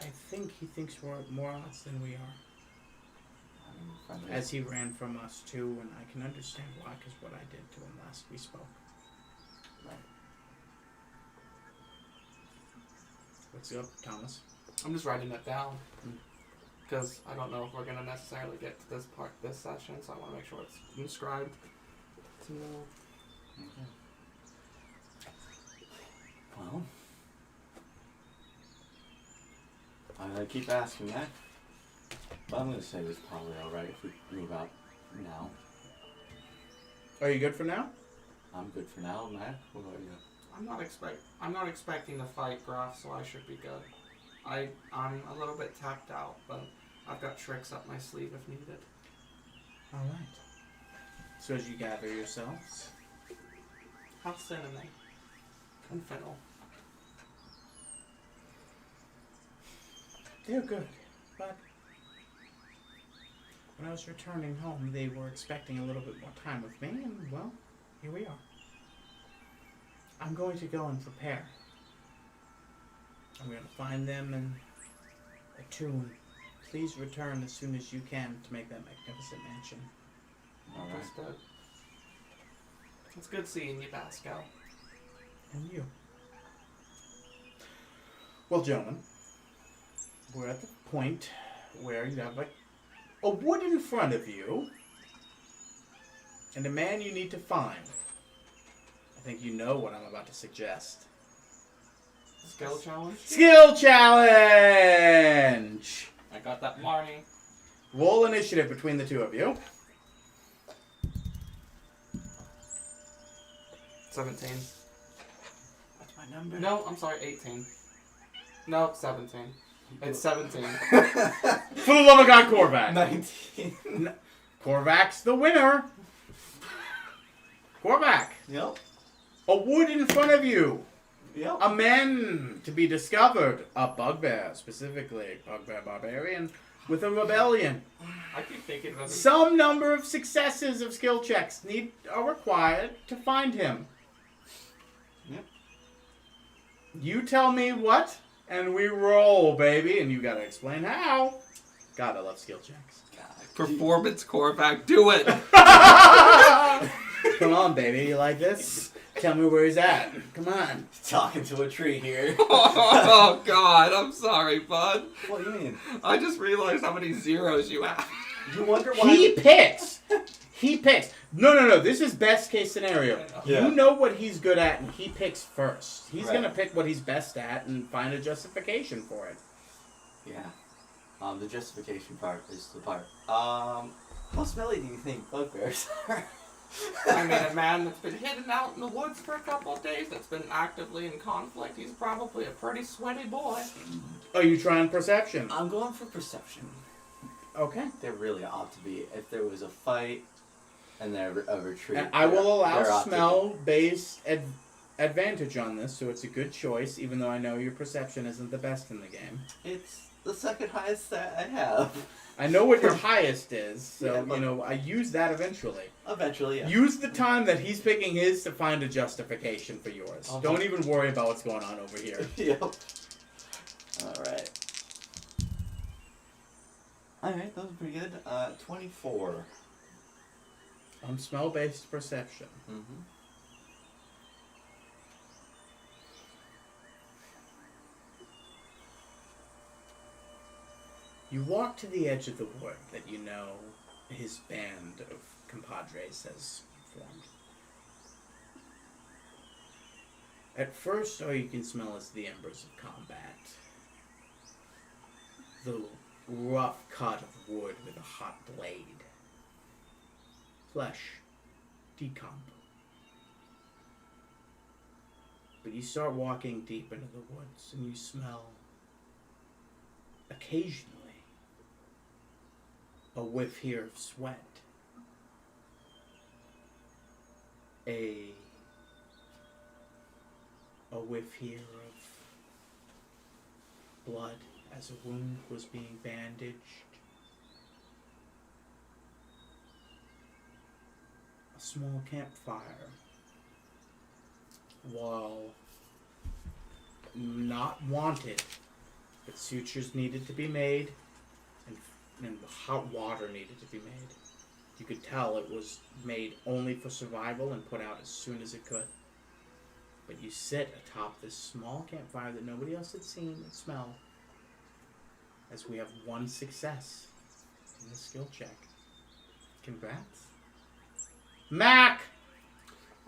I think he thinks we're at more odds than we are. I mean, As he ran from us too, and I can understand why, because what I did to him last we spoke. Right. What's up, Thomas? I'm just writing that down. Because I don't know if we're going to necessarily get to this session, so I want to make sure it's inscribed to know. Okay. Well, I keep asking that, but I'm going to say it's probably alright if we move out now. Are you good for now? I'm good for now, Matt. What about you? I'm not expecting to fight Graf, so I should be good. I'm a little bit tapped out, but I've got tricks up my sleeve if needed. Alright. So as you gather yourselves, How's Cinnamon? And Fennel? they're good, but when I was returning home, they were expecting a little bit more time with me, and well, here we are. I'm going to go and prepare. I'm going to find them and attune. Please return as soon as you can to make that magnificent mansion. Alright. Understood. It's good seeing you, Pascal. And you. Well, gentlemen, we're at the point where you have a wood in front of you and a man you need to find. I think you know what I'm about to suggest. Skill challenge? Skill challenge! I got that Marnie. Roll initiative between the 2 of you. 17. What's my number? No, I'm sorry, 18. No, 17. It's 17. For the love of God, Korvac. 19. Korvac's the winner. Korvac. Yep. A wood in front of you. Yep. A man to be discovered. A bugbear, specifically. Bugbear barbarian with a rebellion. I keep thinking of it. Some number of successes of skill checks are required to find him. Yep. You tell me what, and we roll, baby. And you gotta explain how. God, I love skill checks. Performance Korvac, do it! Come on, baby. You like this? Tell me where he's at. Come on. Talking to a tree here. Oh, God, I'm sorry, bud. What do you mean? I just realized how many zeros you have. You wonder why? He picks. He picks. No. This is best case scenario. Yeah. You know what he's good at, and he picks first. He's Right. gonna pick what he's best at and find a justification for it. Yeah. The justification part is the part. How smelly do you think bugbears are? I mean, a man that's been hidden out in the woods for a couple of days, that's been actively in conflict, he's probably a pretty sweaty boy. Are you trying perception? I'm going for perception. Okay. There really ought to be. If there was a fight and there a retreat. And I will there allow ought to be. smell-based advantage on this, so it's a good choice, even though I know your perception isn't the best in the game. It's the second highest stat I have. I know what your highest is, so, Yeah, but- I use that eventually. Eventually, yeah. Use the time that he's picking his to find a justification for yours. Uh-huh. Don't even worry about what's going on over here. Yep. Alright. Alright, that was pretty good. 24. On smell-based perception. Mm-hmm. You walk to the edge of the wood that you know his band of compadres has formed. At first, all you can smell is the embers of combat. The rough cut of wood with a hot blade. Flesh. Decomp. But you start walking deep into the woods and you smell, occasionally, a whiff here of sweat. A whiff here of blood as a wound was being bandaged. A small campfire. While not wanted, but sutures needed to be made, and hot water needed to be made. You could tell it was made only for survival and put out as soon as it could. But you sit atop this small campfire that nobody else had seen and smelled, as we have one success in the skill check. Congrats. Mac!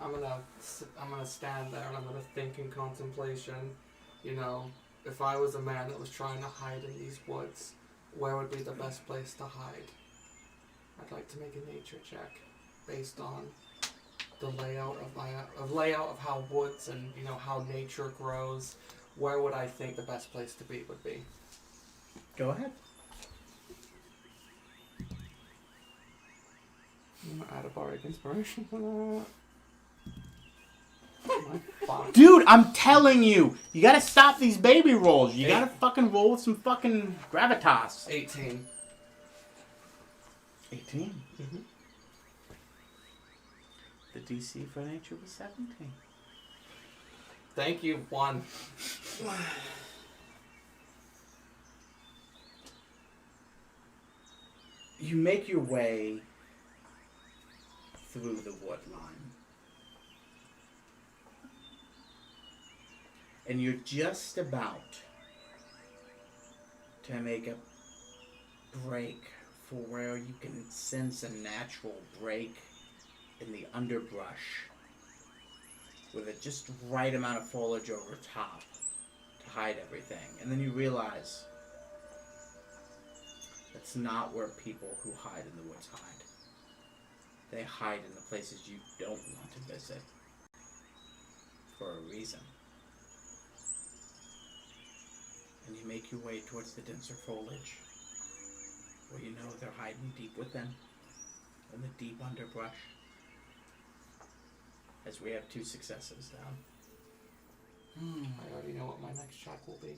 I'm gonna stand there and I'm gonna think in contemplation. You know, if I was a man that was trying to hide in these woods, where would be the best place to hide? I'd like to make a nature check based on the layout of how woods and how nature grows. Where would I think the best place to be would be? Go ahead. I'm gonna add a bardic inspiration for that. My fuck. Dude, I'm telling you, you gotta stop these baby rolls. You gotta fucking roll with some fucking gravitas. 18. 18. Mm-hmm. The DC for nature was 17. Thank you, 1. You make your way through the wood line. And you're just about to make a break for where you can sense a natural break in the underbrush with a just right amount of foliage over top to hide everything. And then you realize that's not where people who hide in the woods hide. They hide in the places you don't want to visit for a reason. And you make your way towards the denser foliage, where you know they're hiding deep within, in the deep underbrush. As we have 2 successes down. I already know what my next check will be.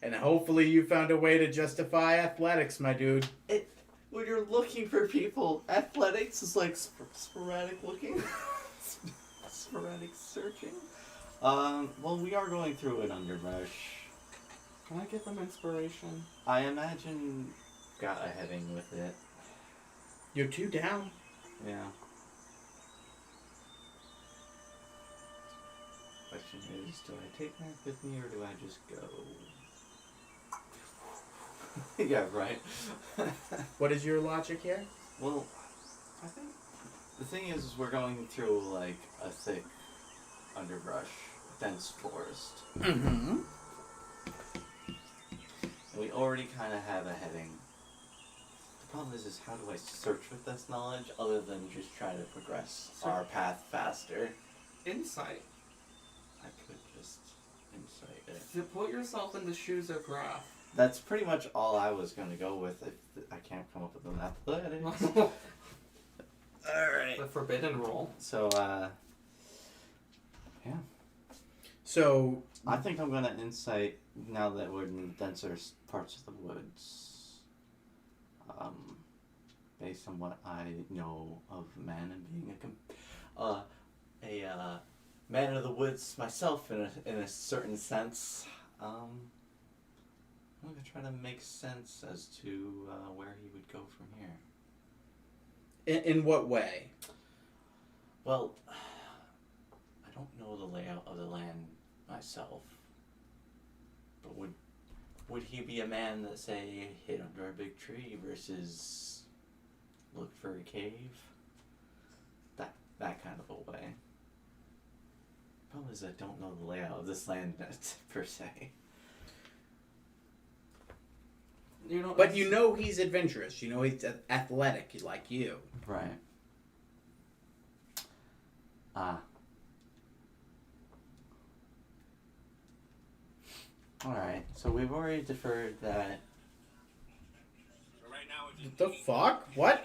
And hopefully you found a way to justify athletics, my dude. When you're looking for people, athletics is like sporadic looking. Sporadic searching. Well, we are going through an underbrush. Can I give him inspiration? I imagine got a heading with it. You're 2 down. Yeah. Question is, do I take Mac with me or do I just go? Yeah, right. What is your logic here? Well, I think the thing is we're going through like a thick underbrush, dense forest. Mm-hmm. And we already kind of have a heading. The problem is how do I search with this knowledge other than just try to progress our path faster? Insight. I could just insight it. To put yourself in the shoes of Graph. That's pretty much all I was gonna go with. If I can't come up with an athletics. Alright. The forbidden roll. So, yeah. So, I think I'm gonna insight now that we're in the denser parts of the woods. Based on what I know of man and being a man of the woods myself in a certain sense, I'm gonna try to make sense as to where he would go from here. in what way? Well, I don't know the layout of the land myself, but would he be a man that, say, hid under a big tree versus look for a cave? That kind of a way. Problem is I don't know the layout of this land per se. But you know he's adventurous. You know he's athletic, like you. Right. Alright, so we've already deferred that. What the fuck? What?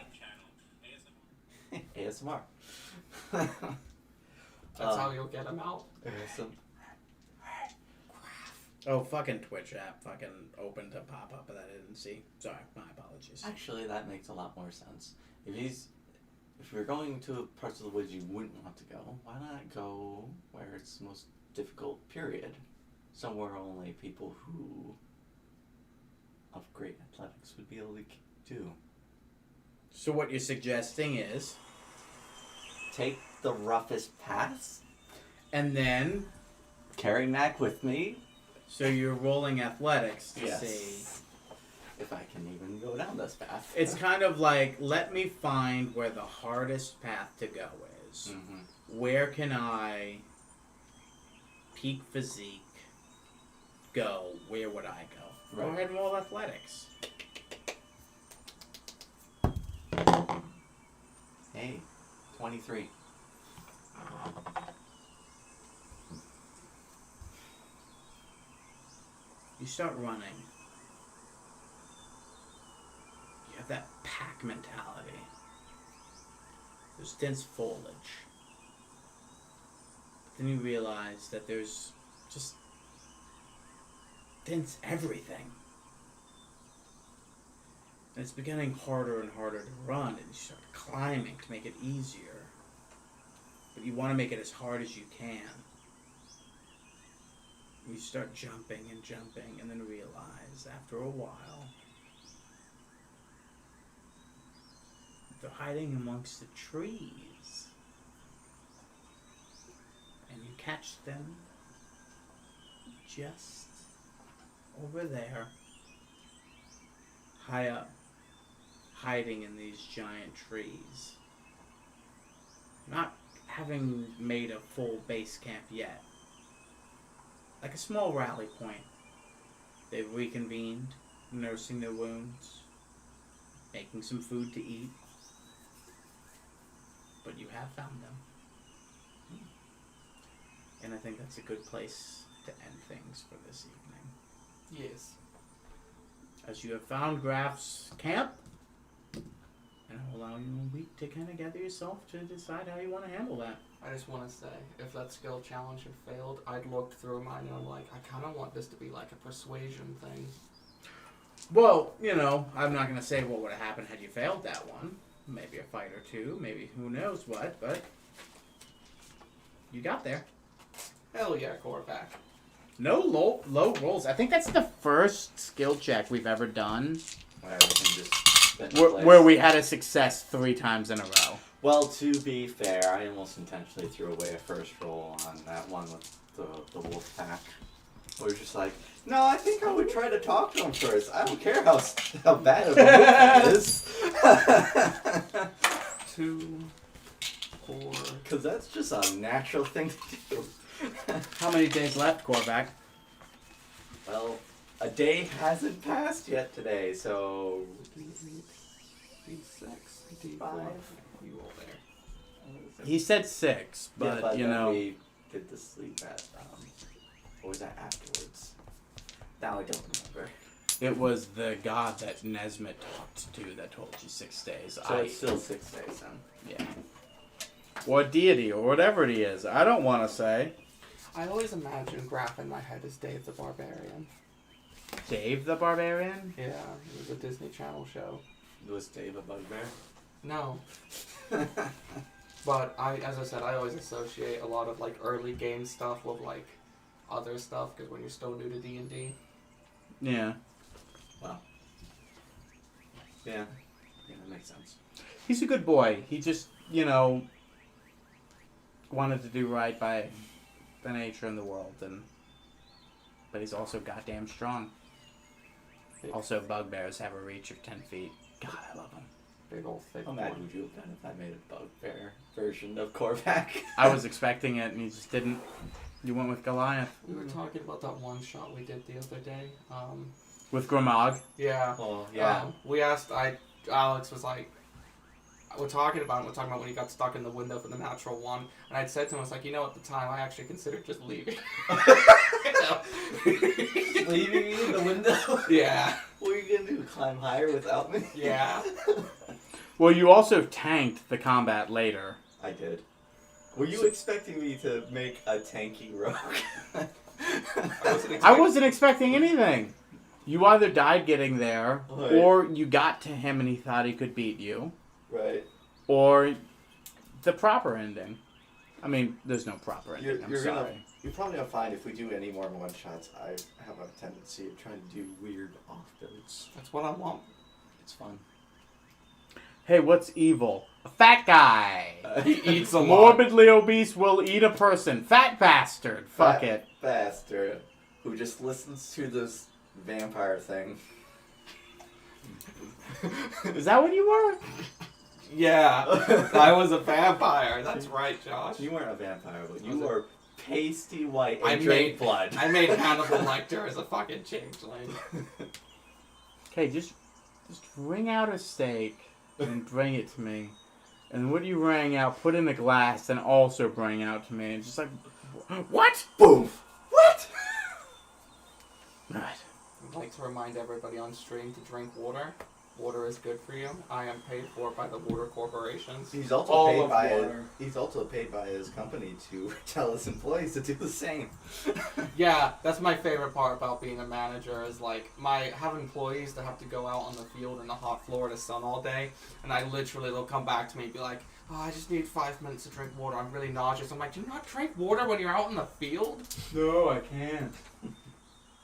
ASMR. That's how you'll get him out. ASMR. Oh, fucking Twitch app fucking opened to pop up that I didn't see. Sorry, my apologies. Actually, that makes a lot more sense. If you're going to parts of the woods you wouldn't want to go, why not go where it's the most difficult period? Somewhere only people who of great athletics would be able to do. So what you're suggesting is, Take the roughest paths, and then, carry Mac with me. so you're rolling athletics to Yes. see. If I can even go down this path. It's kind of like, let me find where the hardest path to go is. Mm-hmm. Where can I peak physique go? Where would I go? Go Right. ahead and roll athletics. Hey, 23. You start running. You have that pack mentality. There's dense foliage. But then you realize that there's just dense everything. And it's becoming harder and harder to run, and you start climbing to make it easier. But you want to make it as hard as you can. You start jumping and jumping, and then realize after a while they're hiding amongst the trees. And you catch them just over there, high up, hiding in these giant trees. Not having made a full base camp yet. Like a small rally point. They've reconvened, nursing their wounds, making some food to eat. But you have found them. And I think that's a good place to end things for this evening. Yes. As you have found Graf's camp, and I'll allow you a week to kind of gather yourself to decide how you want to handle that. I just want to say, if that skill challenge had failed, I'd looked through mine and I'm like, I kind of want this to be like a persuasion thing. Well, you know, I'm not going to say what would have happened had you failed that one. Maybe a fight or two, maybe who knows what, but you got there. Hell yeah, Korvac. No low rolls. I think that's the first skill check we've ever done Where everything just fell into where, place. where we had a success 3 times in a row. Well, to be fair, I almost intentionally threw away a first roll on that one with the wolf pack. We're just like, no, I think I would try to talk to him first. I don't care how bad of a wolf that is. 2, 4. Because that's just a natural thing to do. How many days left, Korvac? Well, a day hasn't passed yet today, so... D6, D5. 5. You roll there. He said 6, but, yeah, but you then know. we did the sleep at, or was that afterwards? Now I don't remember. It was the god that Nesmith talked to that told you 6 days. So it's still 6 days then. Yeah. Or deity, or whatever he is. I don't want to say. I always imagine Graph in my head as Dave the Barbarian. Dave the Barbarian? Yeah, it was a Disney Channel show. Was Dave a bugbear? No. But as I said, I always associate a lot of like early game stuff with like other stuff because when you're still new to D&D. Yeah. Wow. Yeah. Yeah, that makes sense. He's a good boy. He just, you know, wanted to do right by the nature in the world, but he's also goddamn strong. Also, bugbears have a reach of 10 feet. God, I love him. Big old thick How boy. mad would you have been if I made a bugbear version of Korvac? I was expecting it, and he just didn't. You went with Goliath. We were talking about that one shot we did the other day. With Grimog. Yeah. Oh, yeah. We asked. Alex was like, we're talking about when he got stuck in the window for the natural one, and I'd said to him, I was like, at the time I actually considered just leaving. Leaving me in the window? Yeah. What are you gonna do? Climb higher without me? Yeah. Well, you also tanked the combat later. I did. Were you expecting me to make a tanky rogue? I wasn't expecting anything. You either died getting there, Right. or you got to him and he thought he could beat you, Right. or the proper ending. I mean, there's no proper ending. I'm sorry. You're probably gonna find if we do any more one shots, I have a tendency of trying to do weird off builds. That's what I want. It's fun. Hey, what's evil? A fat guy. He eats a lot. Morbidly obese will eat a person. Fat bastard. Fuck it. Bastard who just listens to this vampire thing. Is that what you were? Yeah. I was a vampire. That's right, Josh. You weren't a vampire, but you were pasty white and I drank made blood. I made Hannibal Lecter as a fucking changeling. Okay, just wring out a steak and bring it to me. And what you wring out, put in a glass and also bring out to me. And just like, what? Boom. What? Right. I'd like to remind everybody on stream to drink water. Water is good for you. I am paid for by the water corporations. He's also All paid of by water. he's also paid by his company to tell his employees to do the same. Yeah, that's my favorite part about being a manager is like have employees that have to go out on the field in the hot Florida sun all day, and they'll come back to me and be like, oh, I just need 5 minutes to drink water. I'm really nauseous. I'm like, do you not drink water when you're out in the field? No, I can't.